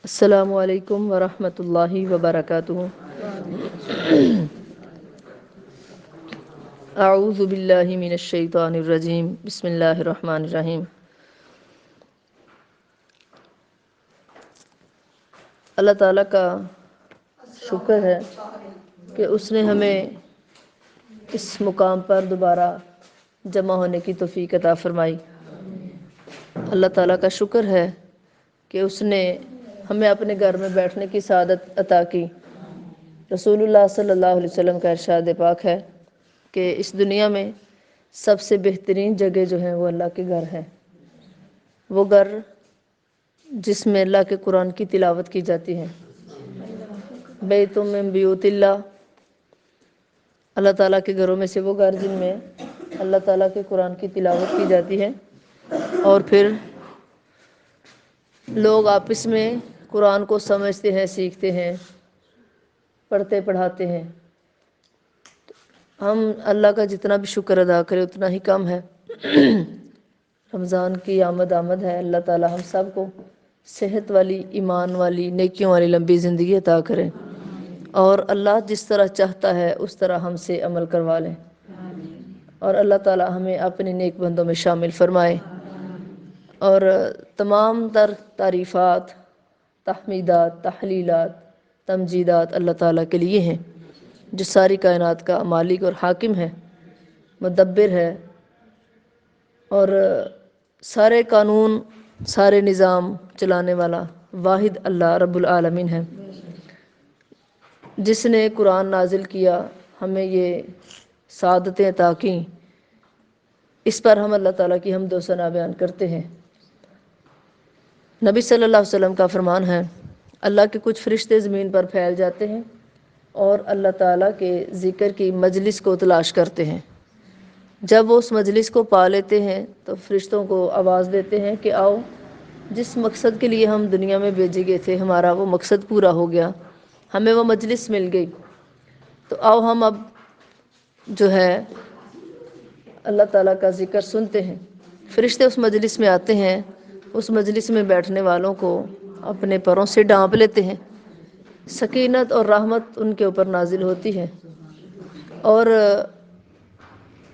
السلام علیکم ورحمۃ اللہ وبرکاتہ۔ اعوذ باللہ من الشیطان الرجیم، بسم اللہ الرحمن الرحیم۔ اللہ تعالیٰ کا شکر ہے کہ اس نے ہمیں اس مقام پر دوبارہ جمع ہونے کی توفیق عطا فرمائی۔ اللہ تعالیٰ کا شکر ہے کہ اس نے ہمیں اپنے گھر میں بیٹھنے کی سعادت عطا کی۔ رسول اللہ صلی اللہ علیہ وسلم کا ارشاد پاک ہے کہ اس دنیا میں سب سے بہترین جگہ جو ہے وہ اللہ کے گھر ہے۔ وہ گھر جس میں اللہ کے قرآن کی تلاوت کی جاتی ہے۔ بیت من بیوت اللہ، اللہ تعالیٰ کے گھروں میں سے وہ گھر جن میں اللہ تعالیٰ کے قرآن کی تلاوت کی جاتی ہے، اور پھر لوگ آپس میں قرآن کو سمجھتے ہیں، سیکھتے ہیں، پڑھتے پڑھاتے ہیں۔ ہم اللہ کا جتنا بھی شکر ادا کریں اتنا ہی کم ہے۔ رمضان کی آمد ہے، اللہ تعالیٰ ہم سب کو صحت والی، ایمان والی، نیکیوں والی لمبی زندگی عطا کریں، اور اللہ جس طرح چاہتا ہے اس طرح ہم سے عمل کروا لیں، اور اللہ تعالیٰ ہمیں اپنے نیک بندوں میں شامل فرمائے۔ اور تمام تر تعریفات، تحمیدات، تحلیلات، تمجیدات اللہ تعالیٰ کے لیے ہیں، جو ساری کائنات کا مالک اور حاکم ہے، مدبر ہے، اور سارے قانون، سارے نظام چلانے والا واحد اللہ رب العالمین ہے، جس نے قرآن نازل کیا، ہمیں یہ سعادتیں عطا کیں۔ اس پر ہم اللہ تعالیٰ کی حمد و ثنا بیان کرتے ہیں۔ نبی صلی اللہ علیہ وسلم کا فرمان ہے، اللہ کے کچھ فرشتے زمین پر پھیل جاتے ہیں اور اللہ تعالیٰ کے ذکر کی مجلس کو تلاش کرتے ہیں۔ جب وہ اس مجلس کو پا لیتے ہیں تو فرشتوں کو آواز دیتے ہیں کہ آؤ، جس مقصد کے لیے ہم دنیا میں بھیجے گئے تھے ہمارا وہ مقصد پورا ہو گیا، ہمیں وہ مجلس مل گئی، تو آؤ ہم اب جو ہے اللہ تعالیٰ کا ذکر سنتے ہیں۔ فرشتے اس مجلس میں آتے ہیں، اس مجلس میں بیٹھنے والوں کو اپنے پروں سے ڈانپ لیتے ہیں، سکینت اور رحمت ان کے اوپر نازل ہوتی ہے، اور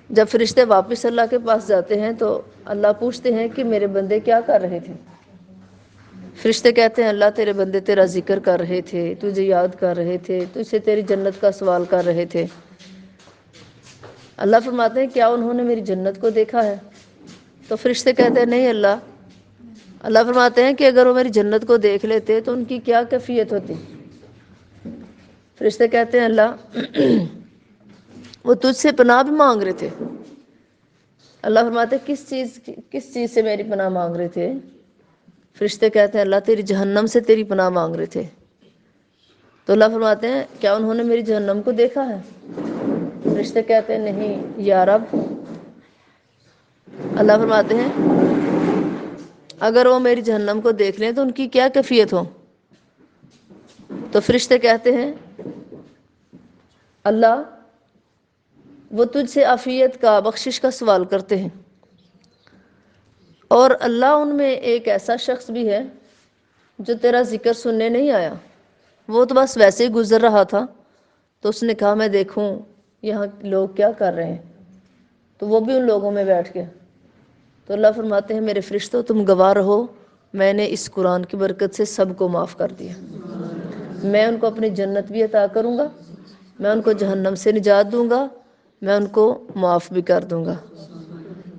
جب فرشتے واپس اللہ کے پاس جاتے ہیں تو اللہ پوچھتے ہیں کہ میرے بندے کیا کر رہے تھے؟ فرشتے کہتے ہیں اللہ تیرے بندے تیرا ذکر کر رہے تھے، تجھے یاد کر رہے تھے، تجھ سے تیری جنت کا سوال کر رہے تھے۔ اللہ فرماتے ہیں کیا انہوں نے میری جنت کو دیکھا ہے؟ تو فرشتے کہتے ہیں نہیں اللہ۔ اللہ فرماتے ہیں کہ اگر وہ میری جنت کو دیکھ لیتے تو ان کی کیا کیفیت ہوتی؟ فرشتے کہتے ہیں اللہ وہ تجھ سے پناہ بھی مانگ رہے تھے۔ اللہ فرماتے ہیں کس چیز سے میری پناہ مانگ رہے تھے؟ فرشتے کہتے ہیں اللہ تیری جہنم سے تیری پناہ مانگ رہے تھے۔ تو اللہ فرماتے ہیں کیا انہوں نے میری جہنم کو دیکھا ہے؟ فرشتے کہتے ہیں نہیں یا رب۔ اللہ فرماتے ہیں اگر وہ میری جہنم کو دیکھ لیں تو ان کی کیا کیفیت ہو؟ تو فرشتے کہتے ہیں اللہ وہ تجھ سے عافیت کا، بخشش کا سوال کرتے ہیں، اور اللہ ان میں ایک ایسا شخص بھی ہے جو تیرا ذکر سننے نہیں آیا، وہ تو بس ویسے ہی گزر رہا تھا، تو اس نے کہا میں دیکھوں یہاں لوگ کیا کر رہے ہیں، تو وہ بھی ان لوگوں میں بیٹھ گیا۔ تو اللہ فرماتے ہیں میرے فرشتوں تم گواہ رہو، میں نے اس قرآن کی برکت سے سب کو معاف کر دیا، میں ان کو اپنی جنت بھی عطا کروں گا، میں ان کو جہنم سے نجات دوں گا، میں ان کو معاف بھی کر دوں گا۔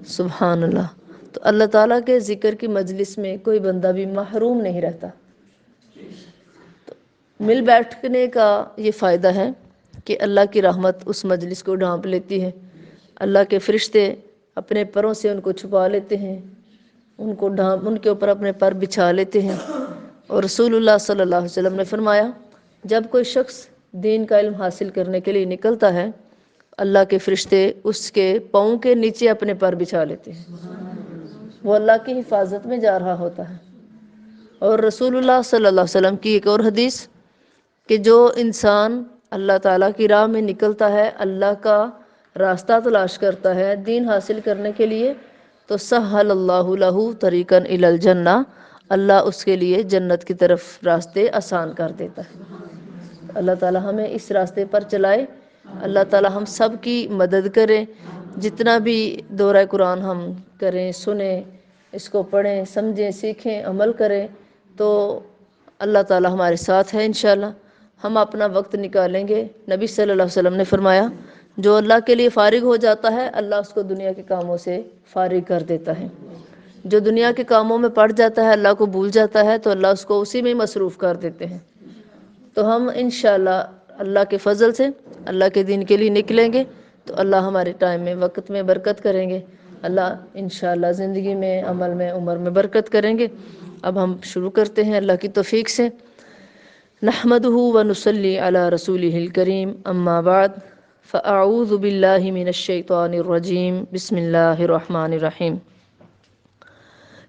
سبحان اللہ۔ تو اللہ تعالیٰ کے ذکر کی مجلس میں کوئی بندہ بھی محروم نہیں رہتا۔ مل بیٹھنے کا یہ فائدہ ہے کہ اللہ کی رحمت اس مجلس کو ڈھانپ لیتی ہے، اللہ کے فرشتے اپنے پروں سے ان کو چھپا لیتے ہیں، ان کے اوپر اپنے پر بچھا لیتے ہیں، اور رسول اللہ صلی اللہ علیہ وسلم نے فرمایا جب کوئی شخص دین کا علم حاصل کرنے کے لیے نکلتا ہے اللہ کے فرشتے اس کے پاؤں کے نیچے اپنے پر بچھا لیتے ہیں، وہ اللہ کی حفاظت میں جا رہا ہوتا ہے۔ اور رسول اللہ صلی اللہ علیہ وسلم کی ایک اور حدیث کہ جو انسان اللہ تعالیٰ کی راہ میں نکلتا ہے، اللہ کا راستہ تلاش کرتا ہے دین حاصل کرنے کے لیے، تو سہل اللہ لہ طریقا الی الجنہ، اللہ اس کے لیے جنت کی طرف راستے آسان کر دیتا ہے۔ اللہ تعالی ہمیں اس راستے پر چلائے، اللہ تعالی ہم سب کی مدد کرے۔ جتنا بھی دورہ قرآن ہم کریں، سنیں، اس کو پڑھیں، سمجھیں، سیکھیں، عمل کریں، تو اللہ تعالی ہمارے ساتھ ہے انشاءاللہ۔ ہم اپنا وقت نکالیں گے۔ نبی صلی اللہ علیہ وسلم نے فرمایا، جو اللہ کے لیے فارغ ہو جاتا ہے اللہ اس کو دنیا کے کاموں سے فارغ کر دیتا ہے۔ جو دنیا کے کاموں میں پڑ جاتا ہے، اللہ کو بھول جاتا ہے، تو اللہ اس کو اسی میں مصروف کر دیتے ہیں۔ تو ہم انشاءاللہ اللہ کے فضل سے اللہ کے دین کے لیے نکلیں گے تو اللہ ہمارے ٹائم میں، وقت میں برکت کریں گے۔ اللہ انشاءاللہ زندگی میں، عمل میں، عمر میں برکت کریں گے۔ اب ہم شروع کرتے ہیں اللہ کی توفیق سے۔ نحمده ونصلی علی رسولہ الکریم، اما بعد فاعوذ باللہ من الشیطان الرجیم، بسم اللہ الرحمن الرحیم۔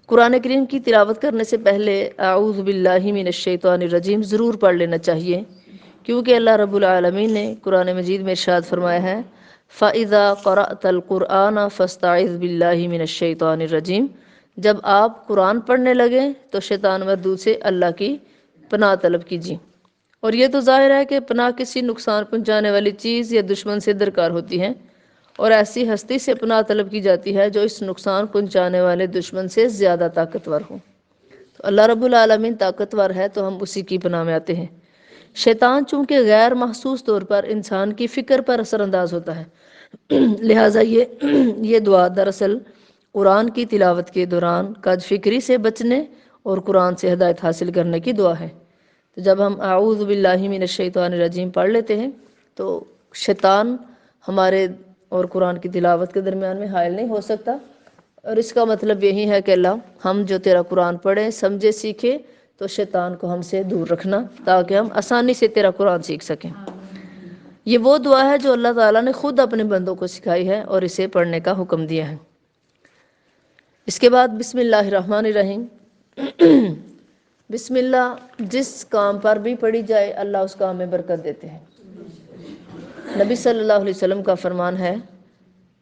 قرآن کریم کی تلاوت کرنے سے پہلے اعوذ باللہ من الشیطان الرجیم ضرور پڑھ لینا چاہیے، کیونکہ اللہ رب العالمین نے قرآن مجید میں ارشاد فرمایا ہے، فَإِذَا قَرَأْتَ الْقُرْآنَ فَاسْتَعِذْ بِاللَّهِ مِنَ الشَّيْطَانِ الرَّجِيمِ۔ جب آپ قرآن پڑھنے لگیں تو شیطان مردود سے اللہ کی پناہ طلب کیجیے۔ اور یہ تو ظاہر ہے کہ پناہ کسی نقصان پہنچانے والی چیز یا دشمن سے درکار ہوتی ہے، اور ایسی ہستی سے پناہ طلب کی جاتی ہے جو اس نقصان پہنچانے والے دشمن سے زیادہ طاقتور ہو۔ تو اللہ رب العالمین طاقتور ہے تو ہم اسی کی پناہ میں آتے ہیں۔ شیطان چونکہ غیر محسوس طور پر انسان کی فکر پر اثر انداز ہوتا ہے، لہٰذا یہ دعا دراصل قرآن کی تلاوت کے دوران قد فکری سے بچنے اور قرآن سے ہدایت حاصل کرنے کی دعا ہے۔ تو جب ہم اعوذ باللہ من الشیطان الرجیم پڑھ لیتے ہیں تو شیطان ہمارے اور قرآن کی تلاوت کے درمیان میں حائل نہیں ہو سکتا، اور اس کا مطلب یہی ہے کہ اللہ ہم جو تیرا قرآن پڑھیں، سمجھے، سیکھیں، تو شیطان کو ہم سے دور رکھنا تاکہ ہم آسانی سے تیرا قرآن سیکھ سکیں۔ یہ وہ دعا ہے جو اللہ تعالیٰ نے خود اپنے بندوں کو سکھائی ہے اور اسے پڑھنے کا حکم دیا ہے۔ اس کے بعد بسم اللہ الرحمن الرحیم۔ بسم اللہ جس کام پر بھی پڑھی جائے اللہ اس کام میں برکت دیتے ہیں۔ نبی صلی اللہ علیہ وسلم کا فرمان ہے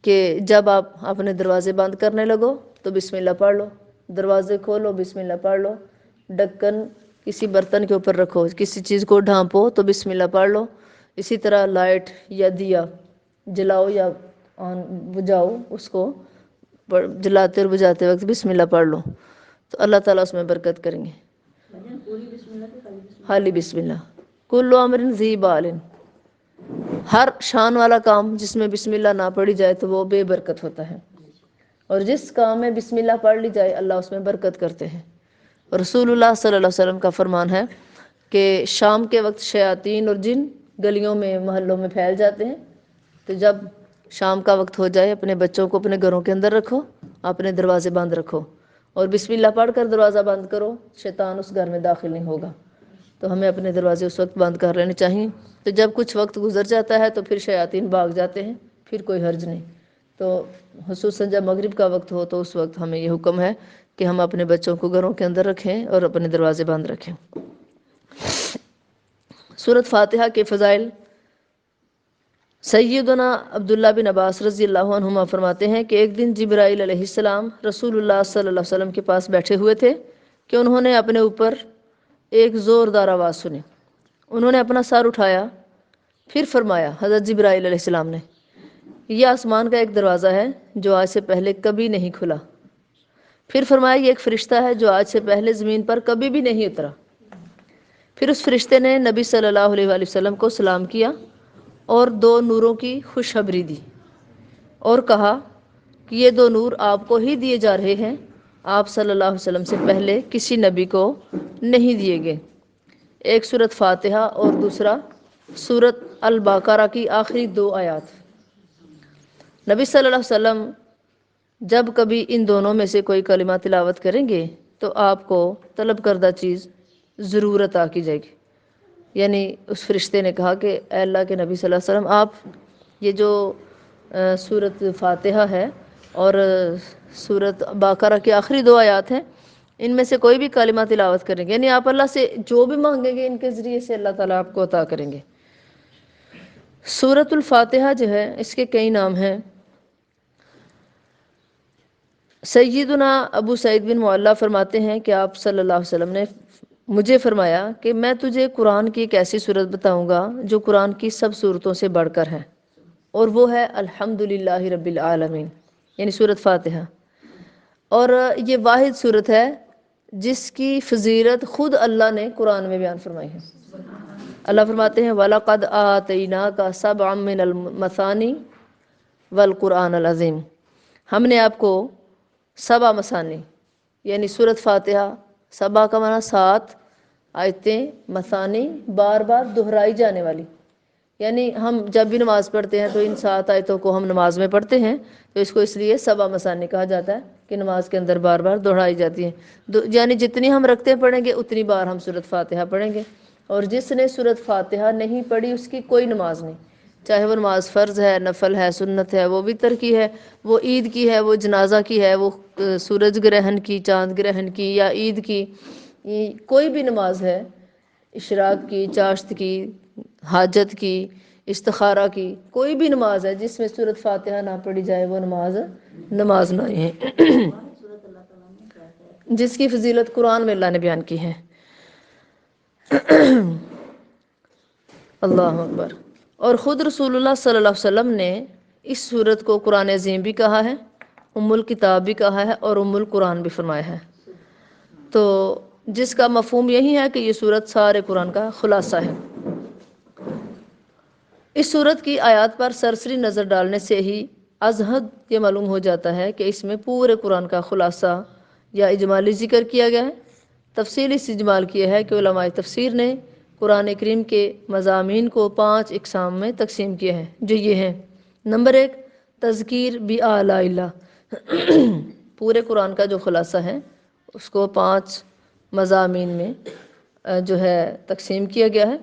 کہ جب آپ اپنے دروازے بند کرنے لگو تو بسم اللہ پڑھ لو، دروازے کھولو بسم اللہ پڑھ لو، ڈھکن کسی برتن کے اوپر رکھو، کسی چیز کو ڈھانپو تو بسم اللہ پڑھ لو۔ اسی طرح لائٹ یا دیا جلاؤ یا بجھاؤ، اس کو جلاتے اور بجھاتے وقت بسم اللہ پڑھ لو تو اللہ تعالیٰ اس میں برکت کریں گے۔ خالی بسم اللہ۔ کل امر ذی بال، ہر شان والا کام جس میں بسم اللہ نہ پڑھی جائے تو وہ بے برکت ہوتا ہے، اور جس کام میں بسم اللہ پڑھ لی جائے اللہ اس میں برکت کرتے ہیں۔ رسول اللہ صلی اللہ علیہ وسلم کا فرمان ہے کہ شام کے وقت شیاطین اور جن گلیوں میں، محلوں میں پھیل جاتے ہیں، تو جب شام کا وقت ہو جائے اپنے بچوں کو اپنے گھروں کے اندر رکھو، اپنے دروازے بند رکھو اور بسم اللہ پڑھ کر دروازہ بند کرو، شیطان اس گھر میں داخل نہیں ہوگا۔ تو ہمیں اپنے دروازے اس وقت بند کر لینے چاہیے۔ تو جب کچھ وقت گزر جاتا ہے تو پھر شیاطین بھاگ جاتے ہیں، پھر کوئی حرج نہیں۔ تو خصوصاً جب مغرب کا وقت ہو تو اس وقت ہمیں یہ حکم ہے کہ ہم اپنے بچوں کو گھروں کے اندر رکھیں اور اپنے دروازے بند رکھیں۔ سورۃ فاتحہ کے فضائل۔ سیدنا عبداللہ بن عباس رضی اللہ عنہما فرماتے ہیں کہ ایک دن جبرائیل علیہ السلام رسول اللہ صلی اللہ علیہ وسلم کے پاس بیٹھے ہوئے تھے کہ انہوں نے اپنے اوپر ایک زوردار آواز سنی۔ انہوں نے اپنا سر اٹھایا، پھر فرمایا، حضرت جبرائیل علیہ السلام نے، یہ آسمان کا ایک دروازہ ہے جو آج سے پہلے کبھی نہیں کھلا۔ پھر فرمایا، یہ ایک فرشتہ ہے جو آج سے پہلے زمین پر کبھی بھی نہیں اترا۔ پھر اس فرشتے نے نبی صلی اللہ علیہ وآلہ وسلم کو سلام کیا اور 2 نوروں کی خوشخبری دی اور کہا کہ یہ 2 نور آپ کو ہی دیے جا رہے ہیں، آپ صلی اللہ علیہ وسلم سے پہلے کسی نبی کو نہیں دیے گئے۔ ایک سورۃ فاتحہ اور دوسرا سورۃ البقرہ کی آخری 2 آیات۔ نبی صلی اللہ علیہ وسلم جب کبھی ان دونوں میں سے کوئی کلمہ تلاوت کریں گے تو آپ کو طلب کردہ چیز ضرور عطا کی جائے گی۔ یعنی اس فرشتے نے کہا کہ اے اللہ کے نبی صلی اللہ علیہ وسلم، آپ یہ جو سورۃ فاتحہ ہے اور سورۃ بقرہ کی آخری 2 آیات ہیں، ان میں سے کوئی بھی کلمہ تلاوت کریں گے، یعنی آپ اللہ سے جو بھی مانگیں گے ان کے ذریعے سے اللہ تعالیٰ آپ کو عطا کریں گے۔ سورۃ الفاتحہ جو ہے اس کے کئی نام ہیں۔ سیدنا ابو سعید بن معلیٰ فرماتے ہیں کہ آپ صلی اللہ علیہ وسلم نے مجھے فرمایا کہ میں تجھے قرآن کی ایک ایسی صورت بتاؤں گا جو قرآن کی سب صورتوں سے بڑھ کر ہے، اور وہ ہے الحمدللہ رب العالمین، یعنی صورت فاتحہ۔ اور یہ واحد صورت ہے جس کی فضیلت خود اللہ نے قرآن میں بیان فرمائی ہے۔ اللہ فرماتے ہیں وَلَقَدْ آتَيْنَاكَ سَبْعًا مِّنَ الْمَثَانِي وَالْقُرْآنَ الْعَظِيمِ، ہم نے آپ کو سبع مثانی یعنی سورت فاتحہ، سبع کا معنی 7 آیتیں، مثانی بار بار دہرائی جانے والی، یعنی ہم جب بھی نماز پڑھتے ہیں تو ان 7 آیتوں کو ہم نماز میں پڑھتے ہیں، تو اس کو اس لیے سبع مثانی کہا جاتا ہے کہ نماز کے اندر بار بار دہرائی جاتی ہیں، یعنی جتنی ہم رکعتیں پڑھیں گے اتنی بار ہم سورت فاتحہ پڑھیں گے۔ اور جس نے سورت فاتحہ نہیں پڑھی اس کی کوئی نماز نہیں، چاہے وہ نماز فرض ہے، نفل ہے، سنت ہے، وہ وتر کی ہے، وہ عید کی ہے، وہ جنازہ کی ہے، وہ سورج گرہن کی، چاند گرہن کی، یا عید کی، کوئی بھی نماز ہے، اشراق کی، چاشت کی، حاجت کی، استخارہ کی، کوئی بھی نماز ہے جس میں سورت فاتحہ نہ پڑھی جائے وہ نماز نہیں ہے، جس کی فضیلت قرآن میں اللہ نے بیان کی ہے۔ اللہ اکبر۔ اور خود رسول اللہ صلی اللہ علیہ وسلم نے اس سورت کو قرآن عظیم بھی کہا ہے، ام الکتاب بھی کہا ہے، اور ام القرآن بھی فرمایا ہے، تو جس کا مفہوم یہی ہے کہ یہ سورت سارے قرآن کا خلاصہ ہے۔ اس سورت کی آیات پر سرسری نظر ڈالنے سے ہی از حد یہ معلوم ہو جاتا ہے کہ اس میں پورے قرآن کا خلاصہ یا اجمالی ذکر کیا گیا ہے۔ تفصیلی اس اجمال کیا ہے کہ علماء تفسیر نے قرآن کریم کے مضامین کو 5 اقسام میں تقسیم کیا ہے، جو یہ ہیں: نمبر 1، تذکیر بآلاء اللہ، پورے قرآن کا جو خلاصہ ہے اس کو 5 مضامین میں جو ہے تقسیم کیا گیا ہے،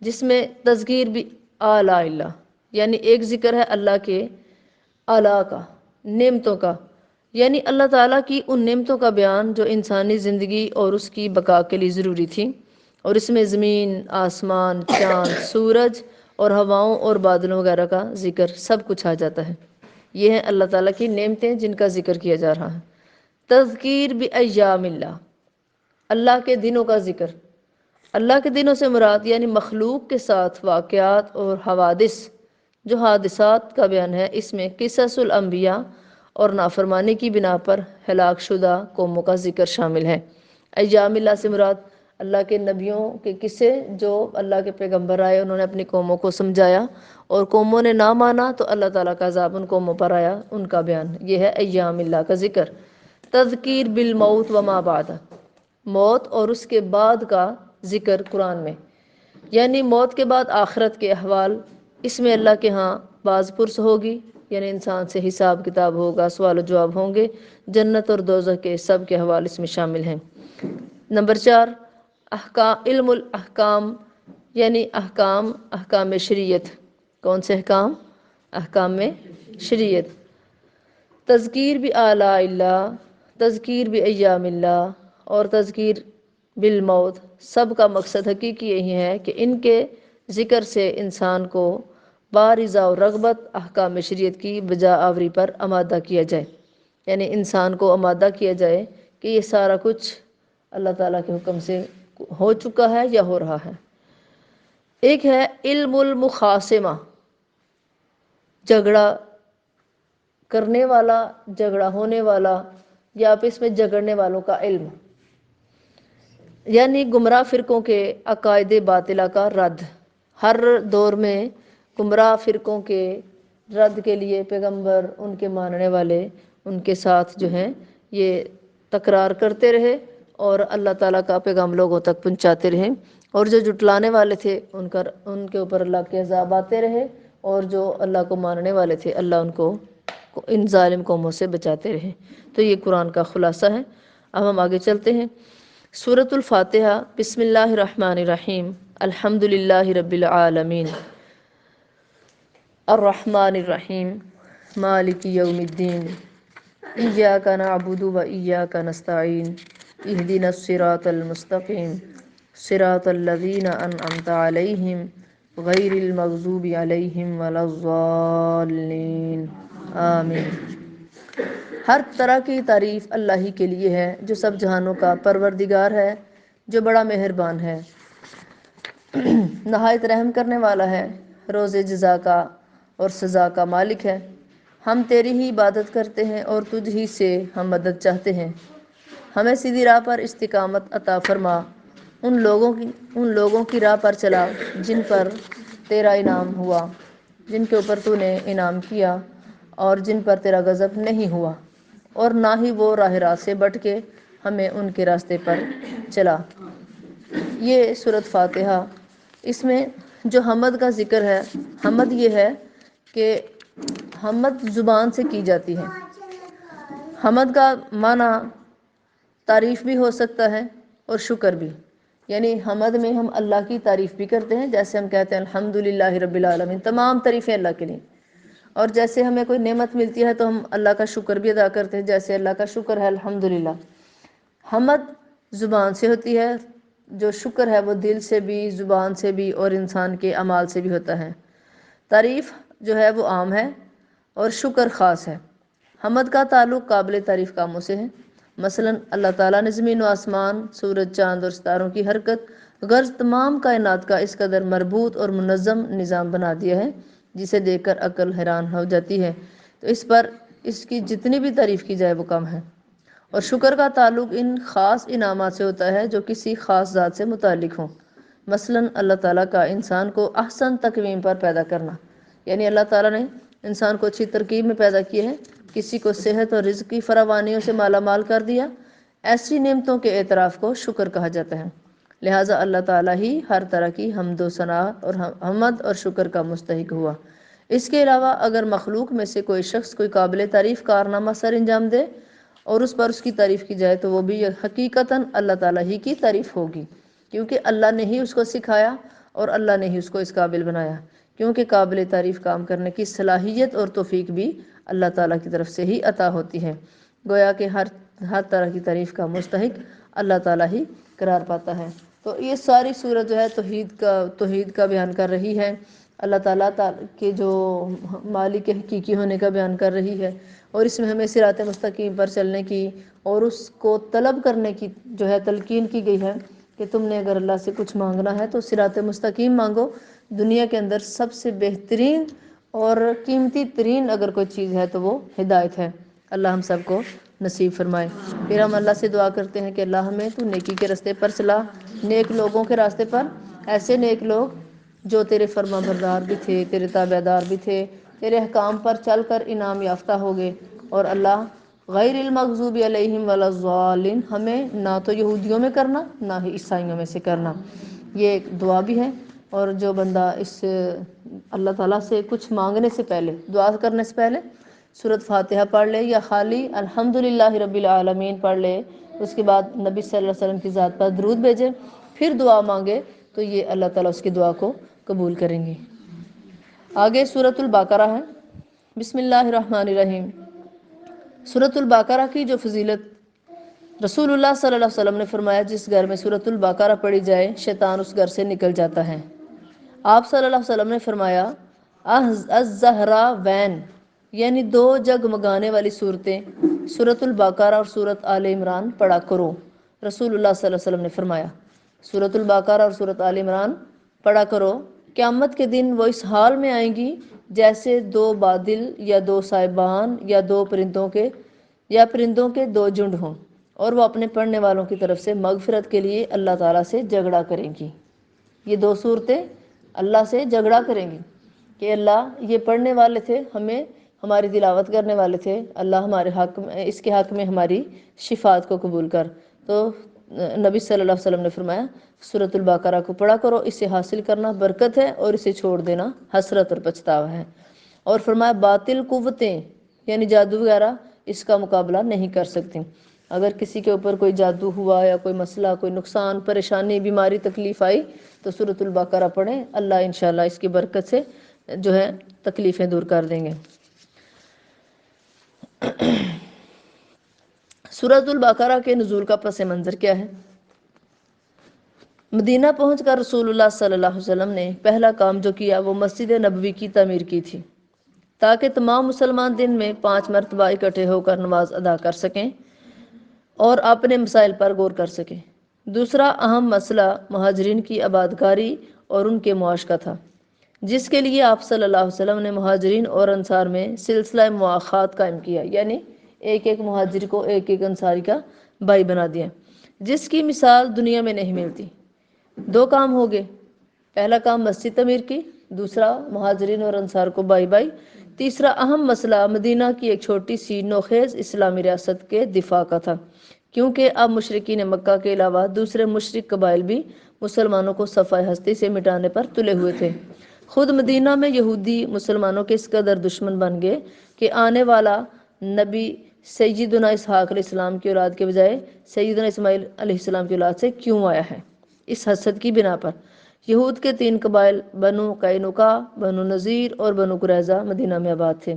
جس میں تذکیر بآلاء اللہ یعنی ایک ذکر ہے اللہ کے آلاء کا، نعمتوں کا، یعنی اللہ تعالیٰ کی ان نعمتوں کا بیان جو انسانی زندگی اور اس کی بقا کے لیے ضروری تھی، اور اس میں زمین، آسمان، چاند، سورج اور ہواؤں اور بادلوں وغیرہ کا ذکر سب کچھ آ جاتا ہے۔ یہ ہیں اللہ تعالیٰ کی نعمتیں جن کا ذکر کیا جا رہا ہے۔ تذکیر بایام اللہ، اللہ کے دنوں کا ذکر، اللہ کے دنوں سے مراد یعنی مخلوق کے ساتھ واقعات اور حوادث، جو حادثات کا بیان ہے، اس میں قصص الانبیاء اور نافرمانی کی بنا پر ہلاک شدہ قوموں کا ذکر شامل ہے۔ ایام اللہ سے مراد اللہ کے نبیوں کے قصے، جو اللہ کے پیغمبر آئے، انہوں نے اپنی قوموں کو سمجھایا اور قوموں نے نہ مانا تو اللہ تعالیٰ کا عذاب ان قوموں پر آیا، ان کا بیان، یہ ہے ایام اللہ کا ذکر۔ تذکیر بالموت وما بعد، موت اور اس کے بعد کا ذکر قرآن میں، یعنی موت کے بعد آخرت کے احوال، اس میں اللہ کے ہاں باز پرس ہوگی، یعنی انسان سے حساب کتاب ہوگا، سوال و جواب ہوں گے، جنت اور دوزخ کے سب کے احوال اس میں شامل ہیں۔ نمبر 4، علم الاحکام، یعنی احکام شریعت، کون سے احکام؟ احکام شریعت۔ تذکیر بآلاء اللہ، تذکیر بایام اللہ اور تذکیر بالموت، سب کا مقصد حقیقی یہی ہے کہ ان کے ذکر سے انسان کو بارضا و رغبت احکام شریعت کی بجا آوری پر آمادہ کیا جائے، یعنی انسان کو آمادہ کیا جائے کہ یہ سارا کچھ اللہ تعالیٰ کے حکم سے ہو چکا ہے یا ہو رہا ہے۔ ایک ہے علم المخاصمہ، جھگڑا کرنے والا، جھگڑا ہونے والا، یا آپس میں جھگڑنے والوں کا علم، یعنی گمراہ فرقوں کے عقائد باطلہ کا رد۔ ہر دور میں گمراہ فرقوں کے رد کے لیے پیغمبر، ان کے ماننے والے ان کے ساتھ جو ہیں یہ تکرار کرتے رہے اور اللہ تعالیٰ کا پیغام لوگوں تک پہنچاتے رہے، اور جو جھٹلانے والے تھے ان کے اوپر اللہ کے عذاب آتے رہے، اور جو اللہ کو ماننے والے تھے اللہ ان کو ان ظالم قوموں سے بچاتے رہے۔ تو یہ قرآن کا خلاصہ ہے۔ اب ہم آگے چلتے ہیں۔ سورۃ الفاتحہ، بسم اللہ الرحمن الرحیم، الحمد للہ رب العالمین، الرحمن الرحیم، مالک یوم الدین، ایاک نعبد و ایاک نستعین، اہدنا الصراط المستقیم، صراط الذین انعمت علیہم غیر المغضوب علیہم ولا الضالین، آمین۔ ہر طرح کی تعریف اللہ ہی کے لیے ہے جو سب جہانوں کا پروردگار ہے، جو بڑا مہربان ہے، نہایت رحم کرنے والا ہے، روز جزا کا اور سزا کا مالک ہے۔ ہم تیری ہی عبادت کرتے ہیں اور تجھ ہی سے ہم مدد چاہتے ہیں۔ ہمیں سیدھی راہ پر استقامت عطا فرما، ان لوگوں کی راہ پر چلا جن پر تیرا انعام ہوا، جن کے اوپر تو نے انعام کیا، اور جن پر تیرا غضب نہیں ہوا، اور نہ ہی وہ راہ راست سے بٹ کے ہمیں ان کے راستے پر چلا۔ یہ سورۃ فاتحہ، اس میں جو حمد کا ذکر ہے، حمد یہ ہے کہ حمد زبان سے کی جاتی ہے۔ حمد کا معنی تعریف بھی ہو سکتا ہے اور شکر بھی، یعنی حمد میں ہم اللہ کی تعریف بھی کرتے ہیں، جیسے ہم کہتے ہیں الحمدللہ رب العالمین، تمام تعریفیں اللہ کے لیے۔ اور جیسے ہمیں کوئی نعمت ملتی ہے تو ہم اللہ کا شکر بھی ادا کرتے ہیں، جیسے اللہ کا شکر ہے الحمدللہ۔ حمد زبان سے ہوتی ہے، جو شکر ہے وہ دل سے بھی، زبان سے بھی اور انسان کے اعمال سے بھی ہوتا ہے۔ تعریف جو ہے وہ عام ہے اور شکر خاص ہے۔ حمد کا تعلق قابل تعریف کاموں سے ہے، مثلا اللہ تعالیٰ نے زمین و آسمان، سورج، چاند اور ستاروں کی حرکت غرض تمام کائنات کا اس قدر مربوط اور منظم نظام بنا دیا ہے جسے دیکھ کر عقل حیران ہو جاتی ہے، تو اس پر اس کی جتنی بھی تعریف کی جائے وہ کم ہے۔ اور شکر کا تعلق ان خاص انعامات سے ہوتا ہے جو کسی خاص ذات سے متعلق ہوں، مثلا اللہ تعالیٰ کا انسان کو احسن تقویم پر پیدا کرنا، یعنی اللہ تعالیٰ نے انسان کو اچھی ترکیب میں پیدا کیا ہے، کسی کو صحت اور رزق کی فراوانیوں سے مالا مال کر دیا، ایسی نعمتوں کے اعتراف کو شکر کہا جاتا ہے۔ لہٰذا اللہ تعالیٰ ہی ہر طرح کی حمد و ثنا اور حمد اور شکر کا مستحق ہوا۔ اس کے علاوہ اگر مخلوق میں سے کوئی شخص کوئی قابل تعریف کارنامہ سر انجام دے اور اس پر اس کی تعریف کی جائے تو وہ بھی حقیقتاً اللہ تعالیٰ ہی کی تعریف ہوگی، کیونکہ اللہ نے ہی اس کو سکھایا اور اللہ نے ہی اس کو اس قابل بنایا، کیونکہ قابل تعریف کام کرنے کی صلاحیت اور توفیق بھی اللہ تعالیٰ کی طرف سے ہی عطا ہوتی ہے۔ گویا کہ ہر طرح کی تعریف کا مستحق اللہ تعالیٰ ہی قرار پاتا ہے۔ تو یہ ساری سورت جو ہے توحید کا بیان کر رہی ہے، اللہ تعالیٰ کے جو مالک حقیقی ہونے کا بیان کر رہی ہے، اور اس میں ہمیں صراط مستقیم پر چلنے کی اور اس کو طلب کرنے کی جو ہے تلقین کی گئی ہے کہ تم نے اگر اللہ سے کچھ مانگنا ہے تو صراط مستقیم مانگو۔ دنیا کے اندر سب سے بہترین اور قیمتی ترین اگر کوئی چیز ہے تو وہ ہدایت ہے۔ اللہ ہم سب کو نصیب فرمائے۔ پھر ہم اللہ سے دعا کرتے ہیں کہ اللہ ہمیں تو نیکی کے راستے پر چلا، نیک لوگوں کے راستے پر، ایسے نیک لوگ جو تیرے فرما بردار بھی تھے، تیرے تابع دار بھی تھے، تیرے احکام پر چل کر انعام یافتہ ہو گئے۔ اور اللہ غیر المغضوب علیہم ولا الضالین، ہمیں نہ تو یہودیوں میں کرنا نہ ہی عیسائیوں میں سے کرنا۔ یہ ایک دعا بھی ہے، اور جو بندہ اس اللہ تعالیٰ سے کچھ مانگنے سے پہلے، دعا کرنے سے پہلے سورۃ فاتحہ پڑھ لے یا خالی الحمدللہ رب العالمین پڑھ لے، اس کے بعد نبی صلی اللہ علیہ وسلم کی ذات پر درود بھیجے، پھر دعا مانگے، تو یہ اللہ تعالیٰ اس کی دعا کو قبول کریں گے۔ آگے سورۃ البقرہ ہے۔ بسم اللہ الرحمن الرحیم۔ سورۃ البقرہ کی جو فضیلت، رسول اللہ صلی اللہ علیہ وسلم نے فرمایا جس گھر میں سورۃ البقرہ پڑھی جائے شیطان اس گھر سے نکل جاتا ہے۔ آپ صلی اللہ علیہ وسلم نے فرمایا الزہراوین، یعنی دو جگمگانے والی صورتیں سورۃ البقرہ اور سورۃ آل عمران پڑھا کرو۔ رسول اللہ صلی اللہ علیہ وسلم نے فرمایا سورۃ البقرہ اور سورۃ آل عمران پڑھا کرو، قیامت کے دن وہ اس حال میں آئیں گی جیسے دو بادل یا دو سائبان یا پرندوں کے دو جھنڈ ہوں، اور وہ اپنے پڑھنے والوں کی طرف سے مغفرت کے لیے اللہ تعالیٰ سے جھگڑا کریں گی۔ یہ دو صورتیں اللہ سے جھگڑا کریں گی کہ اللہ یہ پڑھنے والے تھے، ہماری تلاوت کرنے والے تھے، اللہ ہمارے حق میں، اس کے حق میں ہماری شفاعت کو قبول کر۔ تو نبی صلی اللہ علیہ وسلم نے فرمایا سورۃ البقرہ کو پڑھا کرو، اسے حاصل کرنا برکت ہے اور اسے چھوڑ دینا حسرت اور پچھتاوا ہے۔ اور فرمایا باطل قوتیں یعنی جادو وغیرہ اس کا مقابلہ نہیں کر سکتی۔ اگر کسی کے اوپر کوئی جادو ہوا یا کوئی مسئلہ، کوئی نقصان، پریشانی، بیماری، تکلیف آئی تو سورۃ البقرہ پڑھیں، اللہ انشاءاللہ اس کی برکت سے جو ہے تکلیفیں دور کر دیں گے۔ سورۃ البقرہ کے نزول کا پس منظر کیا ہے؟ مدینہ پہنچ کر رسول اللہ صلی اللہ علیہ وسلم نے پہلا کام جو کیا وہ مسجد نبوی کی تعمیر کی تھی۔ تاکہ تمام مسلمان دن میں 5 مرتبہ اکٹھے ہو کر نماز ادا کر سکیں اور اپنے مسائل پر غور کر سکیں۔ دوسرا اہم مسئلہ مہاجرین کی آبادکاری اور ان کے معاش کا تھا، جس کے لیے آپ صلی اللہ علیہ وسلم نے مہاجرین اور انصار میں سلسلہ مواخات قائم کیا، یعنی ایک ایک مہاجر کو ایک ایک انصاری کا بھائی بنا دیا، جس کی مثال دنیا میں نہیں ملتی۔ 2 کام ہو گئے، پہلا کام مسجد تعمیر کی، دوسرا مہاجرین اور انصار کو بھائی بھائی۔ تیسرا اہم مسئلہ مدینہ کی ایک چھوٹی سی نوخیز اسلامی ریاست کے دفاع کا تھا، کیونکہ اب مشرکین مکہ کے علاوہ دوسرے مشرک قبائل بھی مسلمانوں کو صفحہ ہستی سے مٹانے پر تلے ہوئے تھے۔ خود مدینہ میں یہودی مسلمانوں کے اس قدر دشمن بن گئے کہ آنے والا نبی سیدنا اسحاق علیہ السلام کی اولاد کے بجائے سیدنا اسماعیل علیہ السلام کی اولاد سے کیوں آیا ہے؟ اس حسد کی بنا پر یہود کے 3 قبائل بنو قینقاع، بنو نذیر اور بنو قریظہ مدینہ میں آباد تھے،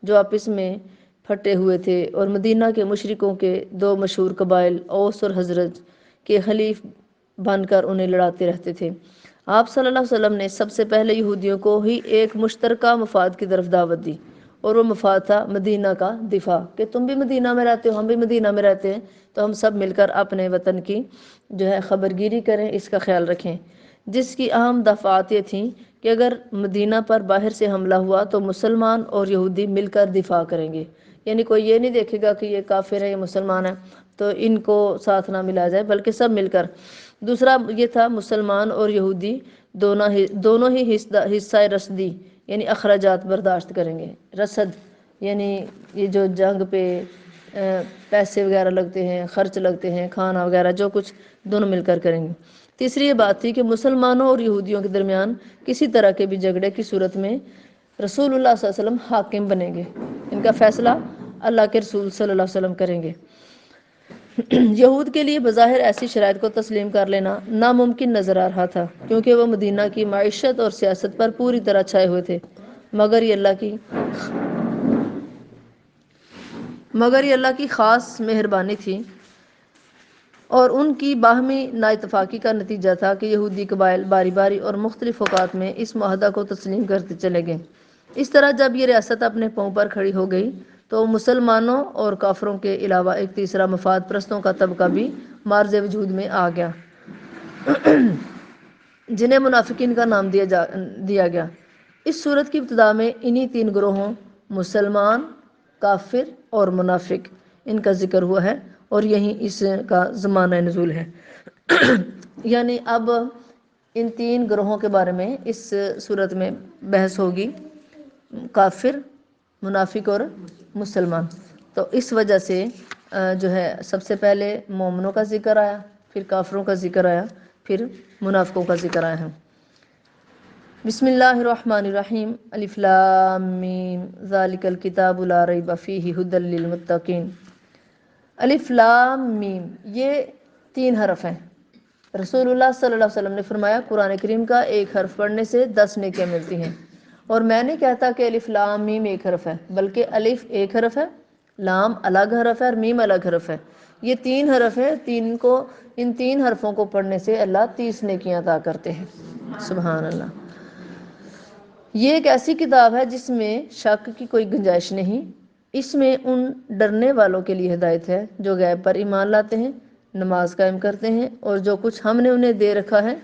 جو آپس میں پھٹے ہوئے تھے اور مدینہ کے مشرکوں کے 2 مشہور قبائل اوس اور حضرج کے حلیف بن کر انہیں لڑاتے رہتے تھے۔ آپ صلی اللہ علیہ وسلم نے سب سے پہلے یہودیوں کو ہی ایک مشترکہ مفاد کی طرف دعوت دی، اور وہ مفاد تھا مدینہ کا دفاع، کہ تم بھی مدینہ میں رہتے ہو، ہم بھی مدینہ میں رہتے ہیں، تو ہم سب مل کر اپنے وطن کی خبرگیری کریں، اس کا خیال رکھیں، جس کی اہم دفعات یہ تھیں کہ اگر مدینہ پر باہر سے حملہ ہوا تو مسلمان اور یہودی مل کر دفاع کریں گے، یعنی کوئی یہ نہیں دیکھے گا کہ یہ کافر ہے یہ مسلمان ہے تو ان کو ساتھ نہ ملا جائے، بلکہ سب مل کر۔ دوسرا یہ تھا مسلمان اور یہودی دونوں ہی حصہ رسدی یعنی اخراجات برداشت کریں گے۔ رسد یعنی یہ جو جنگ پہ پیسے وغیرہ لگتے ہیں، خرچ لگتے ہیں، کھانا وغیرہ، جو کچھ دونوں مل کر کریں گے۔ تیسری یہ بات تھی کہ مسلمانوں اور یہودیوں کے درمیان کسی طرح کے بھی جھگڑے کی صورت میں رسول اللہ صلی اللہ علیہ وسلم حاکم بنیں گے، ان کا فیصلہ اللہ کے رسول صلی اللہ علیہ وسلم کریں گے۔ یہود کے لیے بظاہر ایسی شرائط کو تسلیم کر لینا ناممکن نظر آ رہا تھا، کیونکہ وہ مدینہ کی معیشت اور سیاست پر پوری طرح چھائے ہوئے تھے، مگر یہ اللہ کی خاص مہربانی تھی اور ان کی باہمی نا اتفاقی کا نتیجہ تھا کہ یہودی قبائل باری باری اور مختلف اوقات میں اس معاہدہ کو تسلیم کرتے چلے گئے۔ اس طرح جب یہ ریاست اپنے پاؤں پر کھڑی ہو گئی تو مسلمانوں اور کافروں کے علاوہ ایک تیسرا مفاد پرستوں کا طبقہ بھی معرض وجود میں آ گیا، جنہیں منافقین کا نام دیا گیا۔ اس صورت کی ابتدا میں انہی 3 گروہوں مسلمان، کافر اور منافق، ان کا ذکر ہوا ہے، اور یہی اس کا زمانہ نزول ہے۔ یعنی اب ان 3 گروہوں کے بارے میں اس صورت میں بحث ہوگی، کافر، منافق اور مسلمان۔ تو اس وجہ سے سب سے پہلے مومنوں کا ذکر آیا، پھر کافروں کا ذکر آیا، پھر منافقوں کا ذکر آیا ہے۔ بسم اللہ الرحمن الرحیم۔ الف لام میم ذالک الکتاب لا ریب فیہ ھدی للمتقین۔ الف لام میم یہ 3 حرف ہیں۔ رسول اللہ صلی اللہ علیہ وسلم نے فرمایا قرآن کریم کا ایک حرف پڑھنے سے 10 نیکیاں ملتی ہیں، اور میں نہیں کہتا کہ الف لام میم ایک حرف ہے، بلکہ الف ایک حرف ہے، لام الگ حرف ہے اور میم الگ حرف ہے۔ یہ 3 حرف ہیں، ان 3 حرفوں کو پڑھنے سے اللہ 30 نیکیاں عطا کرتے ہیں۔ سبحان اللہ۔ یہ ایک ایسی کتاب ہے جس میں شک کی کوئی گنجائش نہیں۔ اس میں ان ڈرنے والوں کے لیے ہدایت ہے جو غیب پر ایمان لاتے ہیں، نماز قائم کرتے ہیں، اور جو کچھ ہم نے انہیں دے رکھا ہے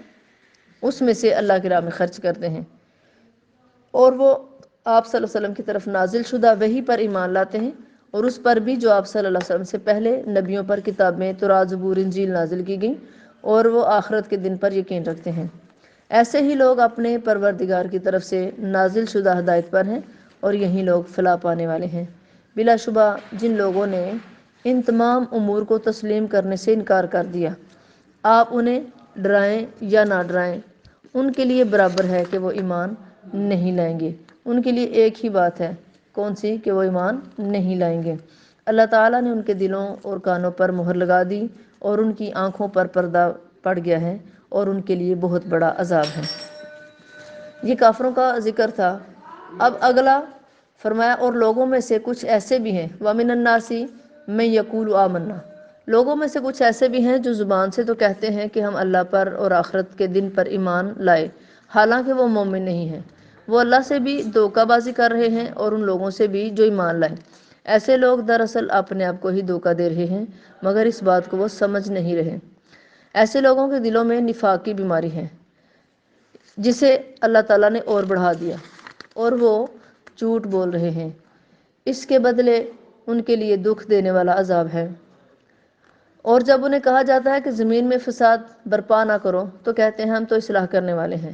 اس میں سے اللہ کی راہ میں خرچ کرتے ہیں، اور وہ آپ صلی اللہ علیہ وسلم کی طرف نازل شدہ وحی پر ایمان لاتے ہیں، اور اس پر بھی جو آپ صلی اللہ علیہ وسلم سے پہلے نبیوں پر کتابیں توراۃ، زبور، انجیل نازل کی گئیں، اور وہ آخرت کے دن پر یقین رکھتے ہیں۔ ایسے ہی لوگ اپنے پروردگار کی طرف سے نازل شدہ ہدایت پر ہیں، اور یہی لوگ فلاح پانے والے ہیں۔ بلا شبہ جن لوگوں نے ان تمام امور کو تسلیم کرنے سے انکار کر دیا، آپ انہیں ڈرائیں یا نہ ڈرائیں، ان کے لیے برابر ہے کہ وہ ایمان نہیں لائیں گے۔ ان کے لیے ایک ہی بات ہے، کون سی؟ کہ وہ ایمان نہیں لائیں گے۔ اللہ تعالیٰ نے ان کے دلوں اور کانوں پر مہر لگا دی، اور ان کی آنکھوں پر پردہ پڑ گیا ہے، اور ان کے لیے بہت بڑا عذاب ہے۔ یہ کافروں کا ذکر تھا۔ اب اگلا فرمایا اور لوگوں میں سے کچھ ایسے بھی ہیں، وَمِنَ النَّاسِ مَن يَقُولُ آمَنَّا، لوگوں میں سے کچھ ایسے بھی ہیں جو زبان سے تو کہتے ہیں کہ ہم اللہ پر اور آخرت کے دن پر ایمان لائے، حالانکہ وہ مومن نہیں ہیں۔ وہ اللہ سے بھی دھوکہ بازی کر رہے ہیں اور ان لوگوں سے بھی جو ایمان لائے۔ ایسے لوگ دراصل اپنے آپ کو ہی دھوکہ دے رہے ہیں مگر اس بات کو وہ سمجھ نہیں رہے۔ ایسے لوگوں کے دلوں میں نفاق کی بیماری ہے جسے اللہ تعالیٰ نے اور بڑھا دیا اور وہ جھوٹ بول رہے ہیں۔ اس کے بدلے ان کے لیے دکھ دینے والا عذاب ہے۔ اور جب انہیں کہا جاتا ہے کہ زمین میں فساد برپا نہ کرو تو کہتے ہیں ہم تو اصلاح کرنے والے ہیں۔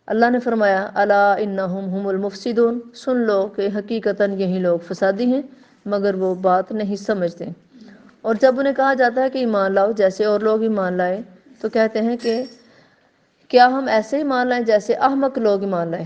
اللہ نے فرمایا الا انہم ہم المفسدون، سن لو کہ حقیقتاً یہی لوگ فسادی ہیں مگر وہ بات نہیں سمجھتے۔ اور جب انہیں کہا جاتا ہے کہ ایمان لاؤ جیسے اور لوگ ایمان لائے تو کہتے ہیں کہ کیا ہم ایسے ایمان لائیں جیسے احمق لوگ ایمان لائے۔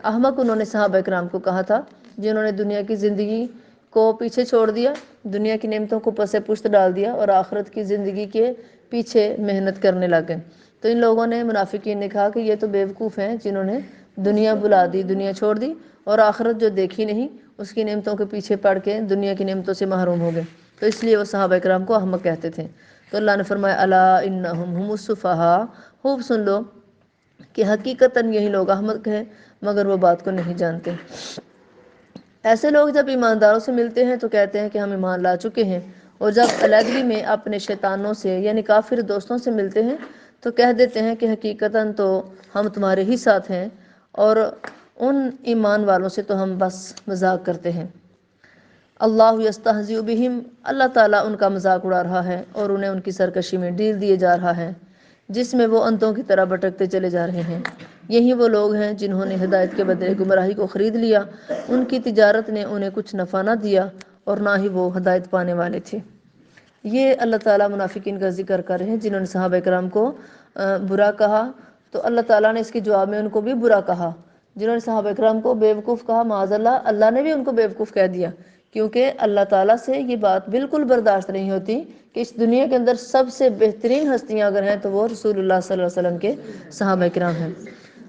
احمق انہوں نے صحابہ کرام کو کہا تھا جنہوں نے دنیا کی زندگی کو پیچھے چھوڑ دیا، دنیا کی نعمتوں کو پس پشت ڈال دیا اور آخرت کی زندگی کے پیچھے محنت کرنے لگے۔ تو ان لوگوں نے، منافقین نے کہا کہ یہ تو بیوقوف ہیں جنہوں نے دنیا بلا دی، دنیا چھوڑ دی اور آخرت جو دیکھی نہیں اس کی نعمتوں کے پیچھے پڑ کے دنیا کی نعمتوں سے محروم ہو گئے، تو اس لیے وہ صحابہ کرام کو احمق کہتے تھے۔ تو اللہ نے فرمایا الا انہم ہم السفہاء، خوب سن لو کہ حقیقتاً یہی لوگ احمق ہیں مگر وہ بات کو نہیں جانتے۔ ایسے لوگ جب ایمانداروں سے ملتے ہیں تو کہتے ہیں کہ ہم ایمان لا چکے ہیں، اور جب علیحدگی میں اپنے شیطانوں سے یعنی کافر دوستوں سے ملتے ہیں تو کہہ دیتے ہیں کہ حقیقتاً تو ہم تمہارے ہی ساتھ ہیں اور ان ایمان والوں سے تو ہم بس مذاق کرتے ہیں۔ اللہ یستہزئ بہم، اللہ تعالیٰ ان کا مذاق اڑا رہا ہے اور انہیں ان کی سرکشی میں ڈیل دیے جا رہا ہے جس میں وہ اندھوں کی طرح بھٹکتے چلے جا رہے ہیں۔ یہی وہ لوگ ہیں جنہوں نے ہدایت کے بدلے گمراہی کو خرید لیا، ان کی تجارت نے انہیں کچھ نفع نہ دیا اور نہ ہی وہ ہدایت پانے والے تھے۔ یہ اللہ تعالیٰ منافقین کا ذکر کر رہے ہیں جنہوں نے صحابہ کرام کو برا کہا، تو اللہ تعالیٰ نے اس کے جواب میں ان کو بھی برا کہا۔ جنہوں نے صحابہ کرام کو بیوقوف کہا، معاذ اللہ، اللہ نے بھی ان کو بیوقوف کہہ دیا، کیونکہ اللہ تعالیٰ سے یہ بات بالکل برداشت نہیں ہوتی کہ اس دنیا کے اندر سب سے بہترین ہستیاں اگر ہیں تو وہ رسول اللہ صلی اللہ علیہ وسلم کے صحابہ کرام ہیں۔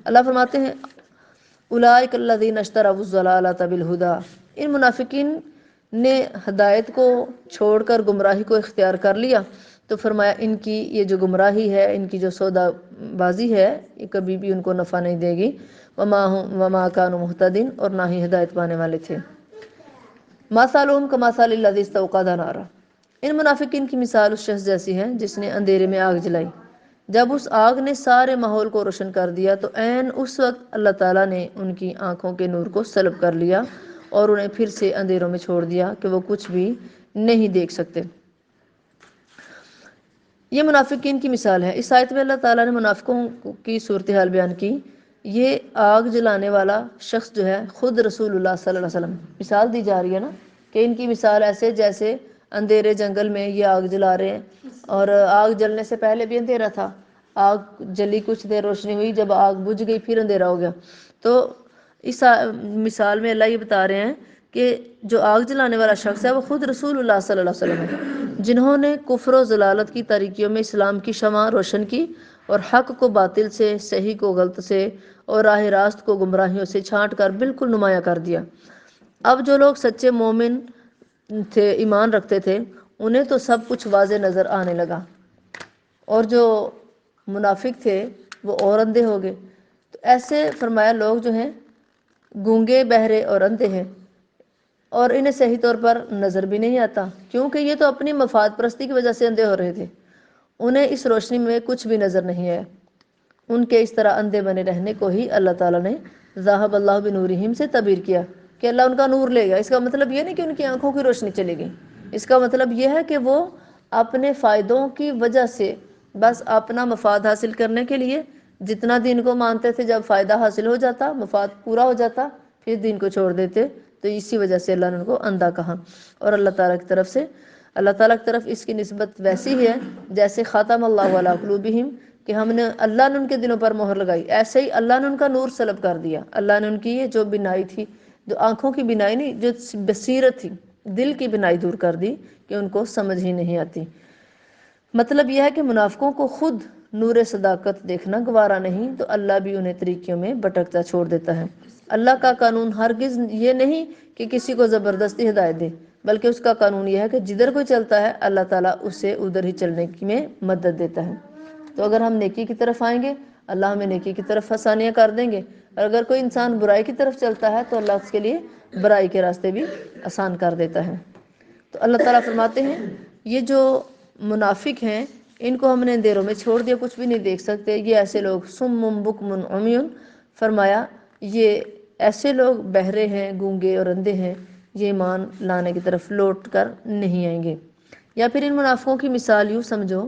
اللہ فرماتے ہیں اولئک الذین اشتروا الضلالۃ بالہدی، ان منافقین نے ہدایت کو چھوڑ کر گمراہی کو اختیار کر لیا، تو فرمایا ان کی یہ جو گمراہی ہے، ان کی جو سودا بازی ہے، یہ کبھی بھی ان کو نفع نہیں دے گی۔ وما کانوا مہتدین، اور نہ ہی ہدایت پانے والے تھے۔ مثلہم کمثل الذی استوقد نارا، ان منافقین کی مثال اس شخص جیسی ہے جس نے اندھیرے میں آگ جلائی، جب اس آگ نے سارے ماحول کو روشن کر دیا تو عین اس وقت اللہ تعالیٰ نے ان کی آنکھوں کے نور کو سلب کر لیا اور انہیں پھر سے اندھیروں میں چھوڑ دیا کہ وہ کچھ بھی نہیں دیکھ سکتے۔ یہ منافقین کی مثال ہے۔ اس آیت میں اللہ تعالیٰ نے منافقوں کی صورتحال بیان کی۔ یہ آگ جلانے والا شخص جو ہے خود رسول اللہ صلی اللہ علیہ وسلم، مثال دی جا رہی ہے نا کہ ان کی مثال ایسے جیسے اندھیرے جنگل میں یہ آگ جلا رہے ہیں، اور آگ جلنے سے پہلے بھی اندھیرا تھا، آگ جلی کچھ دیر روشنی ہوئی، جب آگ بجھ گئی پھر اندھیرا ہو گیا۔ تو اس مثال میں اللہ یہ بتا رہے ہیں کہ جو آگ جلانے والا شخص ہے وہ خود رسول اللہ صلی اللہ علیہ وسلم ہے، جنہوں نے کفر و ضلالت کی تاریکیوں میں اسلام کی شمع روشن کی اور حق کو باطل سے، صحیح کو غلط سے اور راہ راست کو گمراہیوں سے چھانٹ کر بالکل نمایاں کر دیا۔ اب جو لوگ سچے مومن تھے، ایمان رکھتے تھے، انہیں تو سب کچھ واضح نظر آنے لگا، اور جو منافق تھے وہ اور اندھے ہو گئے۔ تو ایسے فرمایا لوگ جو ہیں گونگے، بہرے اور اندھے ہیں، اور انہیں صحیح طور پر نظر بھی نہیں آتا، کیونکہ یہ تو اپنی مفاد پرستی کی وجہ سے اندھے ہو رہے تھے، انہیں اس روشنی میں کچھ بھی نظر نہیں آیا۔ ان کے اس طرح اندھے بنے رہنے کو ہی اللہ تعالیٰ نے ذاہب اللہ بنورہم سے تعبیر کیا کہ اللہ ان کا نور لے گا۔ اس کا مطلب یہ نہیں کہ ان کی آنکھوں کی روشنی چلے گی، اس کا مطلب یہ ہے کہ وہ اپنے فائدوں کی وجہ سے بس اپنا مفاد حاصل کرنے کے لیے جتنا دین کو مانتے تھے، جب فائدہ حاصل ہو جاتا، مفاد پورا ہو جاتا، پھر دین کو چھوڑ دیتے۔ تو اسی وجہ سے اللہ نے ان کو اندھا کہا، اور اللہ تعالیٰ کی طرف اس کی نسبت ویسی ہی ہے جیسے ختم اللہ علی قلوبہم، کہ اللہ نے ان کے دلوں پر مہر لگائی، ایسے ہی اللہ نے ان کا نور سلب کر دیا۔ اللہ نے ان کی یہ جو بینائی تھی، جو آنکھوں کی بینائی نہیں، جو بصیرت تھی، دل کی بینائی دور کر دی کہ ان کو سمجھ ہی نہیں آتی۔ مطلب یہ ہے کہ منافقوں کو خود نور صداقت دیکھنا گوارا نہیں، تو اللہ بھی انہیں طریقوں میں بھٹکتا چھوڑ دیتا ہے۔ اللہ کا قانون ہرگز یہ نہیں کہ کسی کو زبردستی ہدایت دے، بلکہ اس کا قانون یہ ہے کہ جدھر کوئی چلتا ہے اللہ تعالیٰ اسے ادھر ہی چلنے میں مدد دیتا ہے۔ تو اگر ہم نیکی کی طرف آئیں گے اللہ ہمیں نیکی کی طرف آسانیاں کر دیں گے، اور اگر کوئی انسان برائی کی طرف چلتا ہے تو اللہ اس کے لیے برائی کے راستے بھی آسان کر دیتا ہے۔ تو اللہ تعالیٰ فرماتے ہیں یہ جو منافق ہیں ان کو ہم نے اندھیروں میں چھوڑ دیا، کچھ بھی نہیں دیکھ سکتے، یہ ایسے لوگ صم بکم عمی، فرمایا یہ ایسے لوگ بہرے ہیں، گونگے اور اندھے ہیں، یہ ایمان لانے کی طرف لوٹ کر نہیں آئیں گے۔ یا پھر ان منافقوں کی مثال یوں سمجھو،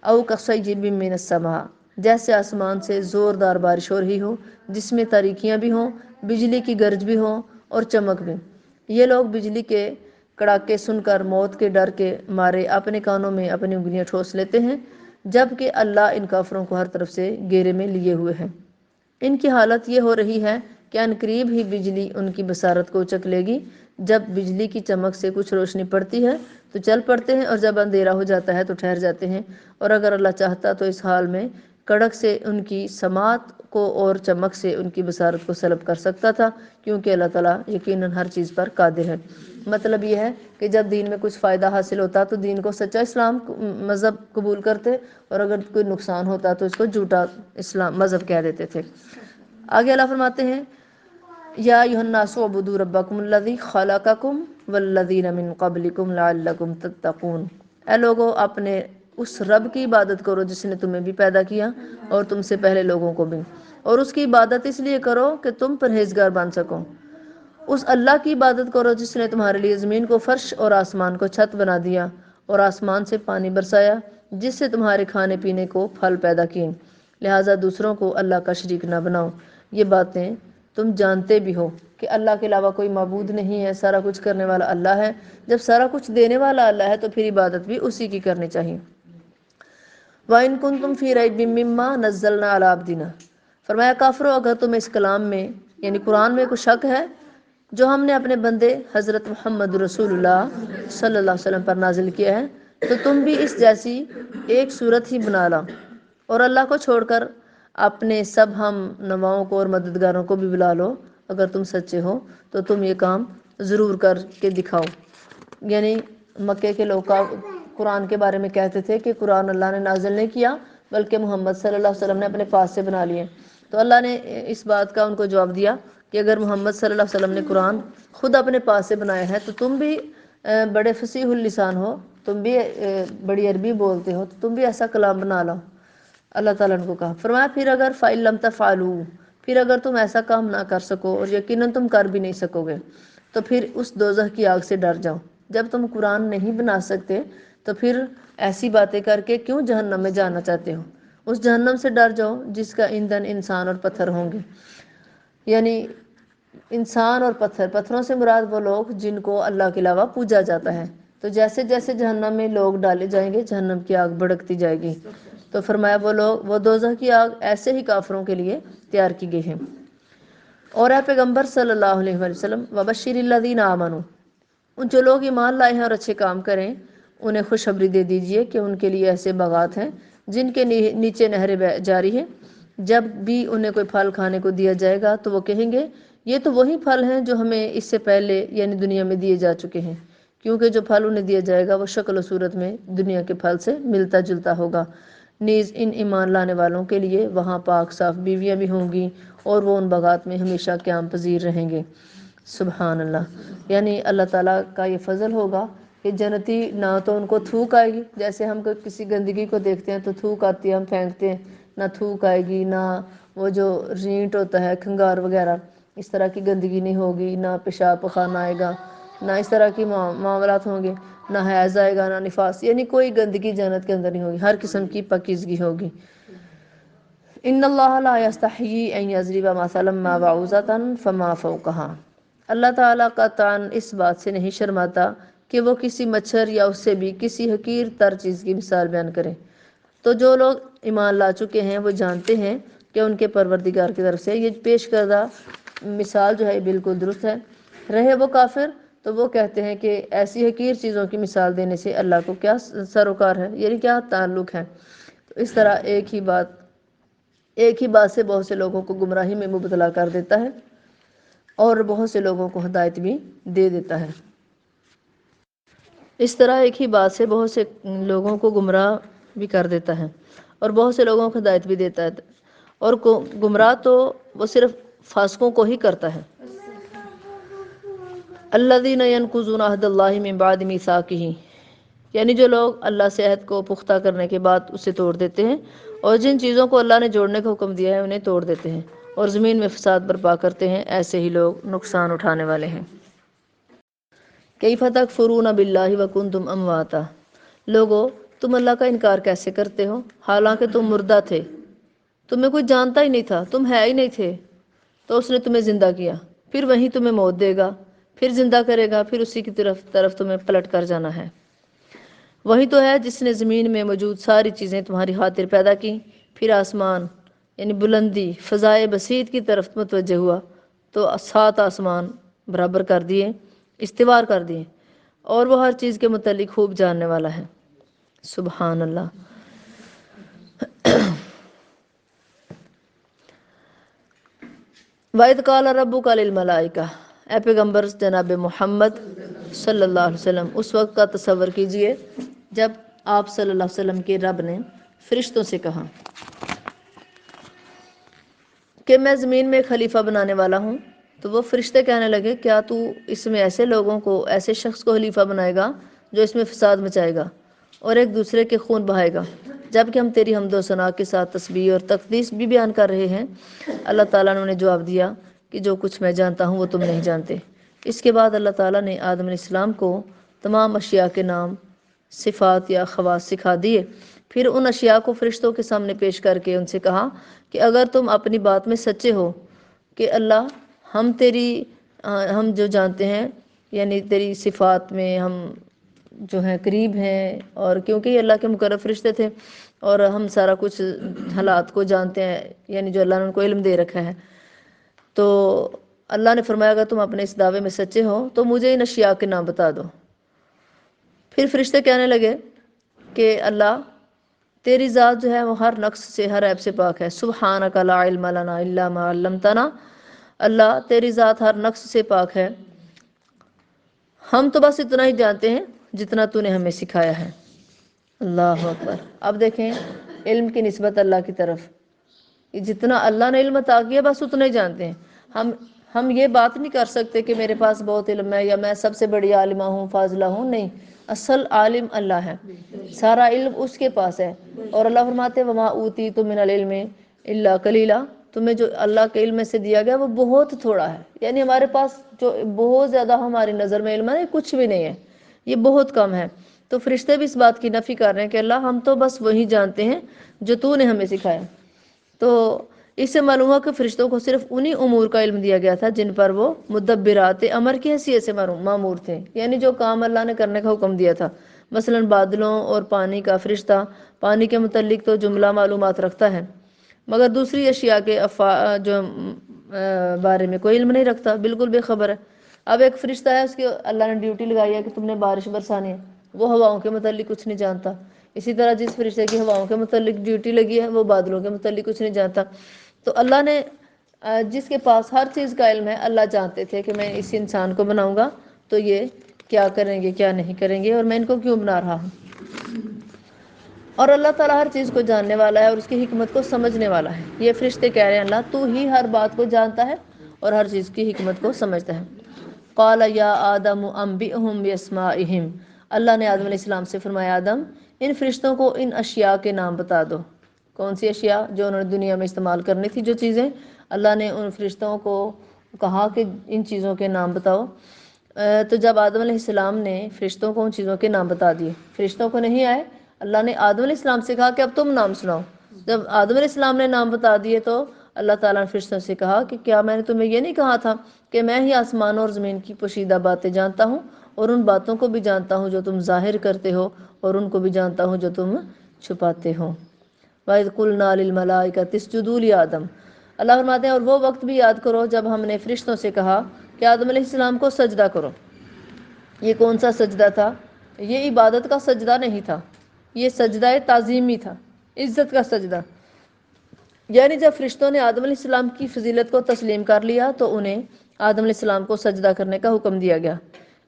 او کصیب من السماء، جیسے آسمان سے زوردار بارش ہو رہی ہو جس میں تاریکیاں بھی ہوں، بجلی کی گرج بھی ہوں اور چمک بھی۔ یہ لوگ بجلی کے کڑاکے سن کر موت کے ڈر کے مارے اپنے کانوں میں اپنی انگلیاں ٹھوس لیتے ہیں، جبکہ اللہ ان کافروں کو ہر طرف سے گھیرے میں لیے ہوئے ہیں۔ ان کی حالت یہ ہو رہی ہے کہ عنقریب ہی بجلی ان کی بصارت کو اچک لے گی۔ جب بجلی کی چمک سے کچھ روشنی پڑتی ہے تو چل پڑتے ہیں، اور جب اندھیرا ہو جاتا ہے تو ٹھہر جاتے ہیں۔ اور اگر اللہ چاہتا تو اس حال میں کڑک سے ان کی سماعت کو اور چمک سے ان کی بصارت کو سلب کر سکتا تھا، کیونکہ اللہ تعالیٰ یقیناً ہر چیز پر قادر ہے۔ مطلب یہ ہے کہ جب دین میں کچھ فائدہ حاصل ہوتا تو دین کو سچا اسلام مذہب قبول کرتے، اور اگر کوئی نقصان ہوتا تو اس کو جھوٹا اسلام مذہب کہہ دیتے تھے۔ آگے اللہ فرماتے ہیں یا ایھا الناس اعبدوا ربکم الذی خلقکم والذین من قبلکم لعلکم تتقون، اے لوگو اپنے اس رب کی عبادت کرو جس نے تمہیں بھی پیدا کیا اور تم سے پہلے لوگوں کو بھی، اور اس کی عبادت اس لیے کرو کہ تم پرہیزگار بن سکو۔ اس اللہ کی عبادت کرو جس نے تمہارے لیے زمین کو فرش اور آسمان کو چھت بنا دیا، اور آسمان سے پانی برسایا جس سے تمہارے کھانے پینے کو پھل پیدا کیے، لہٰذا دوسروں کو اللہ کا شریک نہ بناؤ۔ یہ باتیں تم جانتے بھی ہو کہ اللہ کے علاوہ کوئی معبود نہیں ہے، سارا کچھ کرنے والا اللہ ہے۔ جب سارا کچھ دینے والا اللہ ہے تو پھر عبادت بھی اسی کی کرنی چاہیے۔ وَإِن كُنتُمْ فِي رَيْبٍ مِّمَّا نَزَّلْنَا عَلَىٰ عَبْدِنَا، فرمایا کافرو اگر تم اس کلام میں یعنی قرآن میں کوئی شک ہے جو ہم نے اپنے بندے حضرت محمد رسول اللہ صلی اللہ علیہ وسلم پر نازل کیا ہے، تو تم بھی اس جیسی ایک صورت ہی بنا لاؤ، اور اللہ کو چھوڑ کر اپنے سب ہم نواؤں کو اور مددگاروں کو بھی بلا لو۔ اگر تم سچے ہو تو تم یہ کام ضرور کر کے دکھاؤ۔ یعنی مکے کے لوگ قرآن کے بارے میں کہتے تھے کہ قرآن اللہ نے نازل نہیں کیا بلکہ محمد صلی اللہ علیہ وسلم نے اپنے پاس سے بنا لیے۔ تو اللہ نے اس بات کا ان کو جواب دیا کہ اگر محمد صلی اللہ علیہ وسلم نے قرآن خود اپنے پاس سے بنایا ہے تو تم بھی بڑے فصیح اللسان ہو، تم بھی بڑی عربی بولتے ہو، تو تم بھی ایسا کلام بنا لاؤ۔ اللہ تعالیٰ نے کو کہا، فرمایا پھر اگر فَإِن لَمْ تَفْعَلُوا، پھر اگر تم ایسا کام نہ کر سکو اور یقیناً تم کر بھی نہیں سکو گے، تو پھر اس دوزخ کی آگ سے ڈر جاؤ۔ جب تم قرآن نہیں بنا سکتے تو پھر ایسی باتیں کر کے کیوں جہنم میں جانا چاہتے ہو؟ اس جہنم سے ڈر جاؤ جس کا ایندھن انسان اور پتھر ہوں گے۔ یعنی انسان اور پتھروں سے مراد وہ لوگ جن کو اللہ کے علاوہ پوجا جاتا ہے۔ تو جیسے جیسے جہنم میں لوگ ڈالے جائیں گے جہنم کی آگ بھڑکتی جائے گی۔ تو فرمایا وہ دوزخ کی آگ ایسے ہی کافروں کے لیے تیار کی گئی ہے۔ اور اے پیغمبر صلی اللہ علیہ وسلم وبشر الذین آمنوا، ان جو لوگ ایمان لائے ہیں اور اچھے کام کریں انہیں خوشخبری دے دیجئے کہ ان کے لیے ایسے باغات ہیں جن کے نیچے نہریں جاری ہیں، جب بھی انہیں کوئی پھل کھانے کو دیا جائے گا تو وہ کہیں گے یہ تو وہی پھل ہیں جو ہمیں اس سے پہلے یعنی دنیا میں دیے جا چکے ہیں، کیونکہ جو پھل انہیں دیا جائے گا وہ شکل و صورت میں دنیا کے پھل سے ملتا جلتا ہوگا۔ نیز ان ایمان لانے والوں کے لیے وہاں پاک صاف بیویاں بھی ہوں گی، اور وہ ان باغات میں ہمیشہ قیام پذیر رہیں گے۔ سبحان اللہ، یعنی اللہ تعالیٰ کا یہ فضل ہوگا کہ جنتی نہ تو ان کو تھوک آئے گی، جیسے ہم کسی گندگی کو دیکھتے ہیں تو تھوک آتی ہے ہم پھینکتے ہیں، نہ تھوک آئے گی، نہ وہ جو رینٹ ہوتا ہے کھنگار وغیرہ اس طرح کی گندگی نہیں ہوگی، نہ پیشاب پخانہ آئے گا، نہ اس طرح کی معاملات ہوں گے، نہ حیض آئے گا، نہ نفاس، یعنی کوئی گندگی جنت کے اندر نہیں ہوگی، ہر قسم کی پاکیزگی ہوگی۔ ان اللہ لا یستحیی ان یضرب مثلا ما بعوضۃ فما فوقها، اللہ تعالیٰ کا تعان اس بات سے نہیں شرماتا کہ وہ کسی مچھر یا اس سے بھی کسی حقیر تر چیز کی مثال بیان کرے۔ تو جو لوگ ایمان لا چکے ہیں وہ جانتے ہیں کہ ان کے پروردگار کی طرف سے یہ پیش کردہ مثال جو ہے بالکل درست ہے۔ رہے وہ کافر تو وہ کہتے ہیں کہ ایسی حقیر چیزوں کی مثال دینے سے اللہ کو کیا سروکار ہے، یعنی کیا تعلق ہے۔ تو اس طرح ایک ہی بات سے بہت سے لوگوں کو گمراہی میں مبتلا کر دیتا ہے اور بہت سے لوگوں کو ہدایت بھی دے دیتا ہے۔ اس طرح ایک ہی بات سے بہت سے لوگوں کو گمراہ بھی کر دیتا ہے اور بہت سے لوگوں کو ہدایت بھی دیتا ہے۔ اور گمراہ تو وہ صرف فاسقوں کو ہی کرتا ہے۔ الذین ینقضون عہد اللہ من بعد میثاقہ، یعنی جو لوگ اللہ سے عہد کو پختہ کرنے کے بعد اسے توڑ دیتے ہیں، اور جن چیزوں کو اللہ نے جوڑنے کا حکم دیا ہے انہیں توڑ دیتے ہیں، اور زمین میں فساد برپا کرتے ہیں، ایسے ہی لوگ نقصان اٹھانے والے ہیں۔ کیف تکفرون باللہ وکنتم امواتا، لوگو تم اللہ کا انکار کیسے کرتے ہو حالانکہ تم مردہ تھے، تمہیں کوئی جانتا ہی نہیں تھا، تم ہے ہی نہیں تھے، تو اس نے تمہیں زندہ کیا، پھر وہیں تمہیں موت دے گا، پھر زندہ کرے گا، پھر اسی کی طرف تمہیں پلٹ کر جانا ہے۔ وہی تو ہے جس نے زمین میں موجود ساری چیزیں تمہاری خاطر پیدا کی، پھر آسمان یعنی بلندی فضائے بسیط کی طرف متوجہ ہوا تو 7 آسمان برابر کر دیے، استوار کر دیے، اور وہ ہر چیز کے متعلق خوب جاننے والا ہے۔ سبحان اللہ۔ وَإِذْ قَالَ رَبُّكَ لِلْمَلَائِكَةِ، اے پیغمبر جناب محمد صلی اللہ علیہ وسلم اس وقت کا تصور کیجئے جب آپ صلی اللہ علیہ وسلم کے رب نے فرشتوں سے کہا کہ میں زمین میں خلیفہ بنانے والا ہوں، تو وہ فرشتے کہنے لگے کیا تو اس میں ایسے لوگوں کو، ایسے شخص کو خلیفہ بنائے گا جو اس میں فساد مچائے گا اور ایک دوسرے کے خون بہائے گا، جبکہ ہم تیری حمد و ثنا کے ساتھ تسبیح اور تقدیس بھی بیان کر رہے ہیں۔ اللہ تعالیٰ نے انہیں جواب دیا کہ جو کچھ میں جانتا ہوں وہ تم نہیں جانتے۔ اس کے بعد اللہ تعالیٰ نے آدم علیہ السلام کو تمام اشیاء کے نام، صفات یا خواص سکھا دیے، پھر ان اشیاء کو فرشتوں کے سامنے پیش کر کے ان سے کہا کہ اگر تم اپنی بات میں سچے ہو کہ اللہ ہم جو جانتے ہیں یعنی تیری صفات میں ہم جو ہیں قریب ہیں، اور کیونکہ یہ اللہ کے مقرب فرشتے تھے اور ہم سارا کچھ حالات کو جانتے ہیں، یعنی جو اللہ نے ان کو علم دے رکھا ہے، تو اللہ نے فرمایا اگر تم اپنے اس دعوے میں سچے ہو تو مجھے ان اشیاء کے نام بتا دو۔ پھر فرشتے کہنے لگے کہ اللہ تیری ذات جو ہے وہ ہر نقص سے، ہر عیب سے پاک ہے۔ سبحانک لا علم لنا الا ما علمتنا، اللہ تیری ذات ہر نقص سے پاک ہے، ہم تو بس اتنا ہی جانتے ہیں جتنا تو نے ہمیں سکھایا ہے۔ اللہ اکبر۔ اب دیکھیں علم کی نسبت اللہ کی طرف، جتنا اللہ نے علم عطا کیا بس اتنا ہی جانتے ہیں۔ ہم یہ بات نہیں کر سکتے کہ میرے پاس بہت علم ہے یا میں سب سے بڑی عالمہ ہوں، فاضلہ ہوں، نہیں، اصل عالم اللہ ہے، سارا علم اس کے پاس ہے۔ اور اللہ فرماتے وما اوتیتم من العلم الا قلیلا، تمہیں جو اللہ کے علم میں سے دیا گیا وہ بہت تھوڑا ہے، یعنی ہمارے پاس جو بہت زیادہ ہماری نظر میں علم ہے کچھ بھی نہیں ہے، یہ بہت کم ہے۔ تو فرشتے بھی اس بات کی نفی کر رہے ہیں کہ اللہ ہم تو بس وہی جانتے ہیں جو تو نے ہمیں سکھایا۔ تو اس سے معلوم ہوا کہ فرشتوں کو صرف انہی امور کا علم دیا گیا تھا جن پر وہ مدبرات امر کی حیثیت سے مامور تھے، یعنی جو کام اللہ نے کرنے کا حکم دیا تھا۔ مثلا بادلوں اور پانی کا فرشتہ پانی کے متعلق تو جملہ معلومات رکھتا ہے مگر دوسری اشیاء کے جو بارے میں کوئی علم نہیں رکھتا، بالکل بے خبر ہے۔ اب ایک فرشتہ ہے، اس کی اللہ نے ڈیوٹی لگائی ہے کہ تم نے بارش برسانی ہے، وہ ہواؤں کے متعلق کچھ نہیں جانتا۔ اسی طرح جس فرشتے کی ہواؤں کے متعلق ڈیوٹی لگی ہے وہ بادلوں کے متعلق کچھ نہیں جانتا۔ تو اللہ نے جس کے پاس ہر چیز کا علم ہے، اللہ جانتے تھے کہ میں اس انسان کو بناؤں گا تو یہ کیا کریں گے کیا نہیں کریں گے، اور میں ان کو کیوں بنا رہا ہوں۔ اور اللہ تعالیٰ ہر چیز کو جاننے والا ہے اور اس کی حکمت کو سمجھنے والا ہے۔ یہ فرشتے کہہ رہے ہیں اللہ تو ہی ہر بات کو جانتا ہے اور ہر چیز کی حکمت کو سمجھتا ہے۔ قال یا آدم انبئہم باسمائہم، اللہ نے آدم علیہ السلام سے فرمایا آدم ان فرشتوں کو ان اشیاء کے نام بتا دو۔ کون سی اشیاء؟ جو انہوں نے دنیا میں استعمال کرنی تھی، جو چیزیں اللہ نے ان فرشتوں کو کہا کہ ان چیزوں کے نام بتاؤ۔ تو جب آدم علیہ السلام نے فرشتوں کو ان چیزوں کے نام بتا دیے، فرشتوں کو نہیں آئے، اللہ نے آدم علیہ السلام سے کہا کہ اب تم نام سناؤ۔ جب آدم علیہ السلام نے نام بتا دیے تو اللہ تعالیٰ نے فرشتوں سے کہا کہ کیا میں نے تمہیں یہ نہیں کہا تھا کہ میں ہی آسمانوں اور زمین کی پوشیدہ باتیں جانتا ہوں، اور ان باتوں کو بھی جانتا ہوں جو تم ظاہر کرتے ہو، اور ان کو بھی جانتا ہوں جو تم چھپاتے ہو۔ وَإِذْ قُلْنَا لِلْمَلَائِكَةِ اسْجُدُوا لِآدَمَ، اللہ فرماتے ہیں اور وہ وقت بھی یاد کرو جب ہم نے فرشتوں سے کہا کہ آدم علیہ السلام کو سجدہ کرو۔ یہ کون سا سجدہ تھا؟ یہ عبادت کا سجدہ نہیں تھا، یہ سجدہ تعظیمی تھا، عزت کا سجدہ۔ یعنی جب فرشتوں نے آدم علیہ السلام کی فضیلت کو تسلیم کر لیا تو انہیں آدم علیہ السلام کو سجدہ کرنے کا حکم دیا گیا۔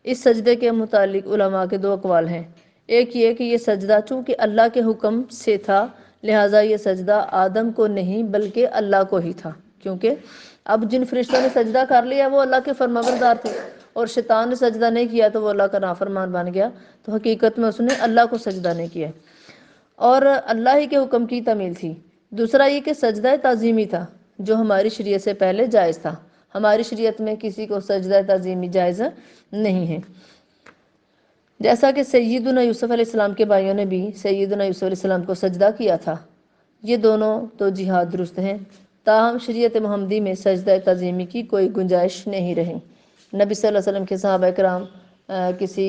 اس سجدے کے متعلق علماء کے 2 اقوال ہیں۔ ایک یہ کہ یہ سجدہ چونکہ اللہ کے حکم سے تھا لہٰذا یہ سجدہ آدم کو نہیں بلکہ اللہ کو ہی تھا، کیونکہ اب جن فرشتوں نے سجدہ کر لیا وہ اللہ کے فرمانبردار تھے، اور شیطان نے سجدہ نہیں کیا تو وہ اللہ کا نافرمان بن گیا، تو حقیقت میں اس نے اللہ کو سجدہ نہیں کیا اور اللہ ہی کے حکم کی تعمیل تھی۔ دوسرا یہ کہ سجدہ تعظیمی تھا جو ہماری شریعت سے پہلے جائز تھا، ہماری شریعت میں کسی کو سجدہ تعظیمی جائز نہیں ہے۔ جیسا کہ سیدنا یوسف علیہ السلام کے بھائیوں نے بھی سیدنا یوسف علیہ السلام کو سجدہ کیا تھا، یہ دونوں تو جہاد درست ہیں، تاہم شریعت محمدی میں سجدہ تعظیمی کی کوئی گنجائش نہیں رہی۔ نبی صلی اللہ علیہ وسلم کے صحابہ کرام کسی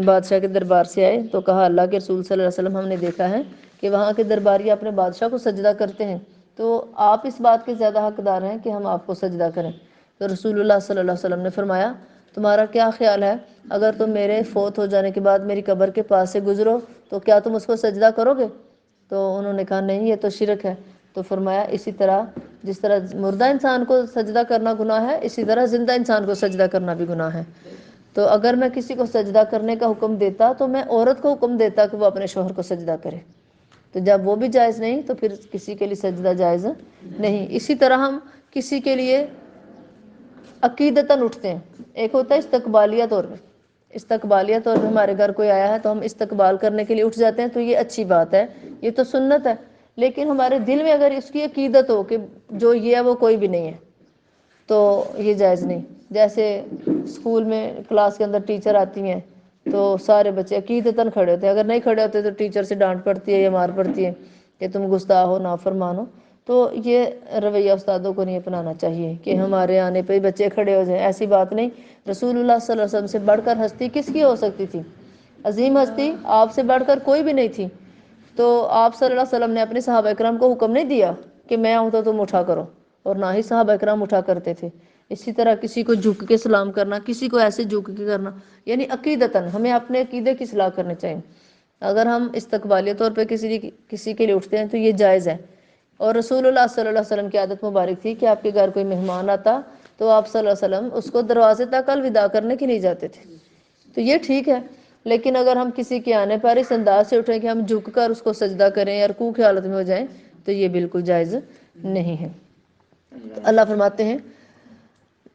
بادشاہ کے دربار سے آئے تو کہا اللہ کے رسول صلی اللہ علیہ وسلم ہم نے دیکھا ہے کہ وہاں کے درباری اپنے بادشاہ کو سجدہ کرتے ہیں، تو آپ اس بات کے زیادہ حقدار ہیں کہ ہم آپ کو سجدہ کریں۔ تو رسول اللہ صلی اللہ علیہ وسلم نے فرمایا تمہارا کیا خیال ہے اگر تم میرے فوت ہو جانے کے بعد میری قبر کے پاس سے گزرو تو کیا تم اس کو سجدہ کرو گے؟ تو انہوں نے کہا نہیں، یہ تو شرک ہے۔ تو فرمایا اسی طرح جس طرح مردہ انسان کو سجدہ کرنا گناہ ہے، اسی طرح زندہ انسان کو سجدہ کرنا بھی گناہ ہے۔ تو اگر میں کسی کو سجدہ کرنے کا حکم دیتا تو میں عورت کو حکم دیتا کہ وہ اپنے شوہر کو سجدہ کرے، تو جب وہ بھی جائز نہیں تو پھر کسی کے لیے سجدہ جائز نہیں۔ اسی طرح ہم کسی کے لیے عقیدتاً اٹھتے ہیں، ایک ہوتا ہے استقبالیہ طور پہ، استقبالیہ طور پہ ہمارے گھر کوئی آیا ہے تو ہم استقبال کرنے کے لیے اٹھ جاتے ہیں، تو یہ اچھی بات ہے، یہ تو سنت ہے، لیکن ہمارے دل میں اگر اس کی عقیدت ہو کہ جو یہ ہے وہ کوئی بھی نہیں ہے تو یہ جائز نہیں۔ جیسے اسکول میں کلاس کے اندر ٹیچر آتی ہیں تو سارے بچے عقیدتاً کھڑے ہوتے ہیں، اگر نہیں کھڑے ہوتے تو ٹیچر سے ڈانٹ پڑتی ہے یا مار پڑتی ہے کہ تم گستاخ ہو، نافرمان ہو۔ تو یہ رویہ استادوں کو نہیں اپنانا چاہیے کہ ہمارے آنے پہ بچے کھڑے ہو جائیں، ایسی بات نہیں۔ رسول اللہ صلی اللہ علیہ وسلم سے بڑھ کر ہستی کس کی ہو سکتی تھی؟ عظیم ہستی آپ سے بڑھ کر کوئی بھی نہیں تھی، تو آپ صلی اللہ علیہ وسلم نے اپنے صحابہ اکرام کو حکم نہیں دیا کہ میں آؤں تو تم اٹھا کرو، اور نہ ہی صحابہ اکرام اٹھا کرتے تھے۔ اسی طرح کسی کو جھک کے سلام کرنا، کسی کو ایسے جھک کے کرنا، یعنی عقیدتاً ہمیں اپنے عقیدے کی اصلاح کرنی چاہیے۔ اگر ہم استقبالیہ طور پہ کسی کے لیے اٹھتے ہیں تو یہ جائز ہے، اور رسول اللہ صلی اللہ علیہ وسلم کی عادت مبارک تھی کہ آپ کے گھر کوئی مہمان آتا تو آپ صلی اللہ علیہ وسلم اس کو دروازے تک الوداع کرنے کے نہیں جاتے تھے، تو یہ ٹھیک ہے۔ لیکن اگر ہم کسی کے آنے پر اس انداز سے اٹھیں کہ ہم جھک کر اس کو سجدہ کریں یا رکوع کی حالت میں ہو جائیں تو یہ بالکل جائز نہیں ہے۔ تو اللہ فرماتے ہیں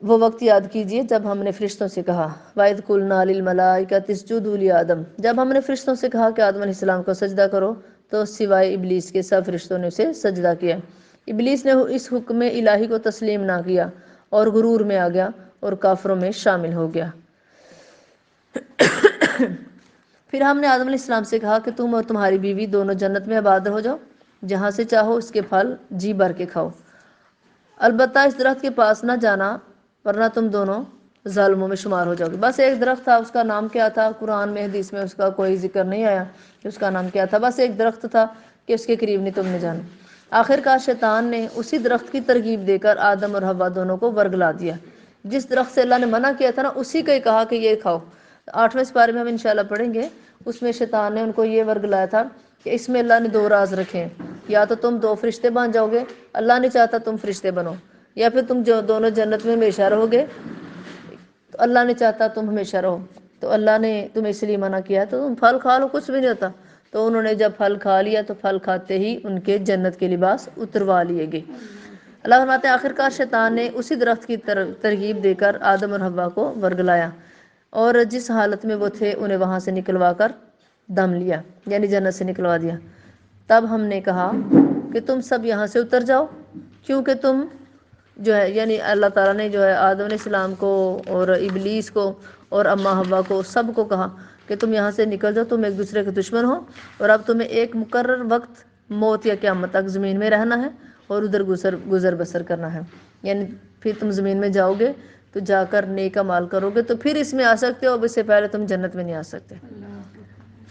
وہ وقت یاد کیجئے جب ہم نے فرشتوں سے کہا وَإِذْ قُلْنَا لِلْمَلَائِكَةِ اسْجُدُوا لِآدَمَ، جب ہم نے فرشتوں سے کہا کہ آدم علیہ السلام کو سجدہ کرو تو سوائے ابلیس کے سب فرشتوں نے اسے سجدہ کیا۔ ابلیس نے اس حکم الہی کو تسلیم نہ کیا اور غرور میں آ گیا اور کافروں میں شامل ہو گیا۔ پھر ہم نے آدم علیہ السلام سے کہا کہ تم اور تمہاری بیوی دونوں جنت میں آباد ہو جاؤ، جہاں سے چاہو اس کے پھل جی بھر کے کھاؤ، البتہ اس درخت کے پاس نہ جانا ورنہ تم دونوں ظالموں میں شمار ہو جاؤ گے۔ بس ایک درخت تھا، اس کا نام کیا تھا؟ قرآن میں حدیث میں اس کا کوئی ذکر نہیں آیا کہ اس کا نام کیا تھا، بس ایک درخت تھا کہ اس کے قریب نہیں تم نے جانا۔ آخر کار شیطان نے اسی درخت کی ترغیب دے کر آدم اور حوا دونوں کو ورگلا دیا۔ جس درخت سے اللہ نے منع کیا تھا نا اسی کو ہی کہا کہ یہ کھاؤ۔ 8ویں سپارے میں ہم انشاءاللہ پڑھیں گے، اس میں شیطان نے ان کو یہ ورگلایا تھا کہ اس میں اللہ نے 2 راز رکھے ہیں، یا تو تم 2 فرشتے بن جاؤ گے، اللہ نہیں چاہتا تم فرشتے بنو، یا پھر تم جو دونوں جنت میں ہمیشہ رہو گے، تو اللہ نے چاہتا تم ہمیشہ رہو، تو اللہ نے تمہیں اس لیے منع کیا تو تم پھل کھا لو، کچھ بھی نہیں ہوتا۔ تو انہوں نے جب پھل کھا لیا تو پھل کھاتے ہی ان کے جنت کے لباس اتروا لیے گئے۔ اللہ فرماتے ہیں آخر کار شیطان نے اسی درخت کی ترغیب دے کر آدم اور حوا کو ورگلایا، اور جس حالت میں وہ تھے انہیں وہاں سے نکلوا کر دم لیا، یعنی جنت سے نکلوا دیا۔ تب ہم نے کہا کہ تم سب یہاں سے اتر جاؤ، کیونکہ تم جو ہے، یعنی اللہ تعالیٰ نے جو ہے آدم علیہ السلام کو اور ابلیس کو اور اما حوا کو سب کو کہا کہ تم یہاں سے نکل جاؤ، تم ایک دوسرے کے دشمن ہو، اور اب تمہیں ایک مقرر وقت موت یا قیامت تک زمین میں رہنا ہے اور ادھر گزر بسر کرنا ہے، یعنی پھر تم زمین میں جاؤ گے تو جا کر نیک اعمال کرو گے تو پھر اس میں آ سکتے ہو، اب اس سے پہلے تم جنت میں نہیں آ سکتے۔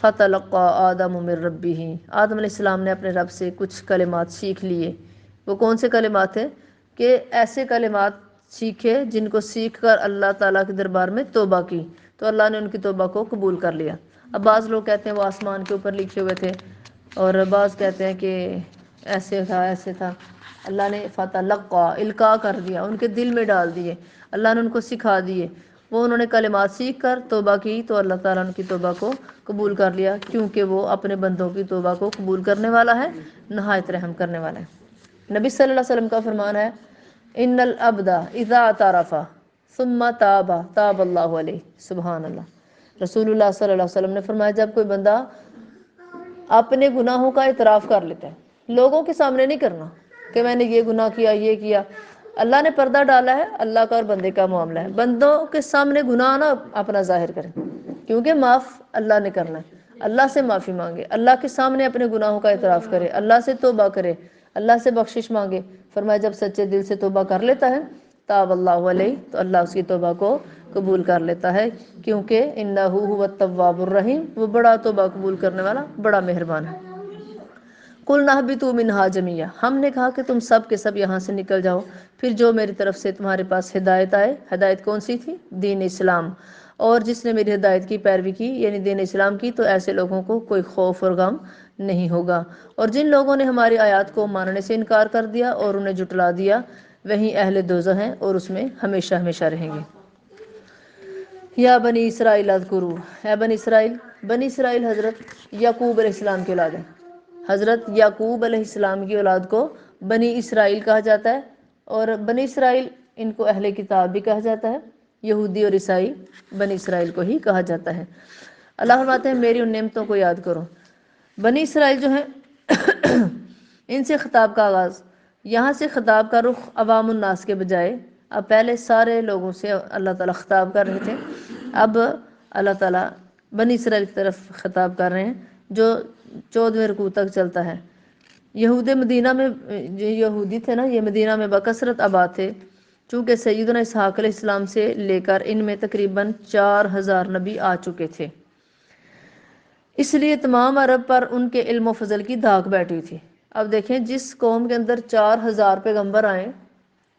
فَتَلَقَّىٰ آدَمُ مِن رَبِّهِ، آدم علیہ السلام نے اپنے رب سے کچھ کلمات سیکھ لیے۔ وہ کون سے کلمات ہیں؟ کہ ایسے کلمات سیکھے جن کو سیکھ کر اللہ تعالیٰ کے دربار میں توبہ کی تو اللہ نے ان کی توبہ کو قبول کر لیا۔ اب بعض لوگ کہتے ہیں وہ آسمان کے اوپر لکھے ہوئے تھے، اور بعض کہتے ہیں کہ ایسے تھا ایسے تھا۔ اللہ نے فتلقا القاء کر دیا، ان کے دل میں ڈال دیے، اللہ نے ان کو سکھا دیے، وہ انہوں نے کلمات سیکھ کر توبہ کی تو اللہ تعالیٰ نے ان کی توبہ کو قبول کر لیا، کیونکہ وہ اپنے بندوں کی توبہ کو قبول کرنے والا ہے، نہایت رحم کرنے والا ہے۔ نبی صلی اللہ علیہ وسلم کا فرمان ہے ان العبد اذا اعترف ثم تاب تاب اللہ علیہ، سبحان اللہ۔ رسول اللہ صلی اللہ علیہ وسلم نے فرمایا جب کوئی بندہ اپنے گناہوں کا اعتراف کر لیتا ہے، لوگوں کے سامنے نہیں کرنا کہ میں نے یہ گناہ کیا، یہ کیا، اللہ نے پردہ ڈالا ہے، اللہ کا اور بندے کا معاملہ ہے، بندوں کے سامنے گناہ نہ اپنا ظاہر کریں، کیونکہ معاف اللہ نے کرنا ہے، اللہ سے معافی مانگے، اللہ کے سامنے اپنے گناہوں کا اعتراف کرے، اللہ سے توبہ کرے، اللہ سے بخشش مانگے۔ فرمایا جب سچے دل سے توبہ کر لیتا ہے تاب اللہ علیہ، تو اللہ اس کی توبہ کو قبول کر لیتا ہے، کیونکہ انہ هو التواب الرحیم، وہ بڑا توبہ قبول کرنے والا، بڑا مہربان ہے۔ قُلْنَا اهْبِطُوا مِنْهَا جَمِيعًا، ہم نے کہا کہ تم سب کے سب یہاں سے نکل جاؤ، پھر جو میری طرف سے تمہارے پاس ہدایت آئے۔ ہدایت کون سی تھی؟ دین اسلام۔ اور جس نے میری ہدایت کی پیروی کی، یعنی دین اسلام کی، تو ایسے لوگوں کو کوئی خوف اور غم نہیں ہوگا۔ اور جن لوگوں نے ہماری آیات کو ماننے سے انکار کر دیا اور انہیں جھٹلا دیا، وہی اہل دوزخ ہیں اور اس میں ہمیشہ ہمیشہ رہیں گے۔ یا بنی اسرائیل اذکروا، اے بنی اسرائیل، بنی اسرائیل حضرت یعقوب علیہ السلام کی اولاد ہے۔ حضرت یعقوب علیہ السلام کی اولاد کو بنی اسرائیل کہا جاتا ہے، اور بنی اسرائیل ان کو اہل کتاب بھی کہا جاتا ہے، یہودی اور عیسائی بنی اسرائیل کو ہی کہا جاتا ہے۔ اللہ فرماتے ہیں میری ان نعمتوں کو یاد کرو۔ بنی اسرائیل جو ہیں ان سے خطاب کا آغاز، یہاں سے خطاب کا رخ عوام الناس کے بجائے اب پہلے سارے لوگوں سے اللہ تعالیٰ خطاب کر رہے تھے، اب اللہ تعالیٰ بنی اسرائیل کی طرف خطاب کر رہے ہیں، جو 14ویں رکوع تک چلتا ہے۔ یہود مدینہ میں جو یہودی تھے نا، یہ مدینہ میں بکثرت آباد تھے، چونکہ سیدنا اسحاق علیہ السلام سے لے کر ان میں تقریباً 4000 نبی آ چکے تھے، اس لیے تمام عرب پر ان کے علم و فضل کی دھاک بیٹھی تھی۔ اب دیکھیں جس قوم کے اندر 4000 پیغمبر آئے،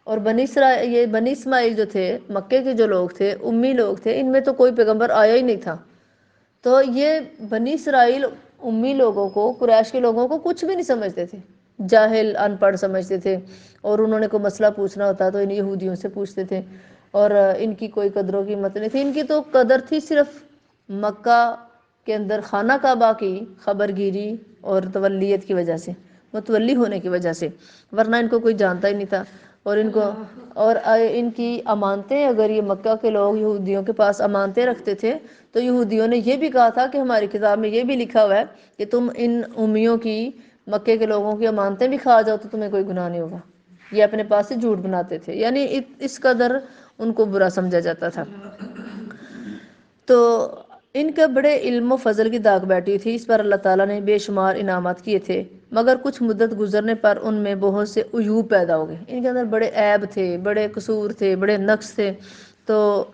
اور بنی اسرائیل، یہ بنی اسماعیل جو تھے، مکے کے جو لوگ تھے، امی لوگ تھے، ان میں تو کوئی پیغمبر آیا ہی نہیں تھا، تو یہ بنی اسرائیل امی لوگوں کو، قریش کے لوگوں کو کچھ بھی نہیں سمجھتے تھے، جاہل ان پڑھ سمجھتے تھے، اور انہوں نے کوئی مسئلہ پوچھنا ہوتا تو ان یہودیوں سے پوچھتے تھے، اور ان کی کوئی قدر و قیمت نہیں تھی۔ ان کی تو قدر تھی صرف مکہ کے اندر خانہ کعبہ کی خبر گیری اور تولیت کی وجہ سے، متولی ہونے کی وجہ سے، ورنہ ان کو کوئی جانتا ہی نہیں تھا۔ اور ان کو اور ان کی امانتیں، اگر یہ مکہ کے لوگ یہودیوں کے پاس امانتیں رکھتے تھے تو یہودیوں نے یہ بھی کہا تھا کہ ہماری کتاب میں یہ بھی لکھا ہوا ہے کہ تم ان امیوں کی، مکے کے لوگوں کی امانتیں بھی کھا جاؤ تو تمہیں کوئی گناہ نہیں ہوگا۔ یہ اپنے پاس سے جھوٹ بناتے تھے، یعنی اس قدر ان کو برا سمجھا جاتا تھا۔ تو ان کے بڑے علم و فضل کی داغ بیٹھی تھی، اس پر اللہ تعالیٰ نے بے شمار انعامات کیے تھے، مگر کچھ مدت گزرنے پر ان میں بہت سے عیوب پیدا ہو گئے، ان کے اندر بڑے عیب تھے، بڑے قصور تھے، بڑے نقص تھے، تو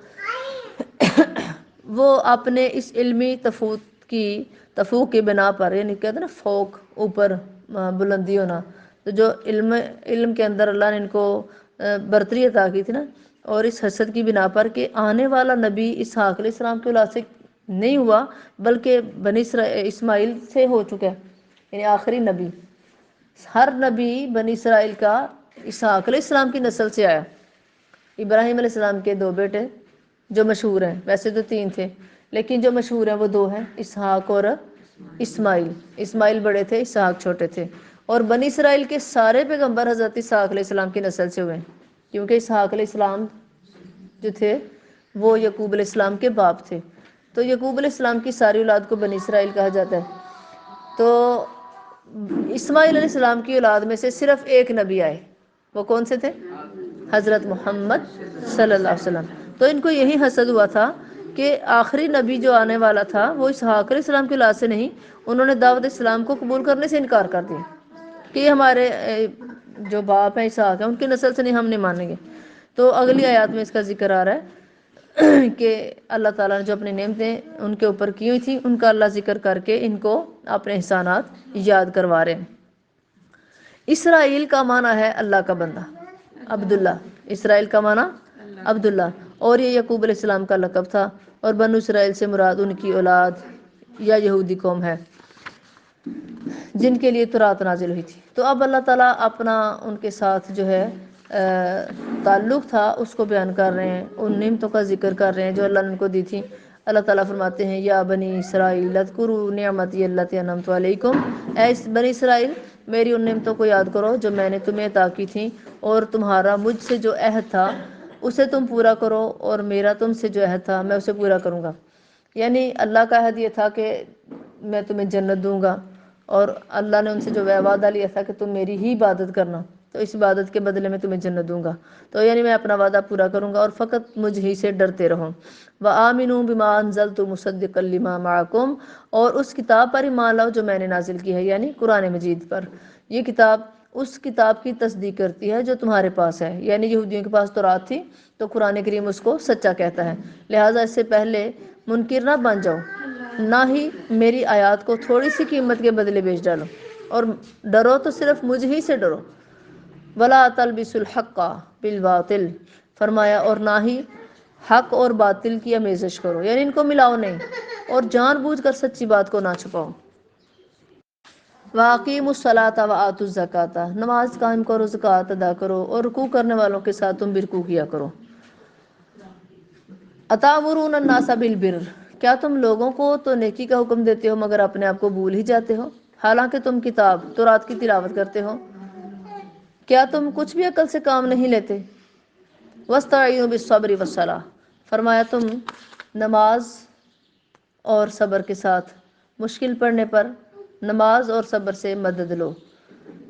وہ اپنے اس علمی تفوق کی بنا پر، یعنی کہتے ہیں نا فوق، اوپر بلندی ہونا، تو جو علم کے اندر اللہ نے ان کو برتری عطا کی تھی نا، اور اس حسد کی بنا پر کہ آنے والا نبی اسحاق علیہ السلام کے اولاد سے نہیں ہوا بلکہ بنی اسماعیل سے ہو چکا ہے، یعنی آخری نبی، ہر نبی بنی اسرائیل کا اسحاق علیہ السلام کی نسل سے آیا۔ ابراہیم علیہ السلام کے 2 بیٹے جو مشہور ہیں، ویسے تو 3 تھے لیکن جو مشہور ہیں وہ 2 ہیں، اسحاق اور اسماعیل۔ اسماعیل بڑے تھے، اسحاق چھوٹے تھے، اور بنی اسرائیل کے سارے پیغمبر حضرت اسحاق علیہ السلام کی نسل سے ہوئے، کیونکہ اسحاق علیہ السلام جو تھے وہ یعقوب علیہ السلام کے باپ تھے، تو یعقوب علیہ السلام کی ساری اولاد کو بنی اسرائیل کہا جاتا ہے۔ تو اسماعیل علیہ السلام کی اولاد میں سے صرف ایک نبی آئے، وہ کون سے تھے؟ حضرت محمد صلی اللہ علیہ وسلم۔ تو ان کو یہی حسد ہوا تھا کہ آخری نبی جو آنے والا تھا وہ اسحاق علیہ السلام کی اولاد سے نہیں، انہوں نے دعوت اسلام کو قبول کرنے سے انکار کر دیا کہ ہمارے جو باپ ہیں اسحاق ہیں ان کی نسل سے نہیں، ہم نہیں مانیں گے۔ تو اگلی آیات میں اس کا ذکر آ رہا ہے کہ اللہ تعالیٰ نے جو اپنی نعمتیں ان کے اوپر کی ہوئی تھی ان کا اللہ ذکر کر کے ان کو اپنے احسانات یاد کروا رہے ہیں۔ اسرائیل کا معنی ہے اللہ کا بندہ، عبداللہ، اسرائیل کا معنی عبداللہ، اور یہ یعقوب علیہ السلام کا لقب تھا، اور بنو اسرائیل سے مراد ان کی اولاد یا یہودی قوم ہے جن کے لیے تورات نازل ہوئی تھی۔ تو اب اللہ تعالیٰ اپنا ان کے ساتھ جو ہے تعلق تھا اس کو بیان کر رہے ہیں، ان نعمتوں کا ذکر کر رہے ہیں جو اللہ نے ان کو دی تھی۔ اللہ تعالیٰ فرماتے ہیں یا بنی اسرائیل اذکروا نعمتی التی انعمت علیکم، اے بنی اسرائیل میری ان نعمتوں کو یاد کرو جو میں نے تمہیں عطا کی تھیں، اور تمہارا مجھ سے جو عہد تھا اسے تم پورا کرو، اور میرا تم سے جو عہد تھا میں اسے پورا کروں گا۔ یعنی اللہ کا عہد یہ تھا کہ میں تمہیں جنت دوں گا، اور اللہ نے ان سے جو وعدہ لیا تھا کہ تم میری ہی عبادت کرنا، تو اس عبادت کے بدلے میں تمہیں جنت دوں گا۔ تو یعنی میں اپنا وعدہ پورا کروں گا، اور فقط مجھ ہی سے ڈرتے رہو۔ وَآمِنُوا بِمَا أَنزَلْتُ مُصَدِّقًا لِمَا مَعَكُمْ، اور اس کتاب پر ایمان لاؤ جو میں نے نازل کی ہے، یعنی قرآن مجید پر۔ یہ کتاب اس کتاب کی تصدیق کرتی ہے جو تمہارے پاس ہے، یعنی یہودیوں کے پاس تورات تھی تو قرآن کریم اس کو سچا کہتا ہے، لہٰذا اس سے پہلے منکر نہ بن جاؤ، نہ ہی میری آیات کو تھوڑی سی قیمت کے بدلے بیچ ڈالو، اور ڈرو تو صرف مجھ ہی سے ڈرو۔ وَلَا تَلْبِسُوا الْحَقَّ بِالْبَاطِلِ، فرمایا اور نہ ہی حق اور باطل کی آمیزش کرو، یعنی ان کو ملاؤ نہیں، اور جان بوجھ کر سچی بات کو نہ چھپاؤ۔ وَأَقِیمُوا الصَّلَاةَ وَآتُوا الزَّکَاةَ، نماز قائم کرو، زکوٰۃ ادا کرو، اور رکوع کرنے والوں کے ساتھ تم بھی رکوع کیا کرو۔ أَتَأْمُرُونَ النَّاسَ بِالْبِرِّ، کیا تم لوگوں کو تو نیکی کا حکم دیتے ہو مگر اپنے آپ کو بھول ہی جاتے ہو، حالانکہ تم کتاب تورات کی تلاوت کرتے ہو؟ کیا تم کچھ بھی عقل سے کام نہیں لیتے؟ وَاسْتَعِینُوا بِالصَّبْرِ وَالصَّلَاةِ، فرمایا تم نماز اور صبر کے ساتھ مشکل پڑنے پر نماز اور صبر سے مدد لو۔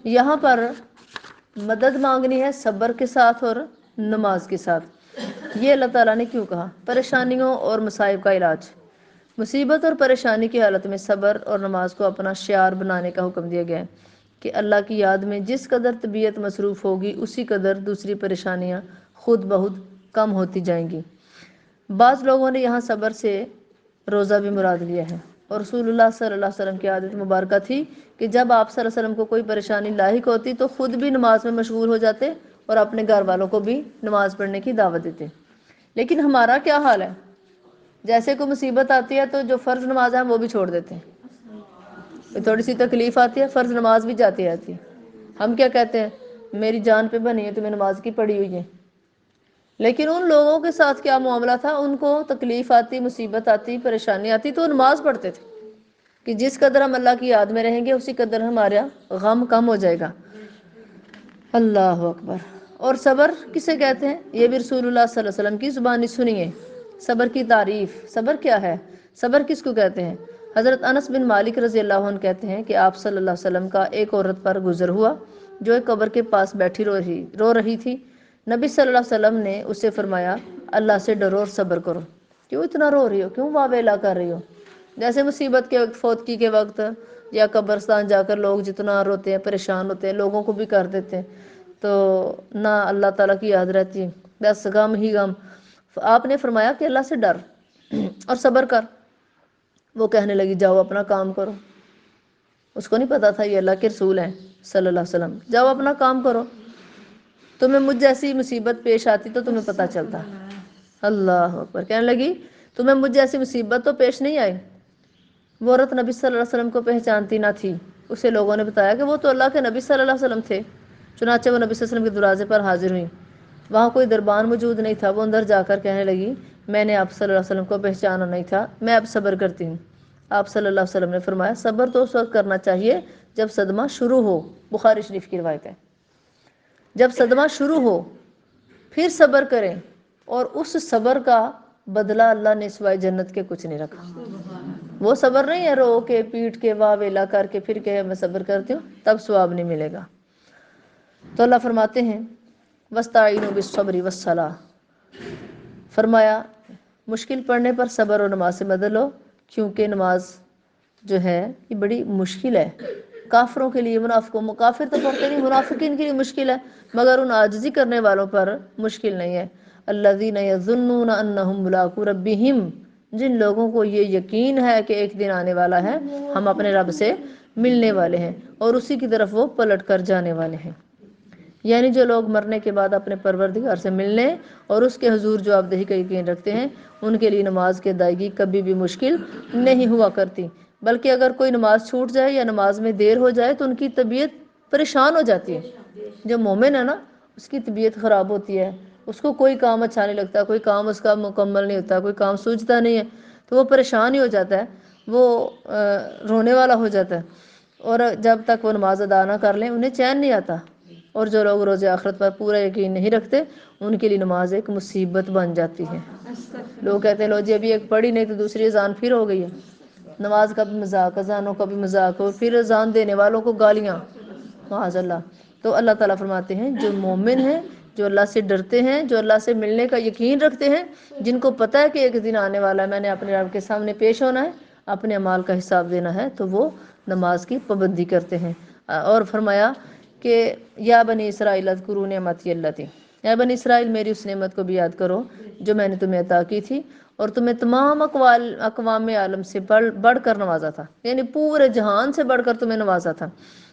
یہاں پر مدد مانگنی ہے صبر کے ساتھ اور نماز کے ساتھ۔ یہ اللہ تعالیٰ نے کیوں کہا؟ پریشانیوں اور مصائب کا علاج۔ مصیبت اور پریشانی کی حالت میں صبر اور نماز کو اپنا شعار بنانے کا حکم دیا گیا ہے کہ اللہ کی یاد میں جس قدر طبیعت مصروف ہوگی اسی قدر دوسری پریشانیاں خود بخود کم ہوتی جائیں گی۔ بعض لوگوں نے یہاں صبر سے روزہ بھی مراد لیا ہے، اور رسول اللہ صلی اللہ علیہ وسلم کی عادت مبارکہ تھی کہ جب آپ صلی اللہ علیہ وسلم کو کوئی پریشانی لاحق ہوتی تو خود بھی نماز میں مشغول ہو جاتے اور اپنے گھر والوں کو بھی نماز پڑھنے کی دعوت دیتے۔ لیکن ہمارا کیا حال ہے؟ جیسے کوئی مصیبت آتی ہے تو جو فرض نماز ہے وہ بھی چھوڑ دیتے ہیں، تھوڑی سی تکلیف آتی ہے فرض نماز بھی جاتی رہتی ہے۔ ہم کیا کہتے ہیں؟ میری جان پہ بنی ہے تو میں نماز کی پڑھی ہوئی ہے۔ لیکن ان لوگوں کے ساتھ کیا معاملہ تھا؟ ان کو تکلیف آتی، مصیبت آتی، پریشانی آتی تو نماز پڑھتے تھے کہ جس قدر ہم اللہ کی یاد میں رہیں گے اسی قدر ہمارا غم کم ہو جائے گا۔ اللہ اکبر۔ اور صبر کسے کہتے ہیں؟ یہ بھی رسول اللہ صلی اللہ علیہ وسلم کی زبانی سنیے۔ صبر کی تعریف، صبر کیا ہے؟ صبر کس کو کہتے ہیں؟ حضرت انس بن مالک رضی اللہ عنہ کہتے ہیں کہ آپ صلی اللہ علیہ وسلم کا ایک عورت پر گزر ہوا جو ایک قبر کے پاس بیٹھی رو رہی تھی۔ نبی صلی اللہ علیہ وسلم نے اسے فرمایا اللہ سے ڈرو اور صبر کرو۔ کیوں اتنا رو رہی ہو؟ کیوں واویلا کر رہی ہو؟ جیسے مصیبت کے وقت، فوتگی کے وقت یا قبرستان جا کر لوگ جتنا روتے ہیں، پریشان ہوتے ہیں، لوگوں کو بھی کر دیتے ہیں، تو نہ اللہ تعالیٰ کی یاد رہتی ہے، بس غم ہی غم۔ آپ نے فرمایا کہ اللہ سے ڈر اور صبر کر۔ وہ کہنے لگی جاؤ اپنا کام کرو۔ اس کو نہیں پتا تھا یہ اللہ کے رسول ہیں صلی اللہ علیہ وسلم۔ جاؤ اپنا کام کرو، تمہیں مجھ جیسی مصیبت پیش آتی تو تمہیں پتہ چلتا۔ اللہ اکبر۔ کہنے لگی تمہیں مجھ جیسی مصیبت تو پیش نہیں آئی۔ وہ عورت نبی صلی اللہ علیہ وسلم کو پہچانتی نہ تھی، اسے لوگوں نے بتایا کہ وہ تو اللہ کے نبی صلی اللہ علیہ وسلم تھے۔ چنانچہ وہ نبی صلی اللہ علیہ وسلم کے دروازے پر حاضر ہوئی۔ وہاں کوئی دربان موجود نہیں تھا۔ وہ اندر جا کر کہنے لگی میں نے آپ صلی اللہ علیہ وسلم کو پہچانا نہیں تھا، میں اب صبر کرتی ہوں۔ آپ صلی اللہ علیہ وسلم نے فرمایا صبر تو اس وقت کرنا چاہیے جب صدمہ شروع ہو۔ بخاری شریف کی روایت ہے، جب صدمہ شروع ہو پھر صبر کریں، اور اس صبر کا بدلہ اللہ نے سوائے جنت کے کچھ نہیں رکھا۔ وہ صبر نہیں ہے رو کے پیٹ کے واہ ویلا کر کے پھر کہ میں صبر کرتی ہوں، تب ثواب نہیں ملے گا۔ تو اللہ فرماتے ہیں وَاسْتَعِینُوا بِالصَّبْرِ وَالصَّلَاةِ، فرمایا مشکل پڑنے پر صبر اور نماز سے مدد لو، کیونکہ نماز جو ہے یہ بڑی مشکل ہے کافروں کے لیے، منافقوں، کافر تو پڑھتے نہیں، منافقین کے لیے مشکل ہے، مگر ان عاجزی کرنے والوں پر مشکل نہیں ہے۔ الذین یظنون انہم ملاقو ربہم، جن لوگوں کو یہ یقین ہے کہ ایک دن آنے والا ہے، ہم اپنے رب سے ملنے والے ہیں اور اسی کی طرف وہ پلٹ کر جانے والے ہیں۔ یعنی جو لوگ مرنے کے بعد اپنے پروردگار سے ملنے اور اس کے حضور جوابدہی کا یقین رکھتے ہیں، ان کے لیے نماز کی ادائیگی کبھی بھی مشکل نہیں ہوا کرتی، بلکہ اگر کوئی نماز چھوٹ جائے یا نماز میں دیر ہو جائے تو ان کی طبیعت پریشان ہو جاتی ہے۔ جو مومن ہے نا اس کی طبیعت خراب ہوتی ہے، اس کو کوئی کام اچھا نہیں لگتا، کوئی کام اس کا مکمل نہیں ہوتا، کوئی کام سوچتا نہیں ہے، تو وہ پریشان ہی ہو جاتا ہے، وہ رونے والا ہو جاتا ہے، اور جب تک وہ نماز ادا نہ کر لیں انہیں چین نہیں آتا، اور جو لوگ روز آخرت پر پورا یقین نہیں رکھتے ان کے لیے نماز ایک مصیبت بن جاتی ہے۔ لوگ کہتے ہیں لو جی ابھی ایک پڑھی نہیں تو دوسری اذان پھر ہو گئی ہے، نماز کا بھی مذاق، اذانوں کا بھی مذاق، اور پھر اذان دینے والوں کو گالیاں، معاذ اللہ۔ تو اللہ تعالیٰ فرماتے ہیں جو مومن ہیں، جو اللہ سے ڈرتے ہیں، جو اللہ سے ملنے کا یقین رکھتے ہیں، جن کو پتہ ہے کہ ایک دن آنے والا ہے، میں نے اپنے رب کے سامنے پیش ہونا ہے، اپنے اعمال کا حساب دینا ہے، تو وہ نماز کی پابندی کرتے ہیں۔ اور فرمایا کہ یا بنی اسرائیل اذکروا نعمتی اللتی، اے بنی اسرائیل میری اس نعمت کو بھی یاد کرو جو میں نے تمہیں عطا کی تھی اور تمہیں تمام اقوام عالم سے بڑھ کر نوازا تھا، یعنی پورے جہان سے بڑھ کر تمہیں نوازا تھا۔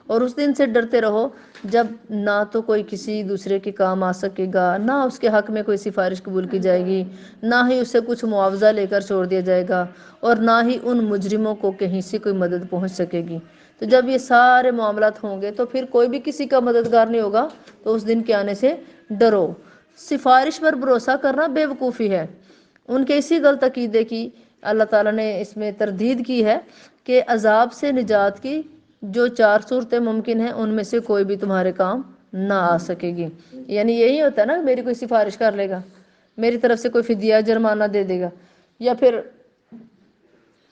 اور اس دن سے ڈرتے رہو جب نہ تو کوئی کسی دوسرے کے کام آ سکے گا، نہ اس کے حق میں کوئی سفارش قبول کی جائے گی، نہ ہی اسے کچھ معاوضہ لے کر چھوڑ دیا جائے گا، اور نہ ہی ان مجرموں کو کہیں سے کوئی مدد پہنچ سکے گی۔ تو جب یہ سارے معاملات ہوں گے تو پھر کوئی بھی کسی کا مددگار نہیں ہوگا، تو اس دن کے آنے سے ڈرو۔ سفارش پر بھروسہ کرنا بے وقوفی ہے۔ ان کے اسی غلط عقیدے کی اللہ تعالیٰ نے اس میں تردید کی ہے کہ عذاب سے نجات کی جو 4 صورتیں ممکن ہیں ان میں سے کوئی بھی تمہارے کام نہ آ سکے گی۔ یعنی یہی ہوتا ہے نا، میری کوئی سفارش کر لے گا، میری طرف سے کوئی فدیہ جرمانہ دے دے گا، یا پھر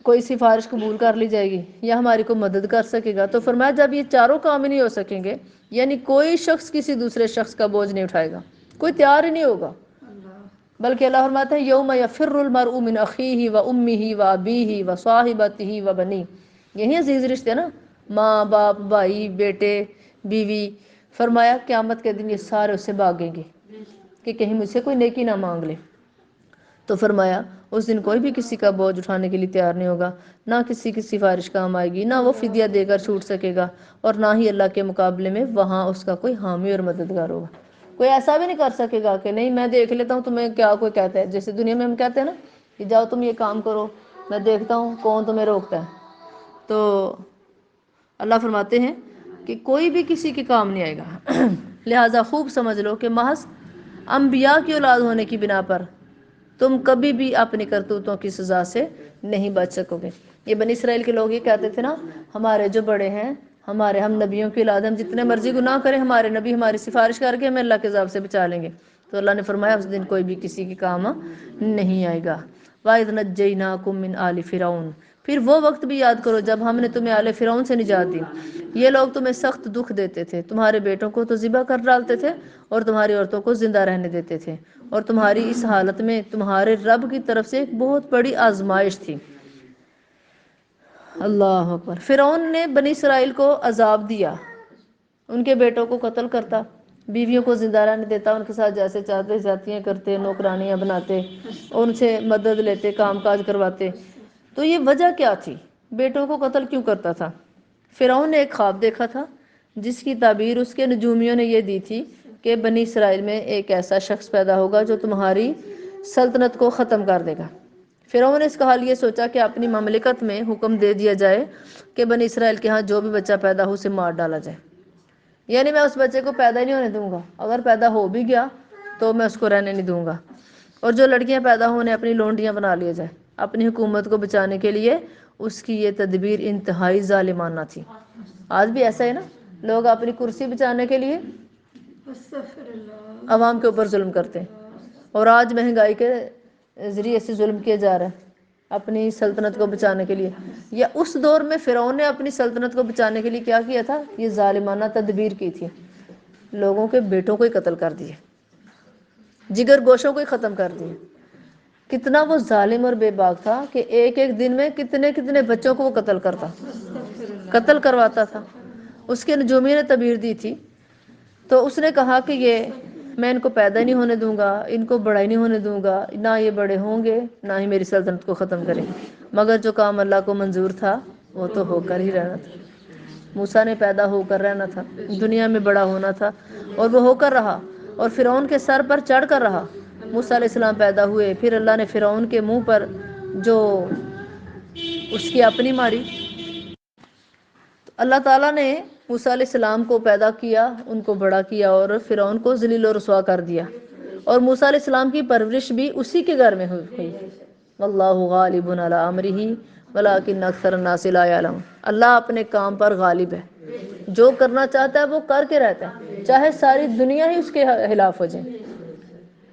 کوئی سفارش قبول کر لی جائے گی، یا ہماری کو مدد کر سکے گا۔ تو فرمایا جب یہ چاروں کام ہی نہیں ہو سکیں گے، یعنی کوئی شخص کسی دوسرے شخص کا بوجھ نہیں اٹھائے گا، کوئی تیار ہی نہیں ہوگا، بلکہ اللہ فرماتا ہے یوم یفر المرء من اخیہ و امہ و ابیہ و صاحبتہ و بنیہ، یہی عزیز رشتے نا، ماں باپ، بھائی، بیٹے، بیوی۔ فرمایا قیامت کے دن یہ سارے اس سے بھاگیں گے کہ کہیں مجھ سے کوئی نیکی نہ مانگ لے۔ تو فرمایا اس دن کوئی بھی کسی کا بوجھ اٹھانے کے لیے تیار نہیں ہوگا، نہ کسی کی سفارش کام آئے گی، نہ وہ فدیہ دے کر چھوٹ سکے گا، اور نہ ہی اللہ کے مقابلے میں وہاں اس کا کوئی حامی اور مددگار ہوگا۔ کوئی ایسا بھی نہیں کر سکے گا کہ نہیں میں دیکھ لیتا ہوں تمہیں کیا کوئی کہتا ہے، جیسے دنیا میں ہم کہتے ہیں نا کہ جاؤ تم یہ کام کرو، میں دیکھتا ہوں کون تمہیں روکتا ہے۔ تو اللہ فرماتے ہیں کہ کوئی بھی کسی کے کام نہیں آئے گا۔ لہٰذا خوب سمجھ لو کہ محض انبیاء کی اولاد ہونے کی بنا پر تم کبھی بھی اپنی کرتوتوں کی سزا سے نہیں بچ سکو گے۔ یہ بنی اسرائیل کے لوگ یہ کہتے تھے نا، ہمارے جو بڑے ہیں، ہم نبیوں کی اولاد، ہم جتنے مرضی گناہ کریں ہمارے نبی ہماری سفارش کر کے ہمیں اللہ کے عذاب سے بچا لیں گے۔ تو اللہ نے فرمایا اس دن کوئی بھی کسی کے کام نہیں آئے گا۔ وَإِذْ نَجَّيْنَاكُمْ مِنْ آلِ فِرْعَوْنَ، پھر وہ وقت بھی یاد کرو جب ہم نے تمہیں آل فرعون سے نجات دی۔ یہ لوگ تمہیں سخت دکھ دیتے تھے، تمہارے بیٹوں کو تو ذبح کر ڈالتے تھے اور تمہاری عورتوں کو زندہ رہنے دیتے تھے، اور تمہاری اس حالت میں تمہارے رب کی طرف سے ایک بہت بڑی آزمائش تھی۔ اللہ اکبر۔ فرعون نے بنی اسرائیل کو عذاب دیا، ان کے بیٹوں کو قتل کرتا، بیویوں کو زندہ رہنے دیتا، ان کے ساتھ جیسے چاہتے جاتیاں کرتے، نوکرانیاں بناتے، ان سے مدد لیتے، کام کاج کرواتے۔ تو یہ وجہ کیا تھی؟ بیٹوں کو قتل کیوں کرتا تھا؟ فرعون نے ایک خواب دیکھا تھا جس کی تعبیر اس کے نجومیوں نے یہ دی تھی کہ بنی اسرائیل میں ایک ایسا شخص پیدا ہوگا جو تمہاری سلطنت کو ختم کر دے گا۔ فرعون نے اس کا حال یہ سوچا کہ اپنی مملکت میں حکم دے دیا جائے کہ بنی اسرائیل کے ہاں جو بھی بچہ پیدا ہو اسے مار ڈالا جائے، یعنی میں اس بچے کو پیدا ہی نہیں ہونے دوں گا، اگر پیدا ہو بھی گیا تو میں اس کو رہنے نہیں دوں گا، اور جو لڑکیاں پیدا ہونے اپنی لونڈیاں بنا لیا جائے۔ اپنی حکومت کو بچانے کے لیے اس کی یہ تدبیر انتہائی ظالمانہ تھی۔ آج بھی ایسا ہے نا، لوگ اپنی کرسی بچانے کے لیے عوام کے اوپر ظلم کرتے ہیں، اور آج مہنگائی کے ذریعے سے ظلم کیا جا رہا ہے اپنی سلطنت کو بچانے کے لیے۔ یا اس دور میں فرعون نے اپنی سلطنت کو بچانے کے لیے کیا کیا تھا؟ یہ ظالمانہ تدبیر کی تھی، لوگوں کے بیٹوں کو ہی قتل کر دیے، جگر گوشوں کو ہی ختم کر دیے۔ کتنا وہ ظالم اور بے باک تھا کہ ایک ایک دن میں کتنے کتنے بچوں کو وہ قتل کرواتا تھا۔ اس کے نجومی نے تعبیر دی تھی، تو اس نے کہا کہ یہ میں ان کو پیدا نہیں ہونے دوں گا، ان کو بڑا ہی نہیں ہونے دوں گا، نہ یہ بڑے ہوں گے نہ ہی میری سلطنت کو ختم کریں گے۔ مگر جو کام اللہ کو منظور تھا وہ تو ہو کر ہی رہنا تھا۔ موسیٰ نے پیدا ہو کر رہنا تھا، دنیا میں بڑا ہونا تھا، اور وہ ہو کر رہا، اور فرعون کے سر پر چڑھ کر رہا۔ موسیٰ علیہ السلام پیدا ہوئے، پھر اللہ نے فرعون کے منہ پر جو اس کی اپنی ماری، اللہ تعالیٰ نے موسیٰ علیہ السلام کو پیدا کیا، ان کو بڑا کیا، اور فرعون کو ذلیل و رسوا کر دیا، اور موسیٰ علیہ السلام کی پرورش بھی اسی کے گھر میں ہوئی۔ واللہ غالب علی امرہ ولکن اکثر الناس لا یعلمون۔ اللہ اپنے کام پر غالب ہے، جو کرنا چاہتا ہے وہ کر کے رہتا ہے، چاہے ساری دنیا ہی اس کے خلاف ہو جائے۔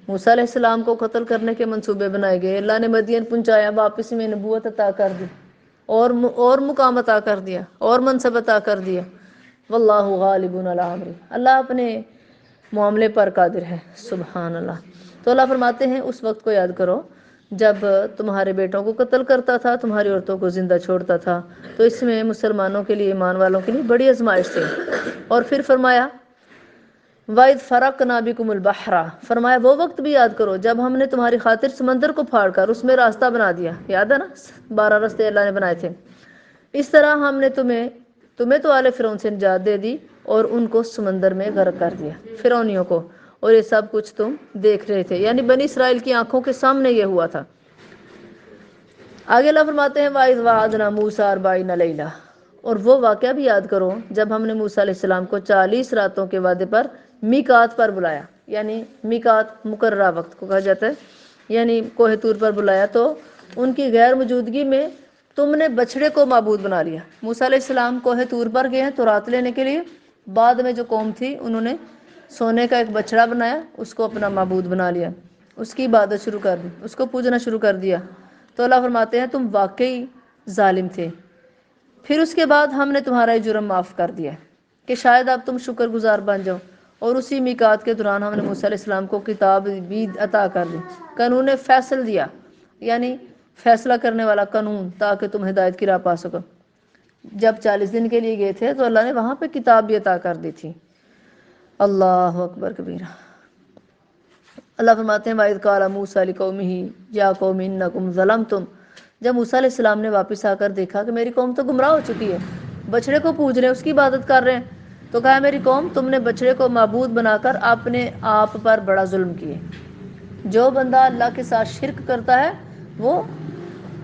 موسیٰ علیہ السلام کو قتل کرنے کے منصوبے بنائے گئے، اللہ نے مدین پہنچایا، واپس میں نبوت عطا کر دی، اور مقام عطا کر دیا، اور منصب عطا کر دیا۔ واللہ غالب علی امرہ، اللہ اپنے معاملے پر قادر ہے، سبحان اللہ۔ تو اللہ فرماتے ہیں اس وقت کو یاد کرو جب تمہارے بیٹوں کو قتل کرتا تھا، تمہاری عورتوں کو زندہ چھوڑتا تھا، تو اس میں مسلمانوں کے لیے، ایمان والوں کے لیے بڑی آزمائش تھی۔ اور پھر فرمایا وَإِذْ فَرَقْنَا بِكُمُ الْبَحْرَ، فرمایا وہ وقت بھی یاد کرو جب ہم نے تمہاری خاطر سمندر کو پھاڑ کر اس میں راستہ بنا دیا، یاد ہے نا، 12 راستے اللہ نے بنائے تھے۔ اس طرح ہم نے تمہیں تو آل فرعون سے نجات دے دی اور ان کو سمندر میں غرق کر دیا، فرعونیوں کو، اور یہ سب کچھ تم دیکھ رہے تھے، یعنی بنی اسرائیل کی آنکھوں کے سامنے یہ ہوا تھا۔ آگے اللہ فرماتے ہیں وَإِذْ وَعَدْنَا مُوسَىٰ 40 لَيْلَةً، اور وہ واقعہ بھی یاد کرو جب ہم نے موسیٰ علیہ السلام کو 40 راتوں کے وعدے پر میقات پر بلایا، یعنی میقات مقررہ وقت کو کہا جاتا ہے، یعنی کوہ طور پر بلایا، تو ان کی غیر موجودگی میں تم نے بچڑے کو معبود بنا لیا۔ موسیٰ علیہ السلام کوہ طور پر گئے ہیں تو رات لینے کے لیے، بعد میں جو قوم تھی انہوں نے سونے کا ایک بچڑا بنایا، اس کو اپنا معبود بنا لیا، اس کی عبادت شروع کر دی، اس کو پوجنا شروع کر دیا۔ تو اللہ فرماتے ہیں تم واقعی ظالم تھے، پھر اس کے بعد ہم نے تمہارا یہ جرم معاف کر دیا کہ شاید اب تم شکر گزار بن جاؤ۔ اور اسی میقات کے دوران ہم نے موسیٰ علیہ السلام کو کتاب بھی عطا کر دی، قانون فیصل دیا، یعنی فیصلہ کرنے والا قانون، تاکہ تم ہدایت کی راہ پا سکو۔ جب 40 دن کے لیے گئے تھے تو اللہ نے وہاں پہ کتاب بھی عطا کر دی تھی۔ اللہ اکبر کبیرہ۔ اللہ فرماتے ہیں وَإِذْ قَالَ مُوسَىٰ لِقَوْمِهِ يَا قَوْمِ إِنَّكُمْ ظَلَمْتُمْ، جب موسیٰ علیہ السلام نے واپس آ کر دیکھا کہ میری قوم تو گمراہ ہو چکی ہے، بچڑے کو پوج رہے ہیں، اس کی عبادت کر رہے ہیں، تو کہا میری قوم تم نے بچڑے کو معبود بنا کر اپنے آپ پر بڑا ظلم کیے۔ جو بندہ اللہ کے ساتھ شرک کرتا ہے وہ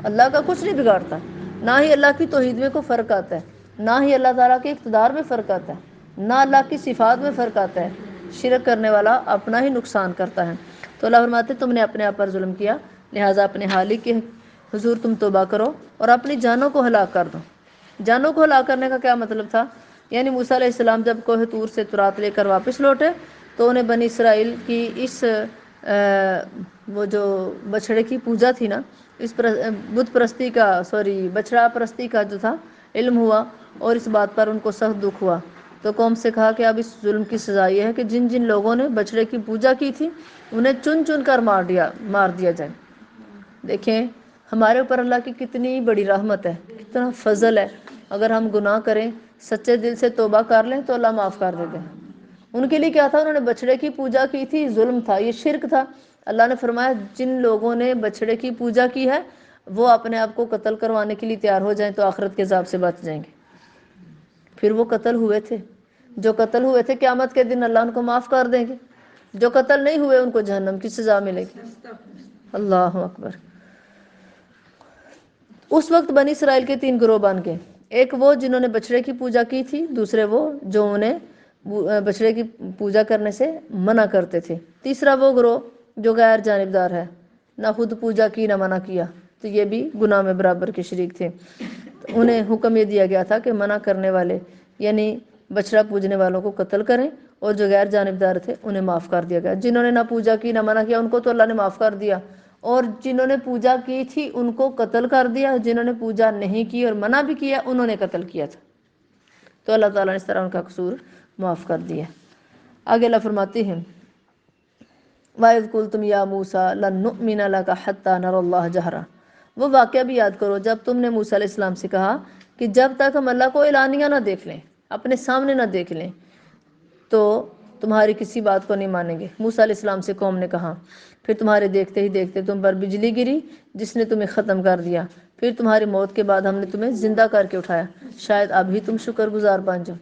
اللہ کا کچھ نہیں بگاڑتا، نہ ہی اللہ کی توحید میں کوئی فرق آتا ہے، نہ ہی اللہ تعالیٰ کے اقتدار میں فرق آتا ہے، نہ اللہ کی صفات میں فرق آتا ہے۔ شرک کرنے والا اپنا ہی نقصان کرتا ہے۔ تو اللہ فرماتے تم نے اپنے آپ پر ظلم کیا، لہٰذا اپنے خالق کے حضور تم توبہ کرو اور اپنی جانوں کو ہلاک کر دو۔ جانوں کو ہلاک کرنے کا کیا مطلب تھا؟ یعنی موسیٰ علیہ السلام جب کوہ طور سے تورات لے کر واپس لوٹے تو انہیں بنی اسرائیل کی اس وہ جو بچڑے کی پوجا تھی نا، اس بت پرستی کا بچڑا پرستی کا جو تھا علم ہوا، اور اس بات پر ان کو سخت دکھ ہوا۔ تو قوم سے کہا کہ اب اس ظلم کی سزا یہ ہے کہ جن جن لوگوں نے بچڑے کی پوجا کی تھی انہیں چن چن کر مار دیا جائے۔ دیکھیں ہمارے اوپر اللہ کی کتنی بڑی رحمت ہے، کتنا فضل ہے۔ اگر ہم گناہ کریں، سچے دل سے توبہ کر لیں تو اللہ معاف کر دیتے ہیں۔ ان کے لیے کیا تھا؟ انہوں نے بچڑے کی پوجا کی تھی، ظلم تھا، یہ شرک تھا۔ اللہ نے فرمایا جن لوگوں نے بچڑے کی پوجا کی ہے وہ اپنے آپ کو قتل کروانے کے لیے تیار ہو جائیں تو آخرت کے عذاب سے بچ جائیں گے۔ پھر وہ قتل ہوئے تھے، جو قتل ہوئے تھے قیامت کے دن اللہ ان کو معاف کر دیں گے، جو قتل نہیں ہوئے ان کو جہنم کی سزا ملے گی۔ اللہ اکبر۔ اس وقت بنی اسرائیل کے 3 گروہ بن گئے، ایک وہ جنہوں نے بچڑے کی پوجا کی تھی، دوسرے وہ جو انہیں بچڑے کی پوجا کرنے سے منع کرتے تھے، تیسرا وہ گروہ جو غیر جانبدار ہے، نہ خود پوجا کی نہ منع کیا، تو یہ بھی گناہ میں برابر کے شریک تھے۔ انہیں حکم یہ دیا گیا تھا کہ منع کرنے والے یعنی بچڑا پوجنے والوں کو قتل کریں، اور جو غیر جانبدار تھے انہیں معاف کر دیا گیا۔ جنہوں نے نہ پوجا کی نہ منع کیا ان کو تو اللہ نے معاف کر دیا، اور جنہوں نے پوجا کی تھی ان کو قتل کر دیا، جنہوں نے پوجا نہیں کی اور منع بھی کیا انہوں نے قتل کیا تھا۔ تو اللہ تعالیٰ نے اس طرح ان کا قصور معاف کر دیا۔ آگے اللہ فرماتے ہیں وَإِذْ قُلْتُمْ يَا مُوسَىٰ لَن نُؤْمِنَ لَكَ حَتَّىٰ نَرَى اللَّهَ جَهْرًا، وہ واقعہ بھی یاد کرو جب تم نے موسیٰ علیہ السلام سے کہا کہ جب تک ہم اللہ کو اعلانیہ نہ دیکھ لیں، اپنے سامنے نہ دیکھ لیں تو تمہاری کسی بات کو نہیں مانیں گے۔ موسیٰ علیہ السلام سے قوم نے کہا پھر تمہارے دیکھتے ہی دیکھتے تم پر بجلی گری جس نے تمہیں ختم کر دیا، پھر تمہاری موت کے بعد ہم نے تمہیں زندہ کر کے اٹھایا، شاید اب ہی تم شکر گزار بن جاؤ۔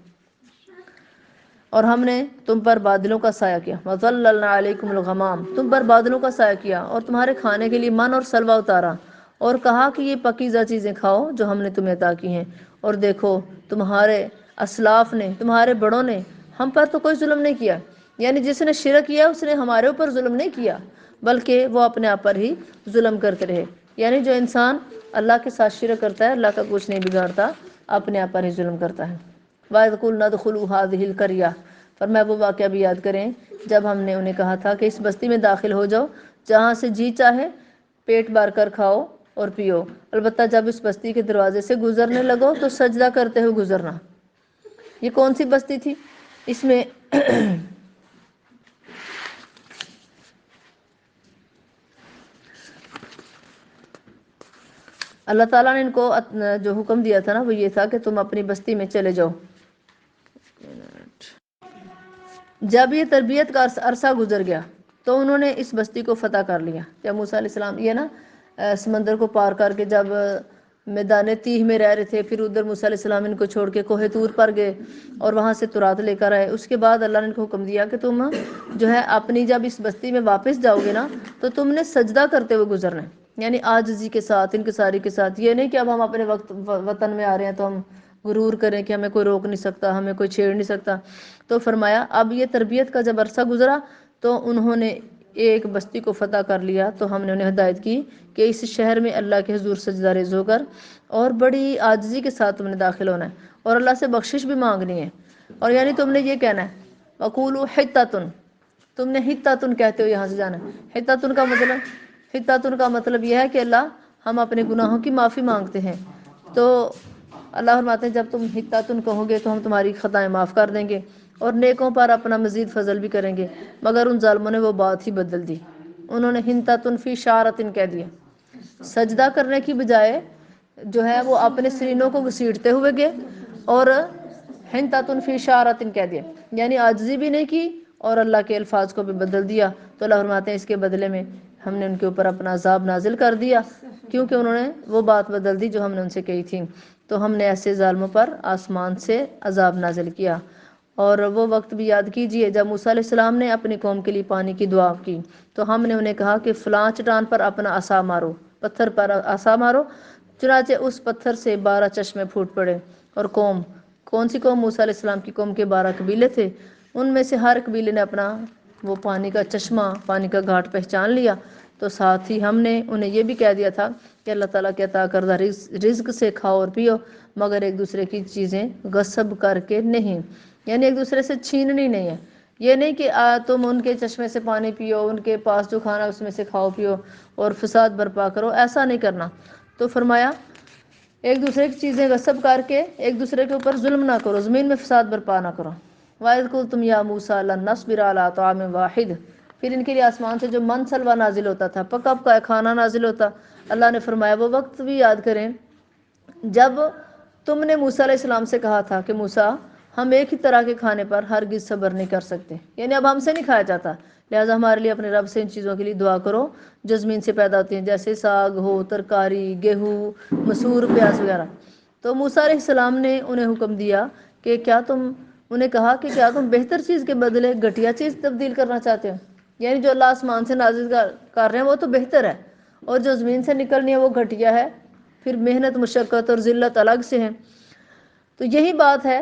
اور ہم نے تم پر بادلوں کا سایہ کیا، وَظَلَّلْنَا عَلَيْكُمُ الْغَمَامَ، تم پر بادلوں کا سایہ کیا اور تمہارے کھانے کے لیے من اور سلوہ اتارا، اور کہا کہ یہ پکیزہ چیزیں کھاؤ جو ہم نے تمہیں عطا کی ہیں، اور دیکھو تمہارے اسلاف نے، تمہارے بڑوں نے ہم پر تو کوئی ظلم نہیں کیا، یعنی جس نے شرک کیا اس نے ہمارے اوپر ظلم نہیں کیا بلکہ وہ اپنے آپ پر ہی ظلم کرتے رہے۔ یعنی جو انسان اللہ کے ساتھ شرک کرتا ہے، اللہ کا کچھ نہیں بگاڑتا، اپنے آپ پر ہی ظلم کرتا ہے۔ وَإِذْ قُلْنَا ادْخُلُوا هَٰذِهِ الْقَرْيَةَ، فرمایا وہ واقعہ بھی یاد کریں جب ہم نے انہیں کہا تھا کہ اس بستی میں داخل ہو جاؤ جہاں سے جی چاہے پیٹ بھر کر کھاؤ اور پیو، البتہ جب اس بستی کے دروازے سے گزرنے لگو تو سجدہ کرتے ہوئے گزرنا۔ یہ کون سی بستی تھی؟ اس میں اللہ تعالیٰ نے ان کو جو حکم دیا تھا نا وہ یہ تھا کہ تم اپنی بستی میں چلے جاؤ۔ جب یہ تربیت کا عرصہ گزر گیا تو انہوں نے اس بستی کو فتح کر لیا۔ جب موسیٰ علیہ السلام یہ نا سمندر کو پار کر کے جب میدان تیہ میں رہ رہے تھے، پھر ادھر موسیٰ علیہ السلام ان کو چھوڑ کے کوہ طور پر گئے اور وہاں سے تورات لے کر آئے۔ اس کے بعد اللہ نے ان کو حکم دیا کہ تم جو ہے اپنی جب اس بستی میں واپس جاؤ گے نا تو تم نے سجدہ کرتے ہوئے گزرنا ہے، یعنی عاجزی کے ساتھ، انکساری کے ساتھ۔ یہ نہیں کہ اب ہم اپنے وطن میں آ رہے ہیں تو ہم غرور کریں کہ ہمیں کوئی روک نہیں سکتا، ہمیں کوئی چھیڑ نہیں سکتا۔ تو فرمایا اب یہ تربیت کا جب عرصہ گزرا تو انہوں نے ایک بستی کو فتح کر لیا، تو ہم نے انہیں ہدایت کی کہ اس شہر میں اللہ کے حضور سجدہ ریز ہو کر اور بڑی عاجزی کے ساتھ تم نے داخل ہونا ہے اور اللہ سے بخشش بھی مانگنی ہے، اور یعنی تم نے یہ کہنا ہے وَقُولُوا حِطَّةٌ، تم نے حِطَّةٌ کہتے ہو یہاں سے جانا ہے۔ حِطَّةٌ کا مطلب یہ ہے کہ اللہ ہم اپنے گناہوں کی معافی مانگتے ہیں۔ تو اللہ فرماتے ہیں جب تم حِطَّةٌ کہو گے تو ہم تمہاری خطائیں معاف کر دیں گے اور نیکوں پر اپنا مزید فضل بھی کریں گے۔ مگر ان ظالموں نے وہ بات ہی بدل دی، انہوں نے حِنطَةٌ فی شعرۃ کہہ دیا، سجدہ کرنے کی بجائے جو ہے وہ اپنے سینوں کو گھسیٹتے ہوئے گئے اور حِنطَةٌ فی شعرۃ کہہ دیا، یعنی عاجزی بھی نہیں کی اور اللہ کے الفاظ کو بھی بدل دیا۔ تو اللہ فرماتے ہیں اس کے بدلے میں ہم نے ان کے اوپر اپنا عذاب نازل کر دیا، کیونکہ انہوں نے وہ بات بدل دی جو ہم نے ان سے کہی تھی۔ تو ہم نے ایسے ظالموں پر آسمان سے عذاب نازل کیا۔ اور وہ وقت بھی یاد کیجئے جب موسیٰ علیہ السلام نے اپنی قوم کے لیے پانی کی دعا کی تو ہم نے انہیں کہا کہ فلاں چٹان پر اپنا عصا مارو، پتھر پر عصا مارو، چنانچہ اس پتھر سے 12 چشمے پھوٹ پڑے۔ اور کون سی قوم؟ موسیٰ علیہ السلام کی قوم کے 12 قبیلے تھے، ان میں سے ہر قبیلے نے اپنا وہ پانی کا چشمہ، پانی کا گھاٹ پہچان لیا۔ تو ساتھ ہی ہم نے انہیں یہ بھی کہہ دیا تھا کہ اللہ تعالیٰ کے عطا کردہ رزق سے کھاؤ اور پیو، مگر ایک دوسرے کی چیزیں غصب کر کے نہیں، یعنی ایک دوسرے سے چھیننی نہیں ہے۔ یہ نہیں کہ تم ان کے چشمے سے پانی پیو، ان کے پاس جو کھانا اس میں سے کھاؤ پیو اور فساد برپا کرو، ایسا نہیں کرنا۔ تو فرمایا ایک دوسرے کی چیزیں غصب کر کے ایک دوسرے کے اوپر ظلم نہ کرو، زمین میں فساد برپا نہ کرو۔ وَإِذْ قُلْتُمْ يَا مُوسَىٰ لَن نَّصْبِرَ عَلَىٰ طَعَامٍ وَاحِدٍ، پھر ان کے لیے آسمان سے جو من سلوا نازل ہوتا تھا، پکا پکا کھانا نازل ہوتا۔ اللہ نے فرمایا وہ وقت بھی یاد کریں جب تم نے موسیٰ علیہ السلام سے کہا تھا کہ موسیٰ ہم ایک ہی طرح کے کھانے پر ہرگز صبر نہیں کر سکتے، یعنی اب ہم سے نہیں کھایا جاتا، لہٰذا ہمارے لیے اپنے رب سے ان چیزوں کے لیے دعا کرو جو زمین سے پیدا ہوتی ہیں، جیسے ساگ ہو، ترکاری، گیہوں، مسور، پیاز وغیرہ۔ تو موسیٰ علیہ السلام نے انہیں حکم دیا کہ انہیں کہا کہ کیا تم بہتر چیز کے بدلے گھٹیا چیز تبدیل کرنا چاہتے ہو؟ یعنی جو اللہ آسمان سے نازل کر رہے ہیں وہ تو بہتر ہے، اور جو زمین سے نکلنی ہے وہ گھٹیا ہے، پھر محنت، مشقت اور ذلت الگ سے ہیں۔ تو یہی بات ہے،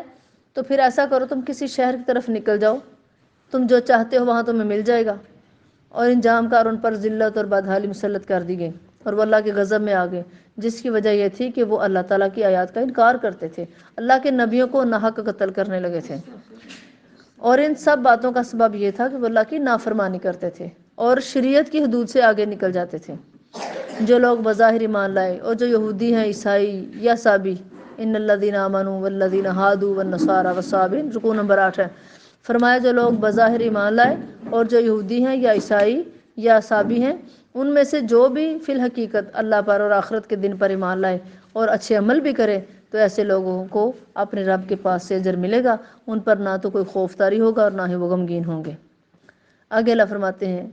تو پھر ایسا کرو تم کسی شہر کی طرف نکل جاؤ، تم جو چاہتے ہو وہاں تمہیں مل جائے گا۔ اور انجام کار ان پر ذلت اور بدحالی مسلط کر دی گئی اور وہ اللہ کے غضب میں آ گئے، جس کی وجہ یہ تھی کہ وہ اللہ تعالیٰ کی آیات کا انکار کرتے تھے، اللہ کے نبیوں کو ناحق قتل کرنے لگے تھے، اور ان سب باتوں کا سبب یہ تھا کہ وہ اللہ کی نافرمانی کرتے تھے اور شریعت کی حدود سے آگے نکل جاتے تھے۔ جو لوگ بظاہر ایمان لائے اور جو یہودی ہیں، عیسائی یا صابی، ان الذین آمنوا والذین ہادوا والنصارى والصابئین، رکوع نمبر 8 ہے۔ فرمایا جو لوگ بظاہر ایمان لائے اور جو یہودی ہیں یا عیسائی یا صابی ہیں، ان میں سے جو بھی فی الحقیقت اللہ پر اور آخرت کے دن پر ایمان لائے اور اچھے عمل بھی کرے، تو ایسے لوگوں کو اپنے رب کے پاس سے اجر ملے گا، ان پر نہ تو کوئی خوف طاری ہوگا اور نہ ہی وہ غمگین ہوں گے۔ آگے اللہ فرماتے ہیں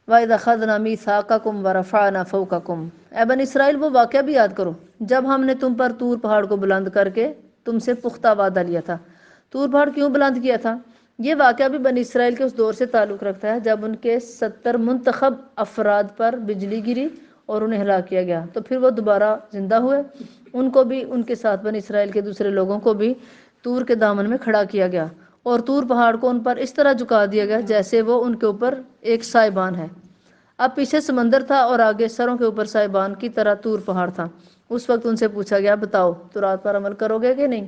وَإِذْ أَخَذْنَا مِيثَاقَكُمْ وَرَفَعْنَا فَوْقَكُمْ، اے بنی اسرائیل وہ واقعہ بھی یاد کرو جب ہم نے تم پر طور پہاڑ کو بلند کر کے تم سے پختہ وعدہ لیا تھا۔ طور پہاڑ کیوں بلند کیا تھا؟ یہ واقعہ بھی بنی اسرائیل کے اس دور سے تعلق رکھتا ہے جب ان کے 70 منتخب افراد پر بجلی گری اور انہیں ہلاک کیا گیا، تو پھر وہ دوبارہ زندہ ہوئے، ان کو بھی، ان کے ساتھ بنی اسرائیل کے دوسرے لوگوں کو بھی طور کے دامن میں کھڑا کیا گیا اور طور پہاڑ کو ان پر اس طرح جھکا دیا گیا جیسے وہ ان کے اوپر ایک سائبان ہے۔ اب پیچھے سمندر تھا اور آگے سروں کے اوپر سائبان کی طرح طور پہاڑ تھا۔ اس وقت ان سے پوچھا گیا بتاؤ تورات پر عمل کرو گے کہ نہیں؟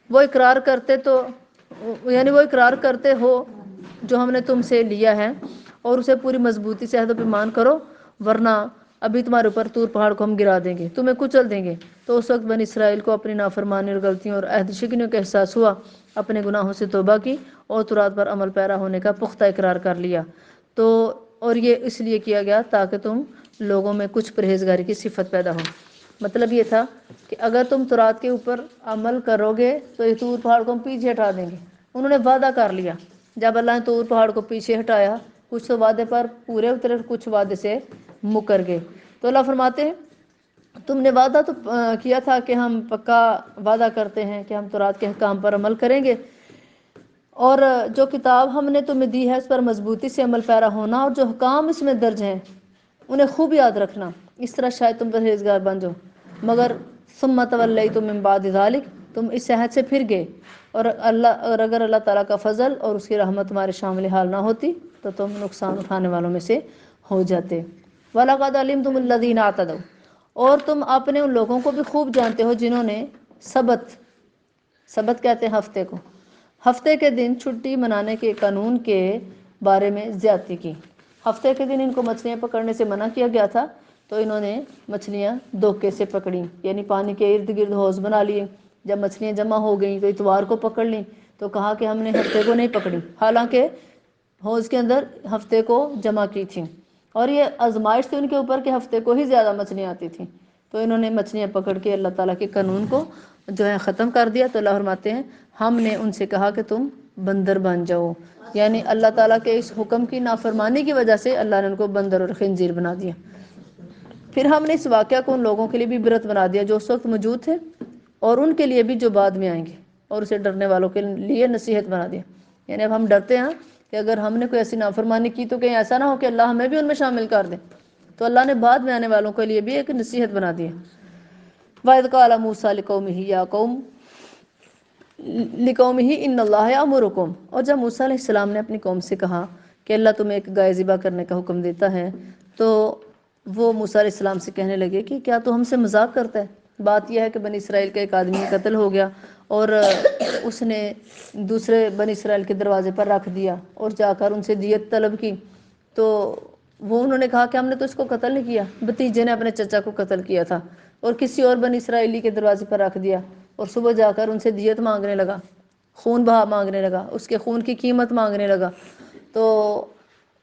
وہ اقرار کرتے وہ اقرار کرتے ہو جو ہم نے تم سے لیا ہے اور اسے پوری مضبوطی سے عہد و پیمان کرو، ورنہ ابھی تمہارے اوپر طور پہاڑ کو ہم گرا دیں گے، تمہیں کچل دیں گے۔ تو اس وقت بنی اسرائیل کو اپنی نافرمانی اور غلطیوں اور عہد شکنیوں کا احساس ہوا، اپنے گناہوں سے توبہ کی اور تورات پر عمل پیرا ہونے کا پختہ اقرار کر لیا۔ تو اور یہ اس لیے کیا گیا تاکہ تم لوگوں میں کچھ پرہیزگاری کی صفت پیدا ہو۔ مطلب یہ تھا کہ اگر تم تورات کے اوپر عمل کرو گے تو یہ طور پہاڑ کو ہم پیچھے ہٹا دیں گے۔ انہوں نے وعدہ کر لیا، جب اللہ نے طور پہاڑ کو پیچھے ہٹایا کچھ تو وعدے پر پورے اترے، کچھ وعدے سے مکر گئے۔ تو اللہ فرماتے ہیں تم نے وعدہ تو کیا تھا کہ ہم پکا وعدہ کرتے ہیں کہ ہم تورات کے احکام پر عمل کریں گے، اور جو کتاب ہم نے تمہیں دی ہے اس پر مضبوطی سے عمل پیرا ہونا، اور جو حکام اس میں درج ہیں انہیں خوب یاد رکھنا، اس طرح شاید تم پرہیزگار بن جاؤ۔ مگر ثم تولیتم من بعد ذلک، تم اس عہد سے پھر گئے، اور اگر اللہ تعالیٰ کا فضل اور اس کی رحمت تمہارے شامل حال نہ ہوتی تو تم نقصان اٹھانے والوں میں سے ہو جاتے۔ وَلَقَدْ عَلِمْتُمُ الَّذِينَ اعْتَدَوْا، اور تم اپنے ان لوگوں کو بھی خوب جانتے ہو جنہوں نے سبت کہتے ہیں ہفتے کو، ہفتے کے دن چھٹی منانے کے قانون کے بارے میں زیادتی کی۔ ہفتے کے دن ان کو مچھلیاں پکڑنے سے منع کیا گیا تھا، تو انہوں نے مچھلیاں دھوکے سے پکڑیں، یعنی پانی کے ارد گرد حوض بنا لیے۔ جب مچھلیاں جمع ہو گئیں تو اتوار کو پکڑ لیں، تو کہا کہ ہم نے ہفتے کو نہیں پکڑی، حالانکہ حوض کے اندر ہفتے کو جمع کی تھیں، اور یہ آزمائش تھی ان کے اوپر کہ ہفتے کو ہی زیادہ مچھلیاں آتی تھیں۔ تو انہوں نے مچھلیاں پکڑ کے اللہ تعالیٰ کے قانون کو جو ہے ختم کر دیا۔ تو اللہ فرماتے ہیں ہم نے ان سے کہا کہ تم بندر بن جاؤ، یعنی اللہ تعالیٰ کے اس حکم کی نافرمانی کی وجہ سے اللہ نے ان کو بندر اور خنزیر بنا دیا۔ پھر ہم نے اس واقعہ کو ان لوگوں کے لیے بھی عبرت بنا دیا جو اس وقت موجود تھے، اور ان کے لیے بھی جو بعد میں آئیں گے، اور اسے ڈرنے والوں کے لیے نصیحت بنا دیا۔ یعنی اب ہم ڈرتے ہیں کہ اگر ہم نے کوئی ایسی نافرمانی کی تو کہیں ایسا نہ ہو کہ اللہ ہمیں بھی ان میں شامل کر دے، تو اللہ نے بعد میں آنے والوں کے لیے بھی ایک نصیحت بنا دی ہے۔ وَإِذْ قَالَ مُوسَىٰ لِقَوْمِهِ يَا قَوْمِ إِنَّ اللَّهَ يَأْمُرُكُمْ، اور جب موسیٰ علیہ السلام نے اپنی قوم سے کہا کہ اللہ تمہیں ایک گائے ذبح کرنے کا حکم دیتا ہے، تو وہ موسیٰ علیہ السلام سے کہنے لگے کہ کیا تو ہم سے مذاق کرتا ہے؟ بات یہ ہے کہ بنی اسرائیل کا ایک آدمی قتل ہو گیا، اور اس نے دوسرے بنی اسرائیل کے دروازے پر رکھ دیا اور جا کر ان سے دیت طلب کی۔ تو وہ انہوں نے کہا کہ ہم نے تو اس کو قتل نہیں کیا، بھتیجے نے اپنے چچا کو قتل کیا تھا، اور کسی اور بنی اسرائیلی کے دروازے پر رکھ دیا، اور صبح جا کر ان سے دیت مانگنے لگا، خون بہا مانگنے لگا، اس کے خون کی قیمت مانگنے لگا۔ تو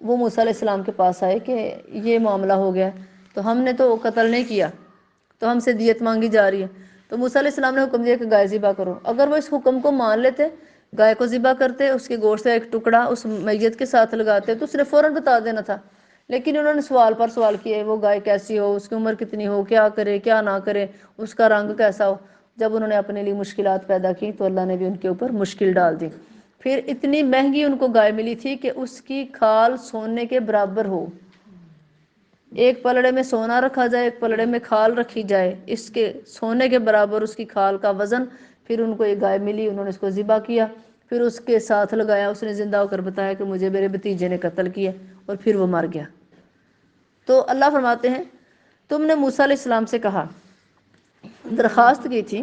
وہ موسیٰ علیہ السلام کے پاس آئے کہ یہ معاملہ ہو گیا، تو ہم نے تو قتل نہیں کیا، تو ہم سے دیت مانگی جا رہی ہے۔ تو موسیٰ علیہ السلام نے حکم دیا کہ گائے ذبح کرو۔ اگر وہ اس حکم کو مان لیتے، گائے کو ذبح کرتے، اس کے گوشت کا ایک ٹکڑا اس میت کے ساتھ لگاتے، تو اس نے فوراً بتا دینا تھا، لیکن انہوں نے سوال پر سوال کیے، وہ گائے کیسی ہو، اس کی عمر کتنی ہو، کیا کرے کیا نہ کرے، اس کا رنگ کیسا ہو۔ جب انہوں نے اپنے لیے مشکلات پیدا کی تو اللہ نے بھی ان کے اوپر مشکل ڈال دی۔ پھر اتنی مہنگی ان کو گائے ملی تھی کہ اس کی کھال سونے کے برابر ہو، ایک پلڑے میں سونا رکھا جائے، ایک پلڑے میں کھال رکھی جائے، اس کے سونے کے برابر اس کی کھال کا وزن۔ پھر ان کو یہ گائے ملی، انہوں نے اس کو ذبح کیا، پھر اس کے ساتھ لگایا، اس نے زندہ ہو کر بتایا کہ مجھے میرے بھتیجے نے قتل کیا، اور پھر وہ مر گیا۔ تو اللہ فرماتے ہیں تم نے موسیٰ علیہ السلام سے کہا، درخواست کی تھی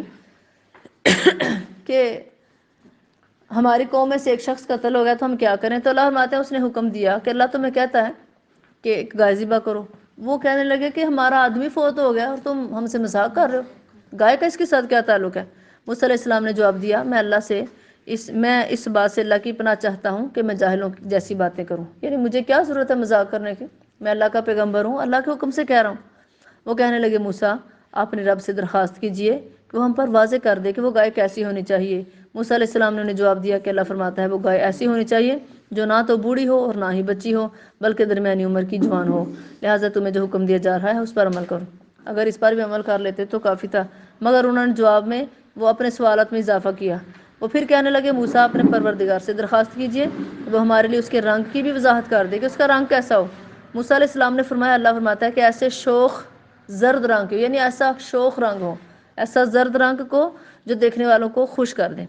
کہ ہماری قوم میں سے ایک شخص قتل ہو گیا تو ہم کیا کریں؟ تو اللہ فرماتے ہیں اس نے حکم دیا کہ اللہ تمہیں کہتا ہے کہ ایک گائے ذبح کرو۔ وہ کہنے لگے کہ ہمارا آدمی فوت ہو گیا اور تم ہم سے مذاق کر رہے ہو، گائے کا اس کے ساتھ کیا تعلق ہے؟ موسیٰ علیہ السلام نے جواب دیا، میں اس بات سے اللہ کی پناہ چاہتا ہوں کہ میں جاہلوں جیسی باتیں کروں، یعنی مجھے کیا ضرورت ہے مذاق کرنے کی، میں اللہ کا پیغمبر ہوں، اللہ کے حکم سے کہہ رہا ہوں۔ وہ کہنے لگے موسیٰ آپ اپنے رب سے درخواست کیجئے کہ وہ ہم پر واضح کر دے کہ وہ گائے کیسی ہونی چاہیے۔ موسیٰ علیہ السلام نے انہیں جواب دیا کہ اللہ فرماتا ہے وہ گائے ایسی ہونی چاہیے جو نہ تو بوڑھی ہو اور نہ ہی بچی ہو، بلکہ درمیانی عمر کی جوان ہو، لہٰذا تمہیں جو حکم دیا جا رہا ہے اس پر عمل کرو۔ اگر اس پر بھی عمل کر لیتے تو کافی تھا، مگر انہوں نے جواب میں وہ اپنے سوالات میں اضافہ کیا۔ وہ پھر کہنے لگے موسیٰ اپنے پروردگار سے درخواست کیجئے وہ ہمارے لیے اس کے رنگ کی بھی وضاحت کر دے کہ اس کا رنگ کیسا ہو۔ موسیٰ علیہ السلام نے فرمایا اللہ فرماتا ہے کہ ایسے شوخ زرد رنگ کے، یعنی ایسا شوخ رنگ ہو، ایسا زرد رنگ کو جو دیکھنے والوں کو خوش کر دیں۔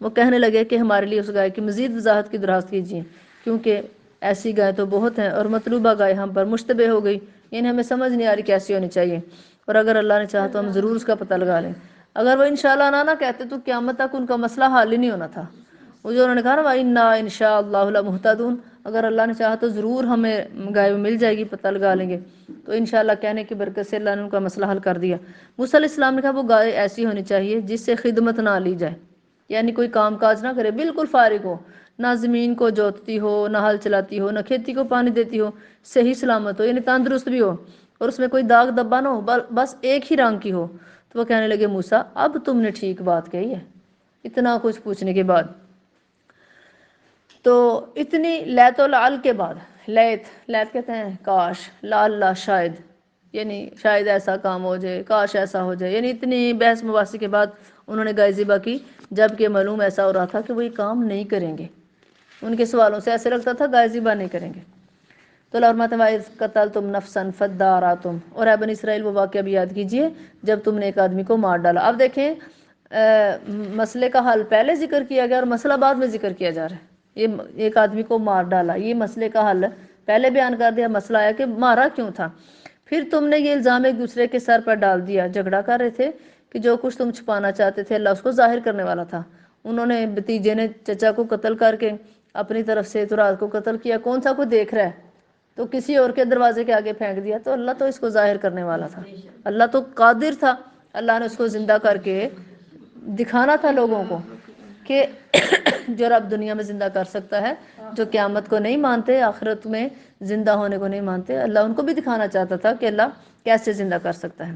وہ کہنے لگے کہ ہمارے لیے اس گائے کی مزید وضاحت کی درخواست کیجیے، کیونکہ ایسی گائے تو بہت ہیں اور مطلوبہ گائے ہم پر مشتبہ ہو گئی، یعنی ہمیں سمجھ نہیں آ رہی کیسی ہونی چاہیے، اور اگر اللہ نے چاہا تو ہم ضرور اس کا پتہ لگا لیں۔ اگر وہ انشاءاللہ نہ کہتے تو قیامت تک ان کا مسئلہ حل ہی نہیں ہونا تھا۔ وہ جو انہوں نے کہا نا وَإِنَّا إِن شَاءَ اللَّهُ لَمُهْتَدُونَ، اگر اللہ نے چاہا تو ضرور ہمیں گائے مل جائے گی، پتہ لگا لیں گے، تو انشاءاللہ کہنے کی برکت سے اللہ نے ان کا مسئلہ حل کر دیا۔ موسیٰ علیہ السلام نے کہا وہ گائے ایسی ہونی چاہیے جس سے خدمت نہ لی جائے، یعنی کوئی کام کاج نہ کرے، بالکل فارغ ہو، نہ زمین کو جوتتی ہو، نہ ہل چلاتی ہو، نہ کھیتی کو پانی دیتی ہو، صحیح سلامت ہو، یعنی تندرست بھی ہو، اور اس میں کوئی داغ دبا نہ ہو، بس ایک ہی رنگ کی ہو۔ تو وہ کہنے لگے موسیٰ اب تم نے ٹھیک بات کہی ہے، اتنا کچھ پوچھنے کے بعد۔ تو اتنی لیت و لعل کے بعد، لیت کہتے ہیں کاش، لعل شاید، یعنی شاید ایسا کام ہو جائے، کاش ایسا ہو جائے، یعنی اتنی بحث مباحثے کے بعد انہوں نے گائے ذبح کی، جبکہ معلوم ایسا ہو رہا تھا کہ وہ یہ کام نہیں کریں گے، ان کے سوالوں سے ایسے لگتا تھا گائے ذبح نہیں کریں گے۔ تو اللہ فرماتے ہیں وَإِذْ قَتَلْتُمْ نَفْسًا فَادَّارَأْتُمْ، اور اے بنی اسرائیل وہ واقعہ بھی یاد کیجئے جب تم نے ایک آدمی کو مار ڈالا۔ اب دیکھیں مسئلے کا حل پہلے ذکر کیا گیا اور مسئلہ بعد میں ذکر کیا جا رہا ہے۔ یہ ایک آدمی کو مار ڈالا، یہ مسئلے کا حل پہلے بیان کر دیا، مسئلہ آیا کہ مارا کیوں تھا، پھر تم نے یہ الزام ایک دوسرے کے سر پر ڈال دیا، جھگڑا کر رہے تھے کہ جو کچھ تم چھپانا چاہتے تھے اللہ اس کو ظاہر کرنے والا تھا۔ انہوں نے بھتیجے نے چچا کو قتل کر کے اپنی طرف سے تو رات کو قتل کیا، کون سا کوئی دیکھ رہا ہے، تو کسی اور کے دروازے کے آگے پھینک دیا، تو اللہ تو اس کو ظاہر کرنے والا تھا، اللہ تو قادر تھا، اللہ نے اس کو زندہ کر کے دکھانا تھا لوگوں کو کہ جو رب دنیا میں زندہ کر سکتا ہے، جو قیامت کو نہیں مانتے، آخرت میں زندہ ہونے کو نہیں مانتے، اللہ ان کو بھی دکھانا چاہتا تھا کہ اللہ کیسے زندہ کر سکتا ہے۔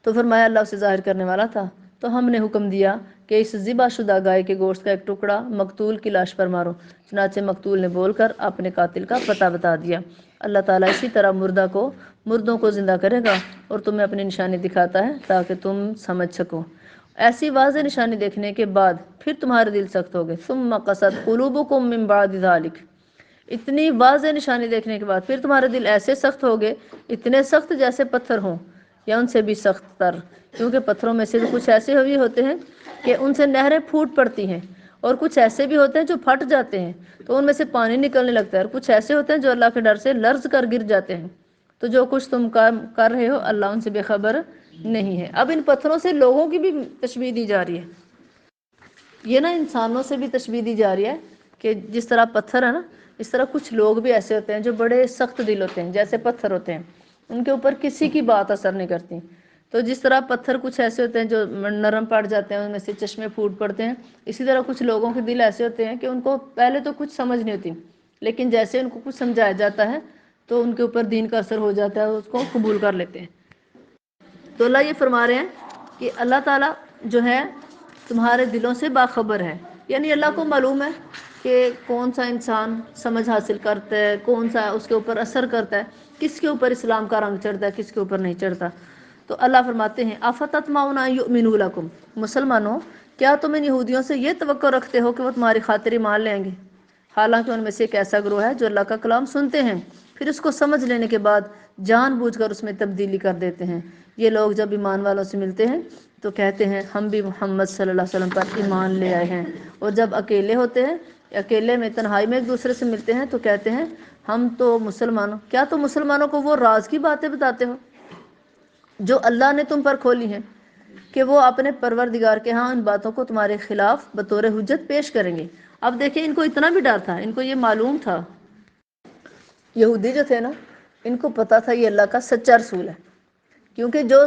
تو فرمایا اللہ اسے ظاہر کرنے والا تھا، تو ہم نے حکم دیا کہ اس ذبح شدہ گائے کے گوشت کا ایک ٹکڑا مقتول کی لاش پر مارو، چنانچہ مقتول نے بول کر اپنے قاتل کا پتہ بتا دیا۔ اللہ تعالیٰ اسی طرح مردوں کو زندہ کرے گا اور تمہیں اپنی نشانی دکھاتا ہے تاکہ تم سمجھ سکو۔ ایسی واضح نشانی دیکھنے کے بعد پھر تمہارے دل سخت ہو گئے، ثم قست قلوبکم من بعد ذلک، اتنی واضح نشانی دیکھنے کے بعد پھر تمہارے دل ایسے سخت ہو گئے، اتنے سخت جیسے پتھر ہوں یا ان سے بھی سخت تر، کیونکہ پتھروں میں سے کچھ ایسے بھی ہوتے ہیں کہ ان سے نہریں پھوٹ پڑتی ہیں، اور کچھ ایسے بھی ہوتے ہیں جو پھٹ جاتے ہیں تو ان میں سے پانی نکلنے لگتا ہے، اور کچھ ایسے ہوتے ہیں جو اللہ کے ڈر سے لرز کر گر جاتے ہیں۔ تو جو کچھ تم کر رہے ہو اللہ ان سے بے خبر نہیں ہے۔ اب ان پتھروں سے لوگوں کی بھی تشبیہ دی جا رہی ہے، یہ نا انسانوں سے بھی تشبیہ دی جا رہی ہے کہ جس طرح پتھر ہے نا، اس طرح کچھ لوگ بھی ایسے ہوتے ہیں جو بڑے سخت دل ہوتے ہیں، جیسے پتھر ہوتے ہیں، ان کے اوپر کسی کی بات اثر نہیں کرتی۔ تو جس طرح پتھر کچھ ایسے ہوتے ہیں جو نرم پڑ جاتے ہیں، ان میں سے چشمے پھوٹ پڑتے ہیں، اسی طرح کچھ لوگوں کے دل ایسے ہوتے ہیں کہ ان کو پہلے تو کچھ سمجھ نہیں ہوتی، لیکن جیسے ان کو کچھ سمجھایا جاتا ہے تو ان کے اوپر دین کا اثر ہو جاتا ہے، اس کو قبول کر لیتے ہیں۔ تو اللہ یہ فرما رہے ہیں کہ اللہ تعالیٰ جو ہے تمہارے دلوں سے باخبر ہے، یعنی اللہ کو معلوم ہے کہ کون سا انسان سمجھ حاصل کرتا ہے، کون سا اس کے اوپر اثر کرتا ہے، کس کے اوپر اسلام کا رنگ چڑھتا ہے، کس کے اوپر نہیں چڑھتا۔ تو اللہ فرماتے ہیں افتطمعون ان یؤمنوا لکم، مسلمانوں کیا تم ان یہودیوں سے یہ توقع رکھتے ہو کہ وہ تمہاری خاطر ایمان لیں گے، حالانکہ ان میں سے ایک ایسا گروہ ہے جو اللہ کا کلام سنتے ہیں پھر اس کو سمجھ لینے کے بعد جان بوجھ کر اس میں تبدیلی کر دیتے ہیں۔ یہ لوگ جب ایمان والوں سے ملتے ہیں تو کہتے ہیں ہم بھی محمد صلی اللہ علیہ وسلم پر ایمان لے آئے ہیں، اور جب اکیلے ہوتے ہیں، اکیلے میں تنہائی میں ایک دوسرے سے ملتے ہیں تو کہتے ہیں ہم تو مسلمانوں، کیا تم مسلمانوں کو وہ راز کی باتیں بتاتے ہو جو اللہ نے تم پر کھولی ہیں کہ وہ اپنے پروردگار کے ہاں ان باتوں کو تمہارے خلاف بطور حجت پیش کریں گے۔ اب دیکھیں ان کو اتنا بھی ڈر تھا، ان کو یہ معلوم تھا، یہودی جو تھے نا، ان کو پتا تھا یہ اللہ کا سچا رسول ہے، کیونکہ جو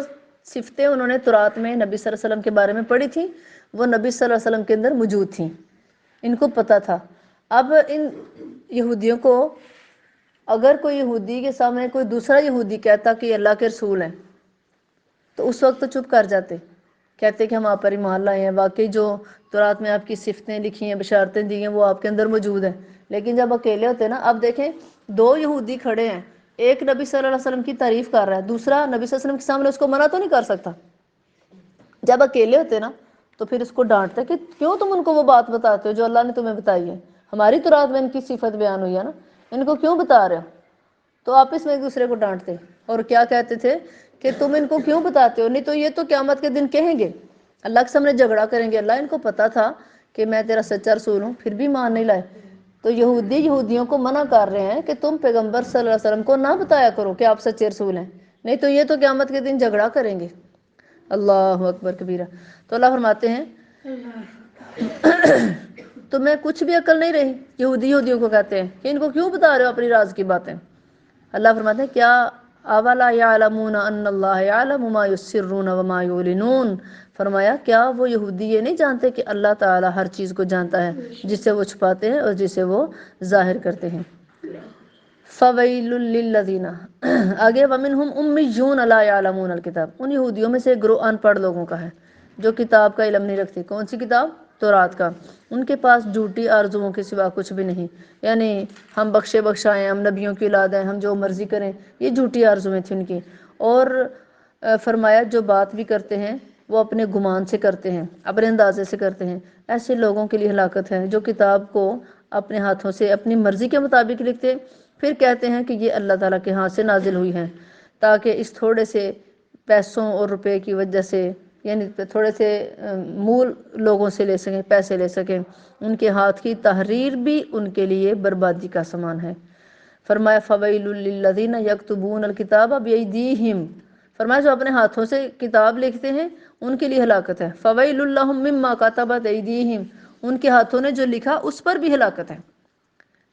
صفتیں انہوں نے تورات میں نبی صلی اللہ علیہ وسلم کے بارے میں پڑھی تھیں وہ نبی صلی اللہ علیہ وسلم کے اندر موجود تھیں، ان کو پتا تھا۔ اب ان یہودیوں کو اگر کوئی یہودی کے سامنے کوئی دوسرا یہودی کہتا کہ یہ اللہ کے رسول ہیں تو اس وقت تو چپ کر جاتے، کہتے کہ ہم آپ پر ایمان لائے ہیں، واقعی جو تورات میں آپ کی صفتیں لکھی ہیں، بشارتیں دی ہیں وہ آپ کے اندر موجود ہیں۔ لیکن جب اکیلے ہوتے ہیں نا، اب دیکھیں دو یہودی کھڑے ہیں، ایک نبی صلی اللہ علیہ وسلم کی تعریف کر رہا ہے، دوسرا نبی صلی اللہ علیہ وسلم کے سامنے اس کو منع تو نہیں کر سکتا۔ جب اکیلے ہوتے نا تو پھر اس کو ڈانٹتے کہ کیوں تم ان کو وہ بات بتاتے ہو جو اللہ نے تمہیں بتائی ہے، ہماری تورات میں ان کی صفت بیان ہوئی ہے نا، ان کو کیوں بتا رہے ہو؟ تو آپس میں ایک دوسرے کو ڈانٹتے اور کیا کہتے تھے کہ تم ان کو کیوں بتاتے ہو، نہیں تو یہ تو قیامت کے دن کہیں گے، اللہ کے سامنے جھگڑا کریں گے، اللہ ان کو پتا تھا کہ میں تیرا سچا رسول ہوں پھر بھی مان نہیں لائے۔ تو یہودی یہودیوں کو منع کر رہے ہیں کہ تم پیغمبر صلی اللہ علیہ وسلم کو نہ بتایا کرو کہ آپ سچے رسول ہیں، نہیں تو یہ تو قیامت کے دن جھگڑا کریں گے۔ اللہ اکبر کبیرہ۔ تو اللہ فرماتے ہیں تمہیں کچھ بھی عقل نہیں رہی، یہودیوں کو کہتے ہیں کہ ان کو کیوں بتا رہے ہو اپنی راز کی باتیں۔ اللہ فرماتے ہیں کیا اولا یعلمون ان اللہ یعلم ما یسرون وما یعلنون، فرمایا کیا وہ یہودی یہ نہیں جانتے کہ اللہ تعالی ہر چیز کو جانتا ہے جسے وہ چھپاتے ہیں اور جسے وہ ظاہر کرتے ہیں۔ فویل للذین، آگے ومنہم امیون لا یعلمون الکتاب، ان یہودیوں میں سے ایک گروہ ان پڑھ لوگوں کا ہے جو کتاب کا علم نہیں رکھتے۔ کون سی کتاب؟ تورات کا۔ ان کے پاس جھوٹی آرزوؤں کے سوا کچھ بھی نہیں، یعنی ہم بخشے بخشائیں، ہم نبیوں کی اولاد ہیں، ہم جو مرضی کریں، یہ جھوٹی آرزویں تھیں ان کی۔ اور فرمایا جو بات بھی کرتے ہیں وہ اپنے گمان سے کرتے ہیں، اپنے اندازے سے کرتے ہیں، ایسے لوگوں کے لیے ہلاکت ہے جو کتاب کو اپنے ہاتھوں سے اپنی مرضی کے مطابق لکھتے پھر کہتے ہیں کہ یہ اللہ تعالیٰ کے ہاتھ سے نازل ہوئی ہیں تاکہ اس تھوڑے سے پیسوں اور روپے کی وجہ سے، یعنی تھوڑے سے مول لوگوں سے لے سکیں، پیسے لے سکیں۔ ان کے ہاتھ کی تحریر بھی ان کے لیے بربادی کا سامان ہے۔ فرمایا فویل للذین یکتبون الکتاب بیدیہم، فرمایا جو اپنے ہاتھوں سے کتاب لکھتے ہیں ان کے لیے ہلاکت ہے۔ فویل لہم مما کتبت ایدیہم، ان کے ہاتھوں نے جو لکھا اس پر بھی ہلاکت ہے،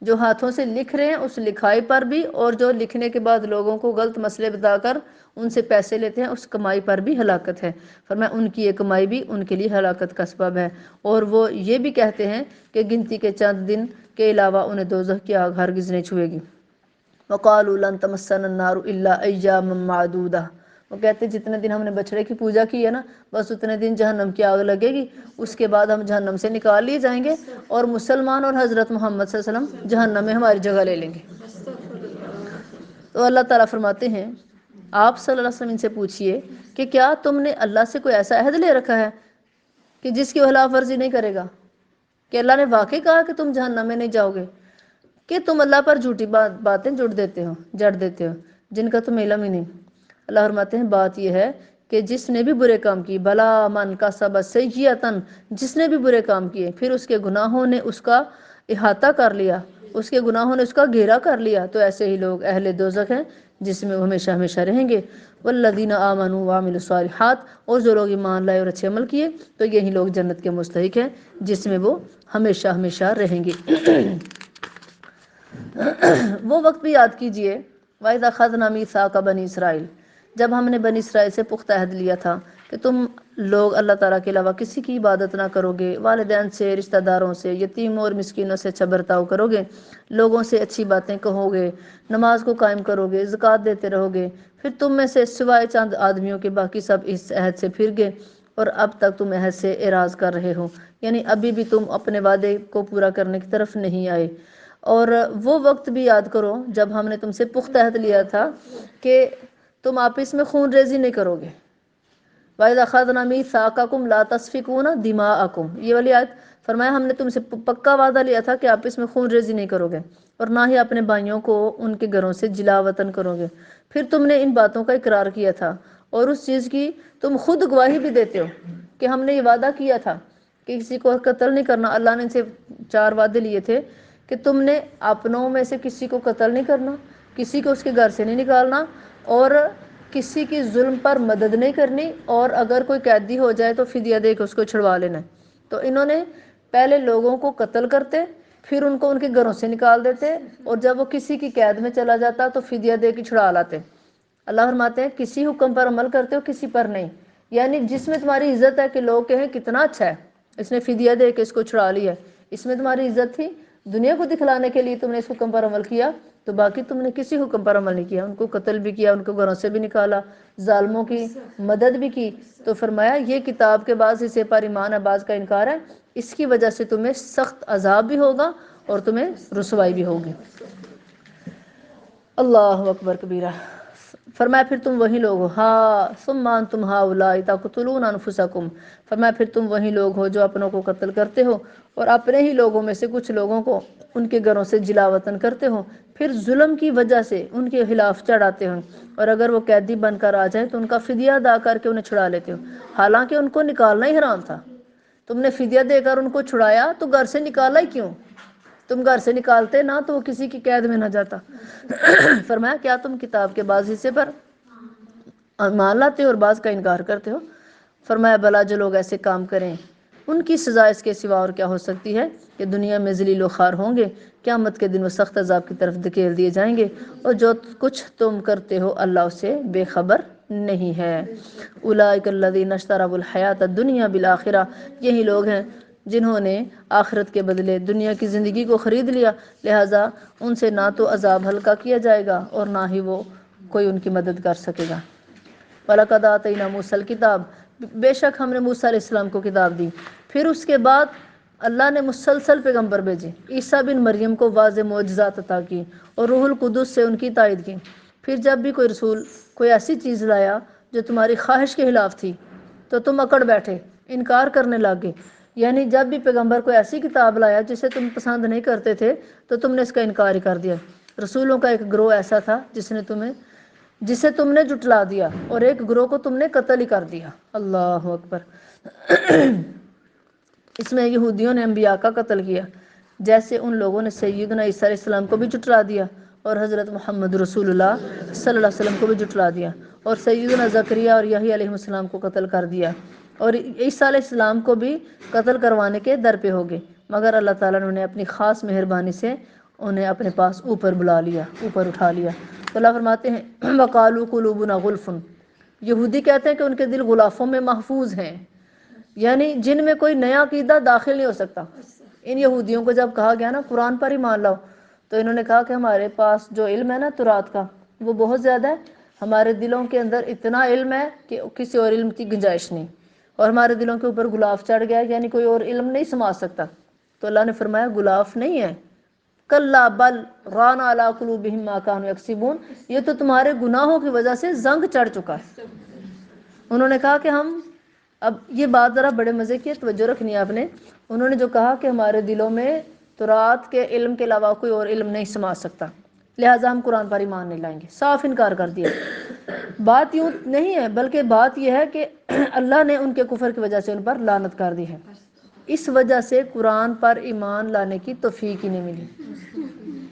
جو ہاتھوں سے لکھ رہے ہیں اس لکھائی پر بھی، اور جو لکھنے کے بعد لوگوں کو غلط مسئلے بتا کر ان سے پیسے لیتے ہیں اس کمائی پر بھی ہلاکت ہے۔ فرمایا ان کی یہ کمائی بھی ان کے لیے ہلاکت کا سبب ہے، اور وہ یہ بھی کہتے ہیں کہ گنتی کے چند دن کے علاوہ انہیں دوزخ کی آگ ہرگز نہیں چھوئے گی۔ وقالوا لن تمسنا النار الا ایاما معدودہ، وہ کہتے ہیں جتنے دن ہم نے بچڑے کی پوجا کی ہے نا بس اتنے دن جہنم کی آگ لگے گی، اس کے بعد ہم جہنم سے نکال لیے جائیں گے اور مسلمان اور حضرت محمد صلی اللہ علیہ وسلم جہنم میں ہماری جگہ لے لیں گے۔ تو اللہ تعالیٰ فرماتے ہیں آپ صلی اللہ علیہ وسلم ان سے پوچھئے کہ کیا تم نے اللہ سے کوئی ایسا عہد لے رکھا ہے کہ جس کی خلاف ورزی نہیں کرے گا، کہ اللہ نے واقعی کہا کہ تم جہنم میں نہیں جاؤ گے، کہ تم اللہ پر جھوٹی باتیں جڑ دیتے ہو جن کا تمہیں علم ہی نہیں۔ اللہ فرماتے ہیں بات یہ ہے کہ جس نے بھی برے کام کی، بلا من کسب سیئۃ، جس نے بھی برے کام کیے پھر اس کے گناہوں نے اس کا احاطہ کر لیا، اس کے گناہوں نے اس کا گھیرا کر لیا، تو ایسے ہی لوگ اہل دوزخ ہیں جس میں وہ ہمیشہ ہمیشہ رہیں گے۔ والذین آمنوا وعملوا الصالحات، اور جو لوگ ایمان لائے اور اچھے عمل کیے تو یہی لوگ جنت کے مستحق ہیں جس میں وہ ہمیشہ ہمیشہ رہیں گے۔ وہ وقت بھی یاد کیجئے وَإِذْ أَخَذْنَا مِيثَاقَ بَنِي إِسْرَائِيلَ، جب ہم نے بنی اسرائیل سے پختہ عہد لیا تھا کہ تم لوگ اللہ تعالیٰ کے علاوہ کسی کی عبادت نہ کرو گے، والدین سے، رشتہ داروں سے، یتیموں اور مسکینوں سے اچھا برتاؤ کرو گے، لوگوں سے اچھی باتیں کہو گے، نماز کو قائم کرو گے، زکوٰۃ دیتے رہو گے، پھر تم میں سے سوائے چند آدمیوں کے باقی سب اس عہد سے پھر گئے اور اب تک تم عہد سے اعراض کر رہے ہو، یعنی ابھی بھی تم اپنے وعدے کو پورا کرنے کی طرف نہیں آئے۔ اور وہ وقت بھی یاد کرو جب ہم نے تم سے پختہ عہد لیا تھا کہ تم آپس میں خون ریزی نہیں کرو گے۔ وَإِذْ أَخَذْنَا مِيثَاقَكُمْ لَا تَسْفِكُونَ دِمَاءَكُمْ، یہ والی آیت، فرمایا ہم نے تم سے پکا وعدہ لیا تھا کہ آپس میں خون ریزی نہیں کرو گے اور نہ ہی اپنے بھائیوں کو ان کے گھروں سے جلا وطن کرو گے۔ پھر تم نے ان باتوں کا اقرار کیا تھا اور اس چیز کی تم خود گواہی بھی دیتے ہو کہ ہم نے یہ وعدہ کیا تھا کہ کسی کو قتل نہیں کرنا۔ اللہ نے ان سے 4 وعدے لیے تھے کہ تم نے اپنوں میں سے کسی کو قتل نہیں کرنا، کسی کو اس کے گھر سے نہیں نکالنا، اور کسی کی ظلم پر مدد نہیں کرنی، اور اگر کوئی قیدی ہو جائے تو فدیہ دے کے اس کو چھڑوا لینا ہے۔ تو انہوں نے پہلے لوگوں کو قتل کرتے، پھر ان کو ان کے گھروں سے نکال دیتے، اور جب وہ کسی کی قید میں چلا جاتا تو فدیہ دے کے چھڑا لاتے۔ اللہ فرماتے ہیں کسی حکم پر عمل کرتے ہو کسی پر نہیں، یعنی جس میں تمہاری عزت ہے کہ لوگ کہیں کتنا اچھا ہے اس نے فدیہ دے کے اس کو چھڑا لیا، اس میں تمہاری عزت تھی، دنیا کو دکھلانے کے لیے تم نے اس حکم پر عمل کیا، تو باقی تم نے کسی حکم پر عمل نہیں کیا، ان کو قتل بھی کیا، ان کو گھروں سے بھی نکالا، ظالموں کی مدد بھی کی۔ تو فرمایا یہ کتاب کے بعض حصے پر ایمان ہے، بعض کا انکار ہے، اس کی وجہ سے تمہیں سخت عذاب بھی ہوگا اور تمہیں رسوائی بھی ہوگی۔ اللہ اکبر کبیرہ۔ فرمایا پھر تم وہی لوگ ہو، ثم انتم ہؤلاء تقتلون انفسکم، فرمایا پھر تم وہی لوگ ہو جو اپنوں کو قتل کرتے ہو اور اپنے ہی لوگوں میں سے کچھ لوگوں کو ان کے گھروں سے جلا وطن کرتے ہو، پھر ظلم کی وجہ سے ان کے خلاف چڑھاتے ہو، اور اگر وہ قیدی بن کر آ جائیں تو ان کا فدیہ ادا کر کے انہیں چھڑا لیتے ہو، حالانکہ ان کو نکالنا ہی حرام تھا۔ تم نے فدیہ دے کر ان کو چھڑایا تو گھر سے نکالا ہی کیوں؟ تم گھر سے نکالتے نہ تو وہ کسی کی قید میں نہ جاتا۔ فرمایا کیا تم کتاب کے بعض حصے پر مان لاتے ہو اور بعض کا انکار کرتے ہو؟ فرمایا بلا، جو لوگ ایسے کام کریں ان کی سزا اس کے سوا اور کیا ہو سکتی ہے کہ دنیا میں ذلیل و خوار ہوں گے، قیامت کے دن وہ سخت عذاب کی طرف دھکیل دیے جائیں گے، اور جو کچھ تم کرتے ہو اللہ اسے بے خبر نہیں ہے۔ اولئک الذین اشتروا الحیات الدنیا بالآخرہ، یہی لوگ ہیں جنہوں نے آخرت کے بدلے دنیا کی زندگی کو خرید لیا، لہٰذا ان سے نہ تو عذاب ہلکا کیا جائے گا اور نہ ہی وہ کوئی ان کی مدد کر سکے گا۔ وَلَقَدْ آتَيْنَا مُوسَى الْكِتَابَ، بے شک ہم نے موسیٰ علیہ السلام کو کتاب دی۔ پھر اس کے بعد اللہ نے مسلسل پیغمبر بھیجے، عیسیٰ بن مریم کو واضح معجزات عطا کی اور روح القدس سے ان کی تائید کی۔ پھر جب بھی کوئی رسول کوئی ایسی چیز لایا جو تمہاری خواہش کے خلاف تھی تو تم اکڑ بیٹھے، انکار کرنے لگے۔ یعنی جب بھی پیغمبر کوئی ایسی کتاب لایا جسے تم پسند نہیں کرتے تھے تو تم نے اس کا انکار ہی کر دیا۔ رسولوں کا ایک گروہ ایسا تھا جسے تم نے جھٹلا دیا، اور ایک گروہ کو تم نے قتل ہی کر دیا۔ اللہ اکبر۔ اس میں یہودیوں نے انبیاء کا قتل کیا، جیسے ان لوگوں نے سیدنا عیسیٰ علیہ السلام کو بھی جھٹلا دیا، اور حضرت محمد رسول اللہ صلی اللہ علیہ وسلم کو بھی جھٹلا دیا، اور سیدنا زکریا اور یحییٰ علیہ السلام کو قتل کر دیا، اور عیسیٰ علیہ السلام کو بھی قتل کروانے کے در پہ ہو گئے، مگر اللہ تعالیٰ نے انہیں اپنی خاص مہربانی سے انہیں اپنے پاس اوپر بلا لیا، اوپر اٹھا لیا۔ تو اللہ فرماتے ہیں وَقَالُوا قُلُوبُنَا غُلْفٌ، یہودی کہتے ہیں کہ ان کے دل غلافوں میں محفوظ ہیں، یعنی جن میں کوئی نیا عقیدہ داخل نہیں ہو سکتا۔ ان یہودیوں کو جب کہا گیا نا قرآن پر ہی مان لاؤ، تو انہوں نے کہا کہ ہمارے پاس جو علم ہے نا تورات کا وہ بہت زیادہ ہے، ہمارے دلوں کے اندر اتنا علم ہے کہ کسی اور علم کی گنجائش نہیں، اور ہمارے دلوں کے اوپر غلاف چڑھ گیا، یعنی کوئی اور علم نہیں سما سکتا۔ تو اللہ نے فرمایا غلاف نہیں ہے، کلا بل ران علی قلوبہم ما کانوا یکسبون، یہ تو تمہارے گناہوں کی وجہ سے زنگ چڑھ چکا ہے۔ انہوں نے کہا کہ اب یہ بات ذرا بڑے مزے کی توجہ رکھنی ہے آپ نے، انہوں نے جو کہا کہ ہمارے دلوں میں تورات کے علم کے علاوہ کوئی اور علم نہیں سما سکتا، لہٰذا ہم قرآن پر ایمان نہیں لائیں گے، صاف انکار کر دیا۔ بات یوں نہیں ہے، بلکہ بات یہ ہے کہ اللہ نے ان کے کفر کی وجہ سے ان پر لعنت کر دی ہے، اس وجہ سے قرآن پر ایمان لانے کی توفیق ہی نہیں ملی۔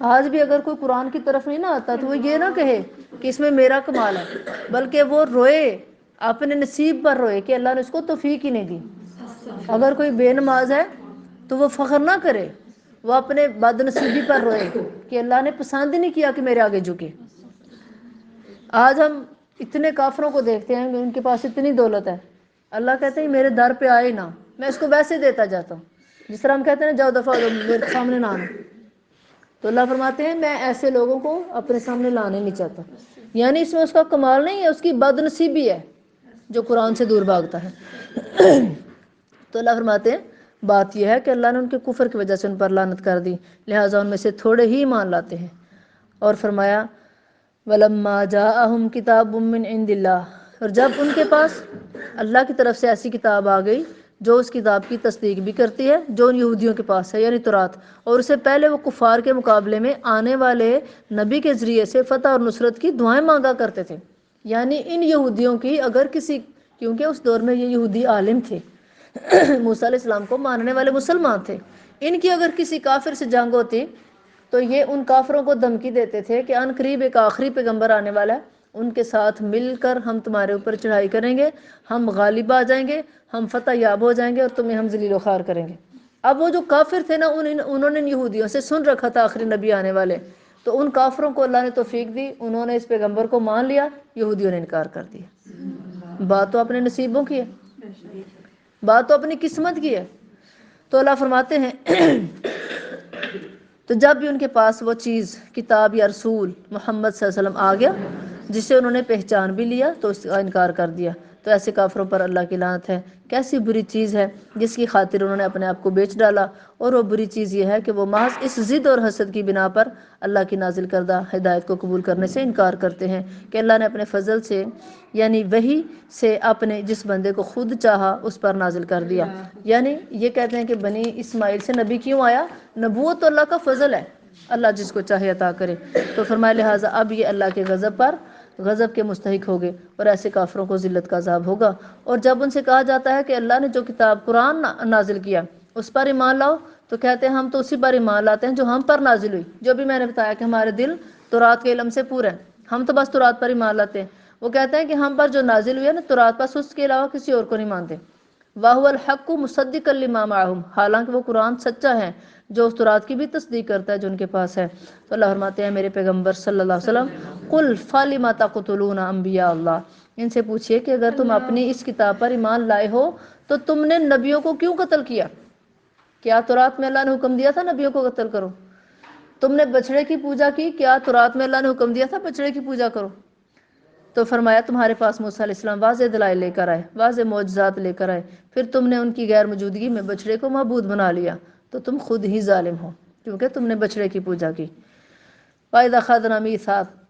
آج بھی اگر کوئی قرآن کی طرف نہیں نہ آتا تو وہ یہ نہ کہے کہ اس میں میرا کمال ہے، بلکہ وہ روئے، اپنے نصیب پر روئے کہ اللہ نے اس کو توفیق ہی نہیں دی۔ اگر کوئی بے نماز ہے تو وہ فخر نہ کرے، وہ اپنے بد نصیبی پر روئے کہ اللہ نے پسند ہی نہیں کیا کہ میرے آگے جھکے۔ آج ہم اتنے کافروں کو دیکھتے ہیں کہ ان کے پاس اتنی دولت ہے، اللہ کہتے ہیں میرے در پہ آئے نہ، میں اس کو ویسے دیتا جاتا ہوں، جس طرح ہم کہتے ہیں جاؤ دفعہ ہو میرے سامنے نہ آنا۔ تو اللہ فرماتے ہیں میں ایسے لوگوں کو اپنے سامنے لانے نہیں چاہتا، یعنی اس میں اس کا کمال نہیں ہے، اس کی بد نصیبی ہے جو قرآن سے دور بھاگتا ہے۔ تو اللہ فرماتے ہیں بات یہ ہے کہ اللہ نے ان کے کفر کی وجہ سے ان پر لعنت کر دی، لہٰذا ان میں سے تھوڑے ہی ایمان لاتے ہیں۔ اور فرمایا وَلَمَّا جَاءَهُمْ كِتَابٌ مِّنْ عِندِ اللَّهِ، اور جب ان کے پاس اللہ کی طرف سے ایسی کتاب آ گئی جو اس کتاب کی تصدیق بھی کرتی ہے جو ان یہودیوں کے پاس ہے، یعنی تورات، اور اسے پہلے وہ کفار کے مقابلے میں آنے والے نبی کے ذریعے سے فتح اور نصرت کی دعائیں مانگا کرتے تھے۔ یعنی ان یہودیوں کی اگر کسی، کیونکہ اس دور میں یہ یہودی عالم تھے، موسیٰ علیہ السلام کو ماننے والے مسلمان تھے، ان کی اگر کسی کافر سے جنگ ہوتی تو یہ ان کافروں کو دھمکی دیتے تھے کہ ان قریب ایک آخری پیغمبر آنے والا ہے، ان کے ساتھ مل کر ہم تمہارے اوپر چڑھائی کریں گے، ہم غالب آ جائیں گے، ہم فتح یاب ہو جائیں گے اور تمہیں ہم ذلیل و خوار کریں گے۔ اب وہ جو کافر تھے نا انہوں نے یہودیوں سے سن رکھا تھا آخری نبی آنے والے، تو ان کافروں کو اللہ نے توفیق دی، انہوں نے اس پیغمبر کو مان لیا، یہودیوں نے انکار کر دیا۔ بات تو اپنے نصیبوں کی ہے، بات تو اپنی قسمت کی ہے۔ تو اللہ فرماتے ہیں تو جب بھی ان کے پاس وہ چیز کتاب یا رسول محمد صلی اللہ علیہ وسلم آ گیا جسے انہوں نے پہچان بھی لیا تو اس کا انکار کر دیا، تو ایسے کافروں پر اللہ کی لعنت ہے۔ کیسی بری چیز ہے جس کی خاطر انہوں نے اپنے آپ کو بیچ ڈالا، اور وہ بری چیز یہ ہے کہ وہ محض اس ضد اور حسد کی بنا پر اللہ کی نازل کردہ ہدایت کو قبول کرنے سے انکار کرتے ہیں کہ اللہ نے اپنے فضل سے، یعنی وحی سے، اپنے جس بندے کو خود چاہا اس پر نازل کر دیا۔ یعنی یہ کہتے ہیں کہ بنی اسماعیل سے نبی کیوں آیا؟ نبوت تو اللہ کا فضل ہے، اللہ جس کو چاہے عطا کرے۔ تو فرمایا لہٰذا اب یہ اللہ کے غضب کے مستحق ہوگے، اور ایسے کافروں کو ذلت کا عذاب ہوگا۔ اور جب ان سے کہا جاتا ہے کہ اللہ نے جو کتاب قرآن نازل کیا اس پر ایمان لاؤ، تو کہتے ہیں ہم تو اسی پر ایمان لاتے ہیں جو ہم پر نازل ہوئی، جو بھی میں نے بتایا کہ ہمارے دل تورات کے علم سے پورے ہیں، ہم تو بس تورات پر ایمان لاتے ہیں۔ وہ کہتے ہیں کہ ہم پر جو نازل ہوئی ہے نا تورات، بس اس کے علاوہ کسی اور کو نہیں مانتے۔ وَهُوَ الْحَقُّ مُصَدِّقًا لِمَا مَعَهُمْ، حالانکہ وہ قرآن سچا ہے جو اس تورات کی بھی تصدیق کرتا ہے جو ان کے پاس ہے۔ تو اللہ فرماتے ہیں میرے پیغمبر صلی اللہ علیہ وسلم، قُلْ فَلِمَ تَقْتُلُونَ أَنْبِيَاءَ اللَّهِ، ان سے پوچھئے کہ اگر تم اپنی اس کتاب پر ایمان لائے ہو تو تم نے نبیوں کو کیوں قتل کیا؟ کیا تورات میں اللہ نے حکم دیا تھا نبیوں کو قتل کرو؟ تم نے بچڑے کی پوجا کی، کیا تورات میں اللہ نے حکم دیا تھا بچڑے کی پوجا کرو؟ تو فرمایا تمہارے پاس موسیٰ علیہ السلام واضح دلائل لے کر آئے، واضح معجزات لے کر آئے، پھر تم نے ان کی غیر موجودگی میں بچڑے کو معبود بنا لیا، تو تم خود ہی ظالم ہو کیونکہ تم نے بچڑے کی پوجا کی۔ وَإِذَا أَخَذْنَا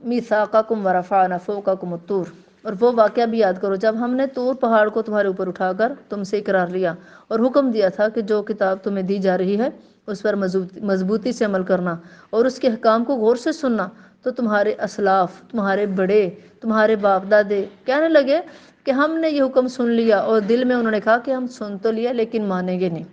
مِيثَاقَكُمْ وَرَفَعْنَا فَوْقَكُمُ الطُّورَ، اور وہ واقعہ بھی یاد کرو جب ہم نے طور پہاڑ کو تمہارے اوپر اٹھا کر تم سے اقرار لیا اور حکم دیا تھا کہ جو کتاب تمہیں دی جا رہی ہے اس پر مضبوطی سے عمل کرنا اور اس کے حکام کو غور سے سننا۔ تو تمہارے اسلاف، تمہارے بڑے، تمہارے باپ دادے کہنے لگے کہ ہم نے یہ حکم سن لیا، اور دل میں انہوں نے کہا کہ ہم سن تو لیا لیکن مانیں گے نہیں۔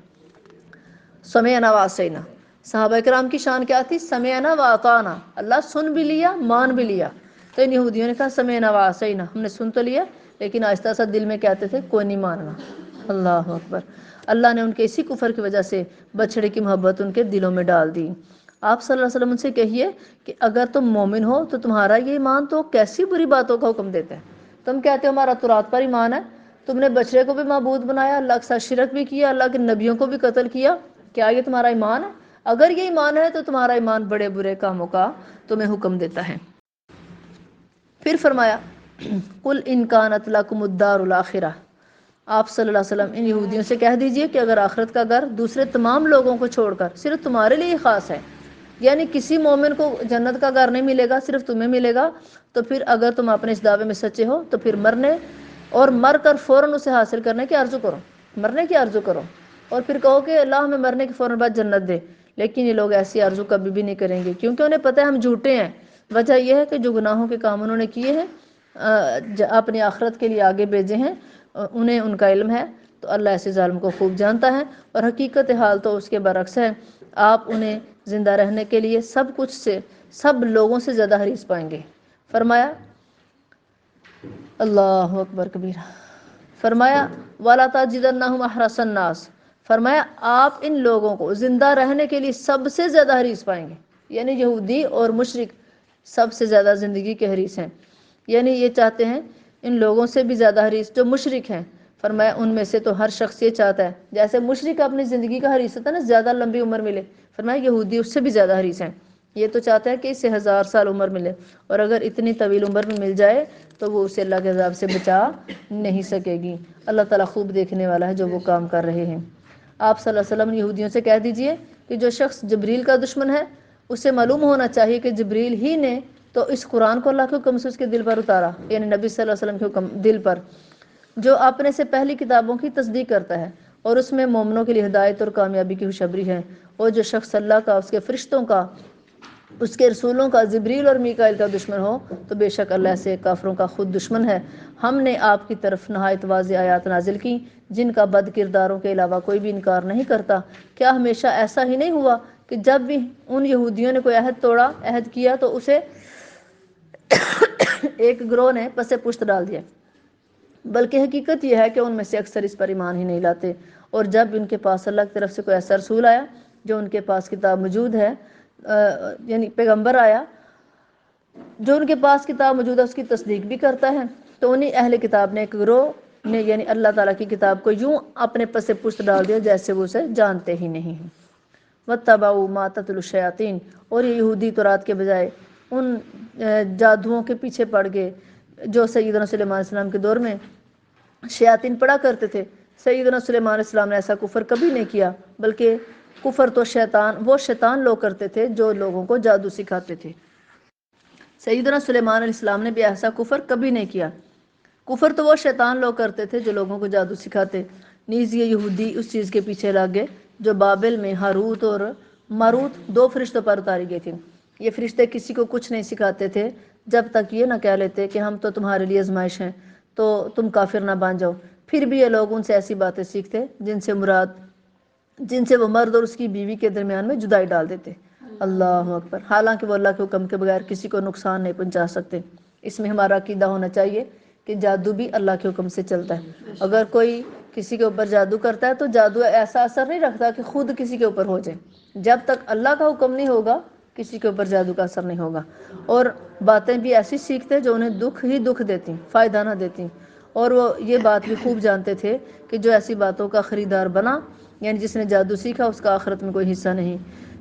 سمعنا وعصینا، صحابہ کرام کی شان کیا تھی؟ سمعنا واطعنا، اللہ سن بھی لیا مان بھی لیا۔ تو ان یہودیوں نے کہا سمعنا وعصینا، ہم نے سن تو لیا لیکن آہستہ آہستہ دل میں کہتے تھے کوئی نہیں ماننا۔ اللہ اکبر، اللہ نے ان کے اسی کفر کی وجہ سے بچڑے کی محبت ان کے دلوں میں ڈال دی۔ آپ صلی اللہ علیہ وسلم ان سے کہیے کہ اگر تم مومن ہو تو تمہارا یہ ایمان تو کیسی بری باتوں کا حکم دیتا ہے؟ تم کہتے ہو ہمارا تورات پر ایمان ہے، تم نے بچڑے کو بھی معبود بنایا، اللہ کے ساتھ شرک بھی کیا، اللہ کے نبیوں کو بھی قتل کیا، کیا یہ تمہارا ایمان ہے؟ اگر یہ ایمان ہے تو تمہارا ایمان بڑے برے کاموں کا تمہیں حکم دیتا ہے۔ پھر فرمایا قُلْ إِنْ كَانَتْ لَكُمُ الدَّارُ الْآخِرَةُ، آپ صلی اللہ علیہ وسلم ان یہودیوں سے کہہ دیجئے کہ اگر آخرت کا گھر دوسرے تمام لوگوں کو چھوڑ کر صرف تمہارے لیے خاص ہے، یعنی کسی مومن کو جنت کا گھر نہیں ملے گا، صرف تمہیں ملے گا، تو پھر اگر تم اپنے اس دعوے میں سچے ہو تو پھر مرنے اور مر کر فوراً اسے حاصل کرنے کی آرزو کرو، مرنے کی آرزو کرو، اور پھر کہو کہ اللہ ہمیں مرنے کے فوراً بعد جنت دے۔ لیکن یہ لوگ ایسی آرزو کبھی بھی نہیں کریں گے کیونکہ انہیں پتہ ہے ہم جھوٹے ہیں۔ وجہ یہ ہے کہ جو گناہوں کے کام انہوں نے کیے ہیں اپنی آخرت کے لیے آگے بھیجے ہیں، انہیں ان کا علم ہے، تو اللہ ایسے ظالم کو خوب جانتا ہے، اور حقیقت حال تو اس کے برعکس ہے۔ آپ انہیں زندہ رہنے کے لیے سب کچھ سے، سب لوگوں سے زیادہ حریص پائیں گے۔ فرمایا اللہ اکبر کبیرہ، فرمایا وَلَا تَجِدَنَّهُمْ أَحْرَصَ النَّاسِ، فرمایا آپ ان لوگوں کو زندہ رہنے کے لیے سب سے زیادہ حریص پائیں گے، یعنی یہودی اور مشرک سب سے زیادہ زندگی کے حریص ہیں، یعنی یہ چاہتے ہیں ان لوگوں سے بھی زیادہ حریص جو مشرک ہیں۔ فرمایا ان میں سے تو ہر شخص یہ چاہتا ہے، جیسے مشرک اپنی زندگی کا حریص ہوتا ہے نا زیادہ لمبی عمر ملے، فرمایا یہودی اس سے بھی زیادہ حریص ہیں، یہ تو چاہتا ہے کہ اس سے 1000 سال عمر ملے، اور اگر اتنی طویل عمر میں مل جائے تو وہ اسے اللہ کے عذاب سے بچا نہیں سکے گی۔ اللہ تعالیٰ خوب دیکھنے والا ہے جو وہ کام کر رہے ہیں۔ آپ صلی اللہ علیہ وسلم یہودیوں سے کہہ دیجئے کہ جو شخص جبریل کا دشمن ہے اسے معلوم ہونا چاہیے کہ جبریل ہی نے تو اس قرآن کو اللہ کے حکم سے اس کے دل پر اتارا، یعنی نبی صلی اللہ علیہ وسلم کے حکم دل پر، جو اپنے سے پہلی کتابوں کی تصدیق کرتا ہے اور اس میں مومنوں کے لیے ہدایت اور کامیابی کی خوشخبری ہے، اور جو شخص اللہ کا، اس کے فرشتوں کا، اس کے رسولوں کا، جبریل اور میکائیل کا دشمن ہو تو بے شک اللہ سے کافروں کا خود دشمن ہے۔ ہم نے آپ کی طرف نہایت واضح آیات نازل کی جن کا بد کرداروں کے علاوہ کوئی بھی انکار نہیں کرتا۔ کیا ہمیشہ ایسا ہی نہیں ہوا کہ جب بھی ان یہودیوں نے کوئی عہد توڑا، عہد کیا، تو اسے ایک گروہ نے پس پشت ڈال دیا، بلکہ حقیقت یہ ہے کہ ان میں سے اکثر اس پر ایمان ہی نہیں لاتے، اور جب ان کے پاس اللہ کی طرف سے کوئی ایسا رسول آیا جو ان کے پاس کتاب موجود ہے، یعنی پیغمبر آیا جو ان کے پاس کتاب موجود ہے اس کی تصدیق بھی کرتا ہے، تو انہیں اہل کتاب نے، ایک گروہ نے، یعنی اللہ تعالیٰ کی کتاب کو یوں اپنے پس پشت ڈال دیا جیسے وہ اسے جانتے ہی نہیں ہیں۔ وَاتَّبَعُوا مَا تَتْلُو الشَّيَاطِينُ، اور یہ یہودی تورات کے بجائے ان جادوؤں کے پیچھے پڑ گئے جو سیدنا سلیمان علیہ السلام کے دور میں شیاطین پڑھا کرتے تھے۔ سیدنا سلیمان علیہ السلام نے ایسا کفر کبھی نہیں کیا، بلکہ کفر تو وہ شیطان لوگ کرتے تھے جو لوگوں کو جادو سکھاتے تھے۔ سیدنا سلیمان علیہ السلام نے بھی ایسا کفر کبھی نہیں کیا، کفر تو وہ شیطان لوگ کرتے تھے جو لوگوں کو جادو سکھاتے۔ نیز یہ یہودی اس چیز کے پیچھے لگ گئے جو بابل میں ہاروت اور ماروت 2 فرشتوں پر اتاری گئی تھی۔ یہ فرشتے کسی کو کچھ نہیں سکھاتے تھے جب تک یہ نہ کہہ لیتے کہ ہم تو تمہارے لیے آزمائش ہیں تو تم کافر نہ بن جاؤ۔ پھر بھی یہ لوگ ان سے ایسی باتیں سیکھتے جن سے مراد جن سے وہ مرد اور اس کی بیوی کے درمیان میں جدائی ڈال دیتے۔ اللہ اکبر۔ حالانکہ وہ اللہ کے حکم کے بغیر کسی کو نقصان نہیں پہنچا سکتے۔ اس میں ہمارا عقیدہ ہونا چاہیے کہ جادو بھی اللہ کے حکم سے چلتا ہے۔ اگر کوئی کسی کے اوپر جادو کرتا ہے تو جادو ایسا اثر نہیں رکھتا کہ خود کسی کے اوپر ہو جائے۔ جب تک اللہ کا حکم نہیں ہوگا کسی کے اوپر جادو کا اثر نہیں ہوگا۔ اور باتیں بھی ایسی سیکھتے جو انہیں دکھ ہی دکھ دیتی، فائدہ نہ دیتی۔ اور وہ یہ بات بھی خوب جانتے تھے کہ جو ایسی باتوں کا خریدار بنا، یعنی جس نے جادو سیکھا، اس کا آخرت میں کوئی حصہ نہیں۔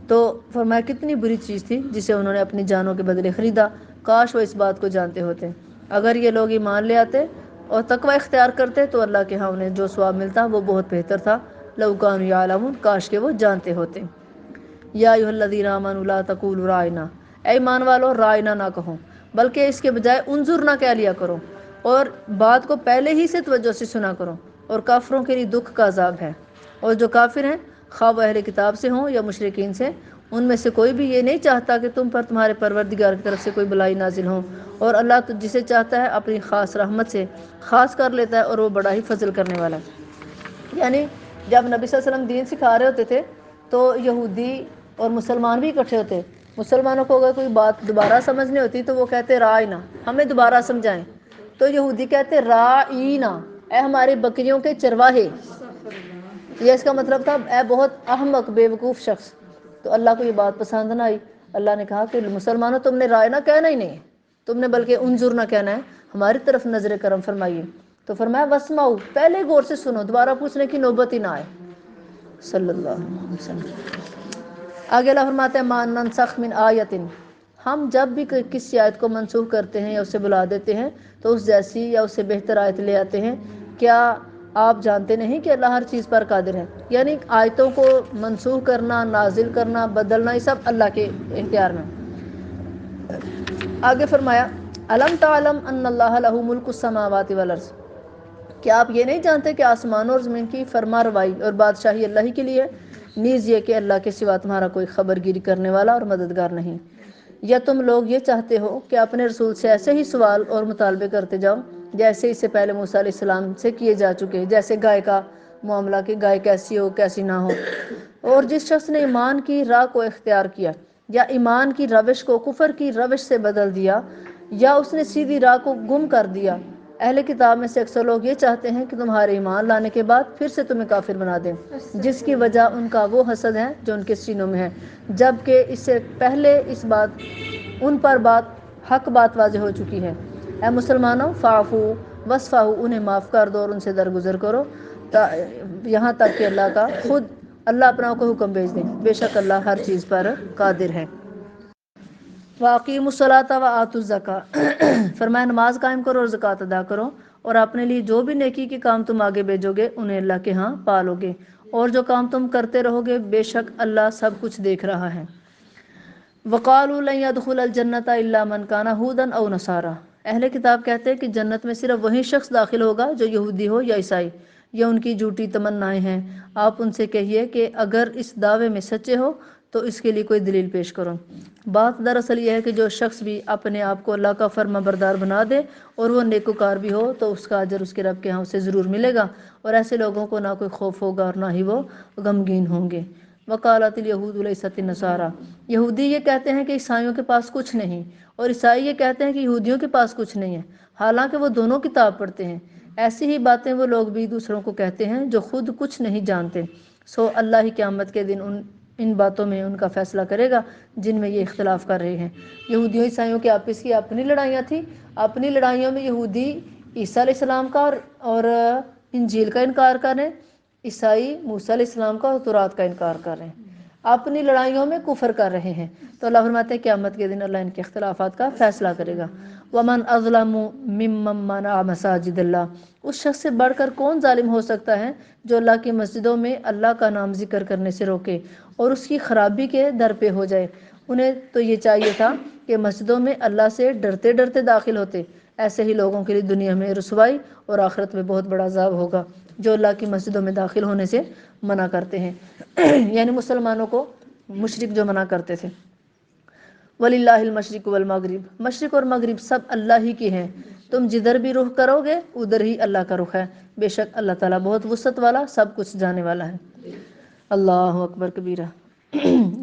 تو فرمایا کتنی بری چیز تھی جسے انہوں نے اپنی جانوں کے بدلے خریدا۔ کاش وہ اس بات کو جانتے ہوتے۔ اگر یہ لوگ ایمان لے آتے اور تقوی اختیار کرتے تو اللہ کے ہاں انہیں جو ثواب ملتا وہ بہت بہتر تھا۔ لو کانوا یعلمون، کاش کہ وہ جانتے ہوتے۔ یا ایھا الذین آمنوا لا تقولوا رائنا، اے ایمان والو رائنا نہ کہو، بلکہ اس کے بجائے انظرنا کہہ لیا کرو، اور بات کو پہلے ہی سے توجہ سے سنا کرو۔ اور کافروں کے لیے دکھ کا عذاب ہے۔ اور جو کافر ہیں، خواہ وہ اہل کتاب سے ہوں یا مشرکین سے، ان میں سے کوئی بھی یہ نہیں چاہتا کہ تم پر تمہارے پروردگار کی طرف سے کوئی بلائی نازل ہو، اور اللہ تو جسے چاہتا ہے اپنی خاص رحمت سے خاص کر لیتا ہے، اور وہ بڑا ہی فضل کرنے والا ہے۔ یعنی جب نبی صلی اللہ علیہ وسلم دین سکھا رہے ہوتے تھے تو یہودی اور مسلمان بھی اکٹھے ہوتے۔ مسلمانوں کو اگر کوئی بات دوبارہ سمجھنی ہوتی تو وہ کہتے رائنا، ہمیں دوبارہ سمجھائیں۔ تو یہودی کہتے رائنا، اے ہماری بکریوں کے چرواہے۔ یہ اس کا مطلب تھا اے بہت احمق بے وقوف شخص۔ تو اللہ کو یہ بات پسند نہ آئی۔ اللہ نے کہا کہ مسلمانوں تم نے رائنا کہنا ہی نہیں، تم نے بلکہ انظرنا کہنا ہے، ہماری طرف نظر کرم فرمائیے۔ تو فرمایا واسمعوا، پہلے غور سے سنو، دوبارہ پوچھنے کی نوبت ہی نہ آئے۔ صلی اللہ علیہ وسلم۔ آگے اللہ فرماتے ہیں ما ننسخ من آیت، ہم جب بھی کسی آیت کو منسوخ کرتے ہیں یا اسے بلا دیتے ہیں تو اس جیسی یا اس سے بہتر آیت لے آتے ہیں۔ کیا آپ جانتے نہیں کہ اللہ ہر چیز پر قادر ہے؟ یعنی آیتوں کو منسوخ کرنا، نازل کرنا، بدلنا، یہ سب اللہ کے اختیار میں۔ آگے فرمایا الم تعلم ان اللہ لہ ملک السماوات والارض، کیا آپ یہ نہیں جانتے کہ آسمانوں اور زمین کی فرما روائی اور بادشاہی اللہ ہی کے لیے؟ نیز یہ کہ اللہ کے سوا تمہارا کوئی خبر گیری کرنے والا اور مددگار نہیں۔ یا تم لوگ یہ چاہتے ہو کہ اپنے رسول سے ایسے ہی سوال اور مطالبے کرتے جاؤ جیسے اس سے پہلے موسیٰ علیہ السلام سے کیے جا چکے، جیسے گائے کا معاملہ کہ گائے کیسی ہو کیسی نہ ہو۔ اور جس شخص نے ایمان کی راہ کو اختیار کیا یا ایمان کی روش کو کفر کی روش سے بدل دیا، یا اس نے سیدھی راہ کو گم کر دیا، اہل کتاب میں سے اکثر لوگ یہ چاہتے ہیں کہ تمہارے ایمان لانے کے بعد پھر سے تمہیں کافر بنا دیں، جس کی وجہ ان کا وہ حسد ہے جو ان کے سینوں میں ہے، جبکہ اس سے پہلے اس بات ان پر حق بات واضح ہو چکی ہے۔ اے مسلمانوں فاعفو واصفحوا، انہیں معاف کر دو اور ان سے درگزر کرو یہاں تک کہ اللہ اپنا کو حکم بھیج دیں، بے شک اللہ ہر چیز پر قادر ہے۔ وَأَقِیمُوا الصَّلَاةَ وَآتُوا الزَّکَاةَ، فرمایا نماز قائم کرو اور زکوٰۃ ادا کرو، اور اپنے لیے جو بھی نیکی کے کام تم آگے بھیجو گے انہیں اللہ کے ہاں پالو گے، اور جو کام تم کرتے رہو گے بے شک اللہ سب کچھ دیکھ رہا ہے۔ وَقَالُوا لَن يَدْخُلَ الْجَنَّةَ إِلَّا مَنْ كَانَ هُودًا أَوْ نَصَارَىٰ، اہل کتاب کہتے ہیں کہ جنت میں صرف وہی شخص داخل ہوگا جو یہودی ہو یا عیسائی، یا ان کی جھوٹی تمنائیں ہیں۔ آپ ان سے کہیے کہ اگر اس دعوے میں سچے ہو تو اس کے لیے کوئی دلیل پیش کرو۔ بات دراصل یہ ہے کہ جو شخص بھی اپنے آپ کو اللہ کا فرما بردار بنا دے اور وہ نیکوکار بھی ہو تو اس کا اجر اس کے رب کے ہاں اسے ضرور ملے گا، اور ایسے لوگوں کو نہ کوئی خوف ہوگا اور نہ ہی وہ غمگین ہوں گے۔ وقالت الیہود لیست النصارى، یہودی یہ کہتے ہیں کہ عیسائیوں کے پاس کچھ نہیں، اور عیسائی یہ کہتے ہیں کہ یہودیوں کے پاس کچھ نہیں ہے، حالانکہ وہ دونوں کتاب پڑھتے ہیں۔ ایسی ہی باتیں وہ لوگ بھی دوسروں کو کہتے ہیں جو خود کچھ نہیں جانتے۔ سو اللہ ہی قیامت کے دن ان باتوں میں ان کا فیصلہ کرے گا جن میں یہ اختلاف کر رہے ہیں۔ یہودیوں عیسائیوں کے آپس کی اپنی لڑائیاں تھیں۔ اپنی لڑائیوں میں یہودی عیسیٰ علیہ السلام کا اور انجیل کا انکار کر رہے ہیں، عیسائی موسیٰ علیہ السلام کا اور تورات کا انکار کر رہے ہیں، اپنی لڑائیوں میں کفر کر رہے ہیں۔ تو اللہ فرماتے ہیں قیامت کے دن اللہ ان کے اختلافات کا فیصلہ کرے گا۔ وَمَنْ أَظْلَمُ مِمَّنْ مَنَعَ مَسَاجِدَ اللَّهِ، اس شخص سے بڑھ کر کون ظالم ہو سکتا ہے جو اللہ کی مسجدوں میں اللہ کا نام ذکر کرنے سے روکے اور اس کی خرابی کے در پہ ہو جائے۔ انہیں تو یہ چاہیے تھا کہ مسجدوں میں اللہ سے ڈرتے ڈرتے داخل ہوتے۔ ایسے ہی لوگوں کے لیے دنیا میں رسوائی اور آخرت میں بہت بڑا عذاب ہوگا جو اللہ کی مسجدوں میں داخل ہونے سے منع کرتے ہیں، یعنی مسلمانوں کو مشرک جو منع کرتے تھے۔ وَلِلَّهِ الْمَشْرِقُ وَالْمَغْرِبُ، مشرق اور مغرب سب اللہ ہی کی ہیں، تم جدھر بھی رخ کرو گے ادھر ہی اللہ کا رخ ہے، بے شک اللہ تعالیٰ بہت وسعت والا سب کچھ جانے والا ہے۔ اللہ اکبر کبیرہ۔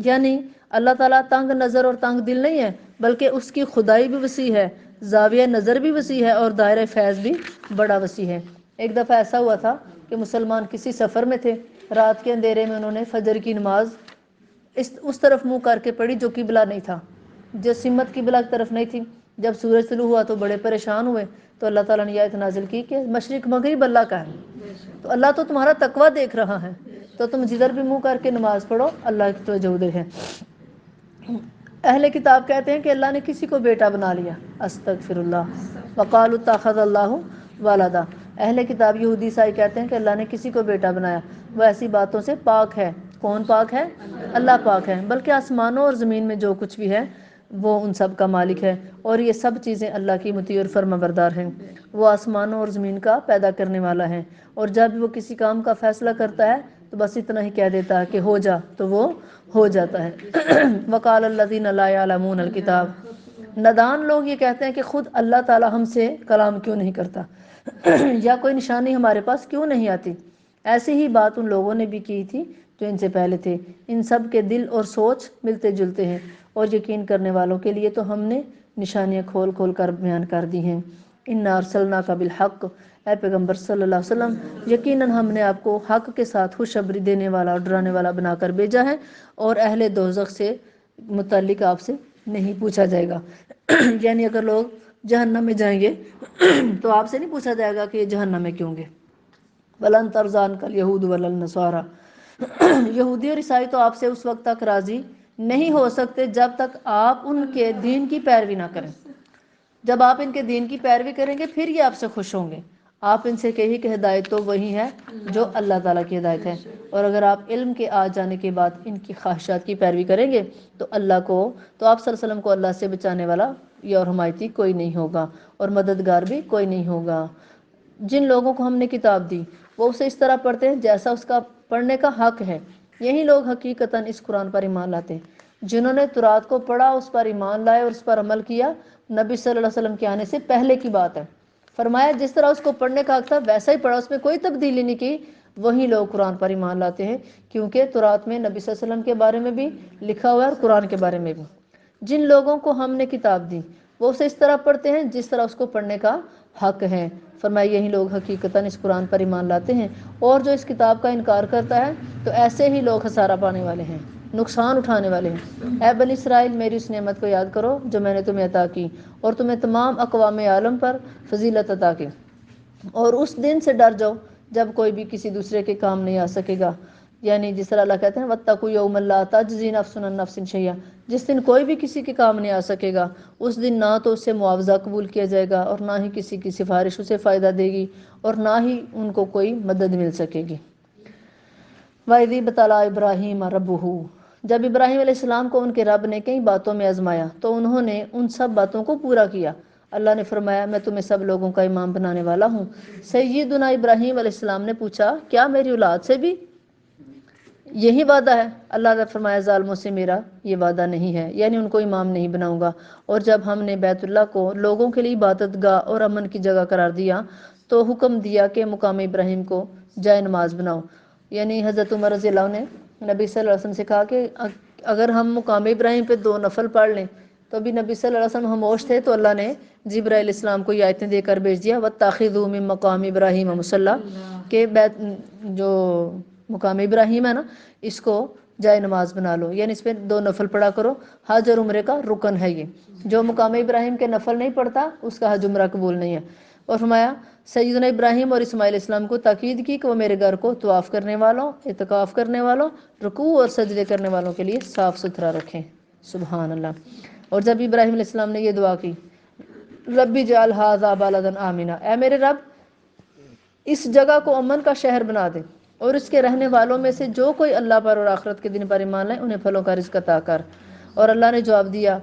یعنی اللہ تعالیٰ تنگ نظر اور تنگ دل نہیں ہے، بلکہ اس کی خدائی بھی وسیع ہے، زاویہ نظر بھی وسیع ہے، اور دائرہ فیض بھی بڑا وسیع ہے۔ ایک دفعہ ایسا ہوا تھا کہ مسلمان کسی سفر میں تھے، رات کے اندھیرے میں انہوں نے فجر کی نماز اس طرف منہ کر کے پڑھی جو قبلہ نہیں تھا، جو سمت قبلہ کی طرف نہیں تھی۔ جب سورج طلوع ہوا تو بڑے پریشان ہوئے، تو اللہ تعالیٰ نے یہ آیت نازل کی کہ مشرق مغرب اللہ کا ہے، تو اللہ تو تمہارا تقوی دیکھ رہا ہے، تو تم جدھر بھی منہ کر کے نماز پڑھو، اللہ کی توجہ ادھر ہے۔ اہل کتاب کہتے ہیں کہ اللہ نے کسی کو بیٹا بنا لیا، استغفر اللہ، وقالوا اتخذ اللہ ولدا۔ اہل کتاب یہودی عیسائی کہتے ہیں کہ اللہ نے کسی کو بیٹا بنایا، وہ ایسی باتوں سے پاک ہے۔ کون پاک ہے؟ اللہ پاک ہے، بلکہ آسمانوں اور زمین میں جو کچھ بھی ہے وہ ان سب کا مالک ہے، اور یہ سب چیزیں اللہ کی مطیع اور فرما بردار ہیں۔ وہ آسمانوں اور زمین کا پیدا کرنے والا ہے، اور جب وہ کسی کام کا فیصلہ کرتا ہے تو بس اتنا ہی کہہ دیتا ہے کہ ہو جا، تو وہ ہو جاتا ہے۔ وقال الذین لا یعلمون الکتاب۔ نادان لوگ یہ کہتے ہیں کہ خود اللہ تعالی ہم سے کلام کیوں نہیں کرتا، یا کوئی نشانی ہمارے پاس کیوں نہیں آتی۔ ایسی ہی بات ان لوگوں نے بھی کی تھی جو ان سے پہلے تھے۔ ان سب کے دل اور سوچ ملتے جلتے ہیں، اور یقین کرنے والوں کے لیے تو ہم نے نشانیاں کھول کھول کر بیان کر دی ہیں۔ انا ارسلناک بالحق، اے پیغمبر صلی اللہ علیہ وسلم، یقیناً ہم نے آپ کو حق کے ساتھ خوشخبری دینے والا اور ڈرانے والا بنا کر بھیجا ہے، اور اہل دوزخ سے متعلق آپ سے نہیں پوچھا جائے گا۔ یعنی اگر لوگ جہنم میں جائیں گے تو آپ سے نہیں پوچھا جائے گا کہ یہ جہنم میں کیوں گے۔ ولن ترضان کل یہود ولن نصارا، یہودی اور عیسائی تو آپ سے اس وقت تک راضی نہیں ہو سکتے جب تک آپ ان کے دین کی پیروی نہ کریں۔ جب آپ ان کے دین کی پیروی کریں گے پھر یہ آپ سے خوش ہوں گے۔ آپ ان سے کہی کہ ہدایت تو وہی ہے جو اللہ تعالیٰ کی ہدایت ہے، اور اگر آپ علم کے آ جانے کے بعد ان کی خواہشات کی پیروی کریں گے تو آپ صلی اللہ علیہ وسلم کو اللہ سے بچانے والا یا اور حمایتی کوئی نہیں ہوگا، اور مددگار بھی کوئی نہیں ہوگا۔ جن لوگوں کو ہم نے کتاب دی وہ اسے اس طرح پڑھتے ہیں جیسا اس کا پڑھنے کا حق ہے، یہی لوگ حقیقتاً اس قرآن پر ایمان لاتے ہیں۔ جنہوں نے تورات کو پڑھا، اس پر ایمان لائے اور اس پر عمل کیا، نبی صلی اللہ علیہ وسلم کے آنے سے پہلے کی بات ہے۔ فرمایا جس طرح اس کو پڑھنے کا حق تھا ویسا ہی پڑھا، اس میں کوئی تبدیلی نہیں کی، وہی لوگ قرآن پر ایمان لاتے ہیں، کیونکہ تورات میں نبی صلی اللہ علیہ وسلم کے بارے میں بھی لکھا ہوا ہے اور قرآن کے بارے میں بھی۔ جن لوگوں کو ہم نے کتاب دی وہ اسے اس طرح پڑھتے ہیں جس طرح اس کو پڑھنے کا حق ہے۔ فرمایا یہی لوگ حقیقتاً اس قرآن پر ایمان لاتے ہیں، اور جو اس کتاب کا انکار کرتا ہے تو ایسے ہی لوگ خسارہ پانے والے ہیں، نقصان اٹھانے والے ہیں۔ اے بنی اسرائیل، میری اس نعمت کو یاد کرو جو میں نے تمہیں عطا کی، اور تمہیں تمام اقوام عالم پر فضیلت عطا کی، اور اس دن سے ڈر جاؤ جب کوئی بھی کسی دوسرے کے کام نہیں آ سکے گا۔ یعنی جس طرح اللہ کہتے ہیں واتقوا یوما لا تجزی نفس عن نفس شیئا، جس دن کوئی بھی کسی کے کام نہیں آ سکے گا، اس دن نہ تو اس سے معاوضہ قبول کیا جائے گا، اور نہ ہی کسی کی سفارش اسے فائدہ دے گی، اور نہ ہی ان کو کوئی مدد مل سکے گی۔ وَإِذِ ابْتَلَىٰ إِبْرَاهِيمَ رَبُّهُ، جب ابراہیم علیہ السلام کو ان کے رب نے کئی باتوں میں آزمایا تو انہوں نے ان سب باتوں کو پورا کیا۔ اللہ نے فرمایا میں تمہیں سب لوگوں کا امام بنانے والا ہوں۔ سیدنا ابراہیم علیہ السلام نے پوچھا کیا میری اولاد سے بھی یہی وعدہ ہے؟ اللہ نے فرمایا ظالموں سے میرا یہ وعدہ نہیں ہے، یعنی ان کو امام نہیں بناؤں گا۔ اور جب ہم نے بیت اللہ کو لوگوں کے لیے عبادت گاہ اور امن کی جگہ قرار دیا تو حکم دیا کہ مقام ابراہیم کو جائے نماز بناؤ۔ یعنی حضرت عمر رضی اللہ عنہ نے نبی صلی اللہ علیہ وسلم سے کہا کہ اگر ہم مقام ابراہیم پہ 2 نفل پڑھ لیں، تو ابھی نبی صلی اللہ علیہ وسلم خاموش تھے تو اللہ نے جبرائیل علیہ السلام کو یہ آیتیں دے کر بھیج دیا وَاتَّخِذُوا مِن مَّقَامِ إِبْرَاهِيمَ مُصَلًّى، کہ جو مقام ابراہیم ہے نا اس کو جائے نماز بنا لو، یعنی اس پہ 2 نفل پڑھا کرو۔ حج اور عمرے کا رکن ہے یہ، جو مقام ابراہیم کے نفل نہیں پڑھتا اس کا حج عمرہ قبول نہیں ہے۔ اور فرمایا سیدنا ابراہیم اور اسماعیل علیہ السلام کو تاکید کی کہ وہ میرے گھر کو طواف کرنے والوں، اعتکاف کرنے والوں، رکوع اور سجدے کرنے والوں کے لیے صاف ستھرا رکھیں۔ سبحان اللہ۔ اور جب ابراہیم علیہ السلام نے یہ دعا کی ربی اجعل ھذا بلدا آمنا، اے میرے رب اس جگہ کو امن کا شہر بنا دے، اور اس کے رہنے والوں میں سے جو کوئی اللہ پر اور آخرت کے دن پر ایمان لائے انہیں پھلوں کا رزق عطا کر۔ اور اللہ نے جواب دیا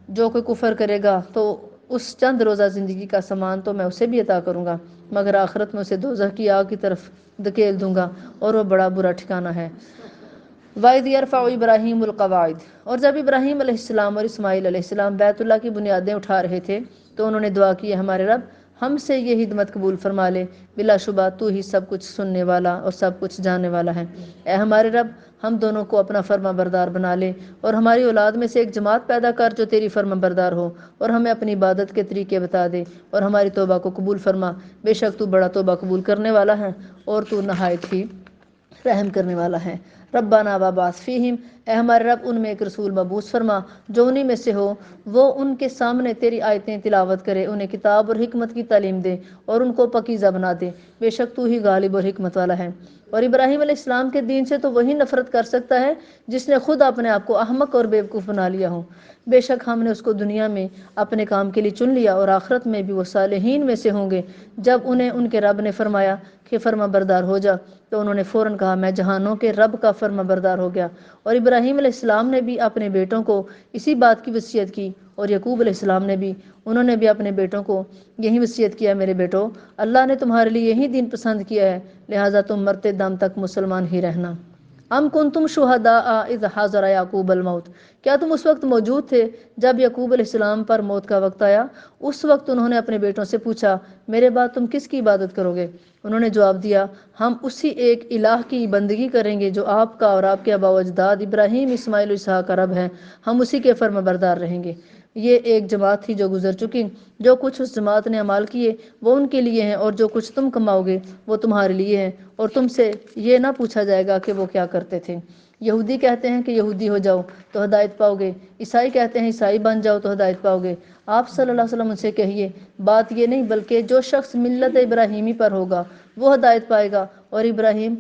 جو کوئی کفر کرے گا تو اس چند روزہ زندگی کا سامان تو میں اسے بھی عطا کروں گا، مگر آخرت میں اسے دوزخ کی آگ کی طرف دھکیل دوں گا، اور وہ بڑا برا ٹھکانہ ہے۔ وَإِذْ يَرْفَعُ إِبْرَاهِيمُ الْقَوَاعِدَ، اور جب ابراہیم علیہ السلام اور اسماعیل علیہ السلام بیت اللہ کی بنیادیں اٹھا رہے تھے تو انہوں نے دعا کی ہمارے رب ہم سے یہ خدمت قبول فرما لے، بلا شبہ تو ہی سب کچھ سننے والا اور سب کچھ جاننے والا ہے۔ اے ہمارے رب ہم دونوں کو اپنا فرما بردار بنا لے، اور ہماری اولاد میں سے ایک جماعت پیدا کر جو تیری فرما بردار ہو، اور ہمیں اپنی عبادت کے طریقے بتا دے، اور ہماری توبہ کو قبول فرما، بے شک تو بڑا توبہ قبول کرنے والا ہے اور تو نہایت ہی رحم کرنے والا ہے۔ ربنا وابعث فیہم، اے ہمارے رب ان میں ایک رسول مبعوث فرما جو انہی میں سے ہو، وہ ان کے سامنے تیری آیتیں تلاوت کرے، انہیں کتاب اور حکمت کی تعلیم دے اور ان کو پاکیزہ بنا دے، بے شک تو ہی غالب اور حکمت والا ہے۔ اور ابراہیم علیہ السلام کے دین سے تو وہی نفرت کر سکتا ہے جس نے خود اپنے آپ کو احمق اور بیوقوف بنا لیا ہو۔ بے شک ہم نے اس کو دنیا میں اپنے کام کے لیے چن لیا، اور آخرت میں بھی وہ صالحین میں سے ہوں گے۔ جب انہیں ان کے رب نے فرمایا کہ فرما بردار ہو جا، تو انہوں نے فوراً کہا میں جہانوں کے رب کا فرما بردار ہو گیا۔ اور ابراہیم علیہ السلام نے بھی اپنے بیٹوں کو اسی بات کی وصیت کی، اور یعقوب علیہ السلام نے بھی، انہوں نے بھی اپنے بیٹوں کو یہی وصیت کیا، میرے بیٹو اللہ نے تمہارے لیے یہی دین پسند کیا ہے، لہٰذا تم مرتے دم تک مسلمان ہی رہنا۔ ام کنتم شہداء اذ حضر یعقوب الموت، کیا تم اس وقت موجود تھے جب یعقوب علیہ السلام پر موت کا وقت آیا؟ اس وقت انہوں نے اپنے بیٹوں سے پوچھا میرے بعد تم کس کی عبادت کرو گے؟ انہوں نے جواب دیا ہم اسی ایک الہ کی بندگی کریں گے جو آپ کا اور آپ کے آباء و اجداد ابراہیم اسماعیل و اسحاق کا رب ہے، ہم اسی کے فرما بردار رہیں گے۔ یہ ایک جماعت تھی جو گزر چکی، جو کچھ اس جماعت نے اعمال کیے وہ ان کے لیے ہیں، اور جو کچھ تم کماؤ گے وہ تمہارے لیے ہیں، اور تم سے یہ نہ پوچھا جائے گا کہ وہ کیا کرتے تھے۔ یہودی کہتے ہیں کہ یہودی ہو جاؤ تو ہدایت پاؤ گے، عیسائی کہتے ہیں عیسائی بن جاؤ تو ہدایت پاؤ گے۔ آپ صلی اللہ علیہ وسلم ان سے کہیے بات یہ نہیں بلکہ جو شخص ملت ابراہیمی پر ہوگا وہ ہدایت پائے گا، اور ابراہیم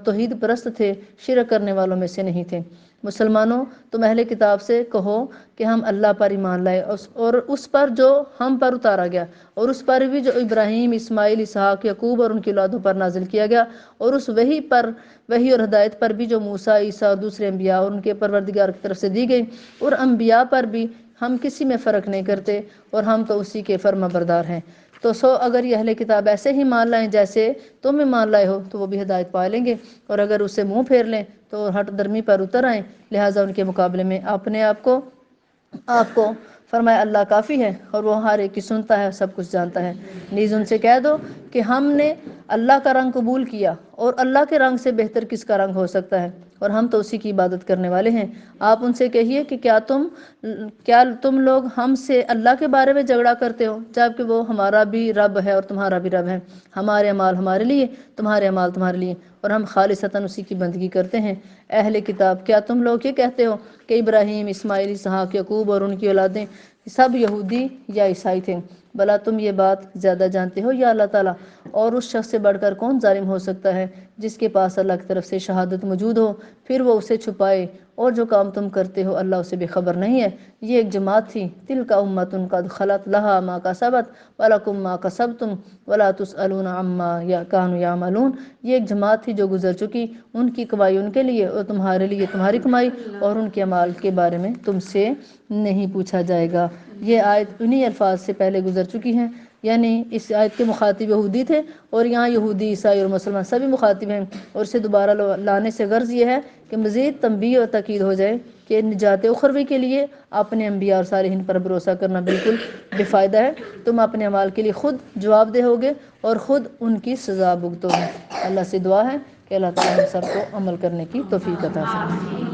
توحید پرست تھے، شرک کرنے والوں میں سے نہیں تھے۔ مسلمانوں تم اہل کتاب سے کہو کہ ہم اللہ پر ایمان لائے، اور اس پر جو ہم پر اتارا گیا، اور اس پر بھی جو ابراہیم اسماعیل اسحاق یعقوب اور ان کی اولادوں پر نازل کیا گیا، اور اس وحی اور ہدایت پر بھی جو موسیٰ عیسیٰ اور دوسرے انبیاء اور ان کے پروردگار کی طرف سے دی گئی، اور انبیاء پر بھی ہم کسی میں فرق نہیں کرتے، اور ہم تو اسی کے فرما بردار ہیں۔ تو اگر یہ اہل کتاب ایسے ہی مان لائیں جیسے تم ایمان لائے ہو تو وہ بھی ہدایت پا لیں گے، اور اگر اسے منہ پھیر لیں تو ہٹ درمی پر اتر آئیں، لہٰذا ان کے مقابلے میں اپنے آپ کو فرمایا اللہ کافی ہے، اور وہ ہر ایک کی سنتا ہے، سب کچھ جانتا ہے۔ نیز ان سے کہہ دو کہ ہم نے اللہ کا رنگ قبول کیا، اور اللہ کے رنگ سے بہتر کس کا رنگ ہو سکتا ہے، اور ہم تو اسی کی عبادت کرنے والے ہیں۔ آپ ان سے کہیے کہ کیا تم لوگ ہم سے اللہ کے بارے میں جھگڑا کرتے ہو، جبکہ وہ ہمارا بھی رب ہے اور تمہارا بھی رب ہے، ہمارے اعمال ہمارے لیے، تمہارے اعمال تمہارے لیے، اور ہم خالصتاً اسی کی بندگی کرتے ہیں۔ اہل کتاب کیا تم لوگ یہ کہتے ہو کہ ابراہیم اسماعیل اسحاق یعقوب اور ان کی اولادیں سب یہودی یا عیسائی تھے؟ بھلا تم یہ بات زیادہ جانتے ہو یا اللہ تعالیٰ؟ اور اس شخص سے بڑھ کر کون ظالم ہو سکتا ہے جس کے پاس اللہ کی طرف سے شہادت موجود ہو، پھر وہ اسے چھپائے، اور جو کام تم کرتے ہو اللہ اسے بے خبر نہیں ہے۔ یہ ایک جماعت تھی، تلک امۃ قد خلت لہا ما کسبت ولکم ما کسبتم ولا تسألون عما کانوا یعملون۔ یہ ایک جماعت تھی جو گزر چکی، ان کی کمائی ان کے لیے اور تمہارے لیے تمہاری کمائی، اور ان کے اعمال کے بارے میں تم سے نہیں پوچھا جائے گا۔ یہ آیت انہی الفاظ سے پہلے گزر چکی ہیں، یعنی اس آیت کے مخاطب یہودی تھے، اور یہاں یہودی عیسائی اور مسلمان سبھی مخاطب ہیں، اور اسے دوبارہ لانے سے غرض یہ ہے کہ مزید تنبیہ اور تاکید ہو جائے کہ نجات اخروی کے لیے اپنے انبیاء اور صالحین پر بھروسہ کرنا بالکل بے فائدہ ہے، تم اپنے اعمال کے لیے خود جواب دہ ہوگے اور خود ان کی سزا بھگتو گے۔ اللہ سے دعا ہے کہ اللہ تعالیٰ ہم سب کو عمل کرنے کی توفیق عطا فرمائے۔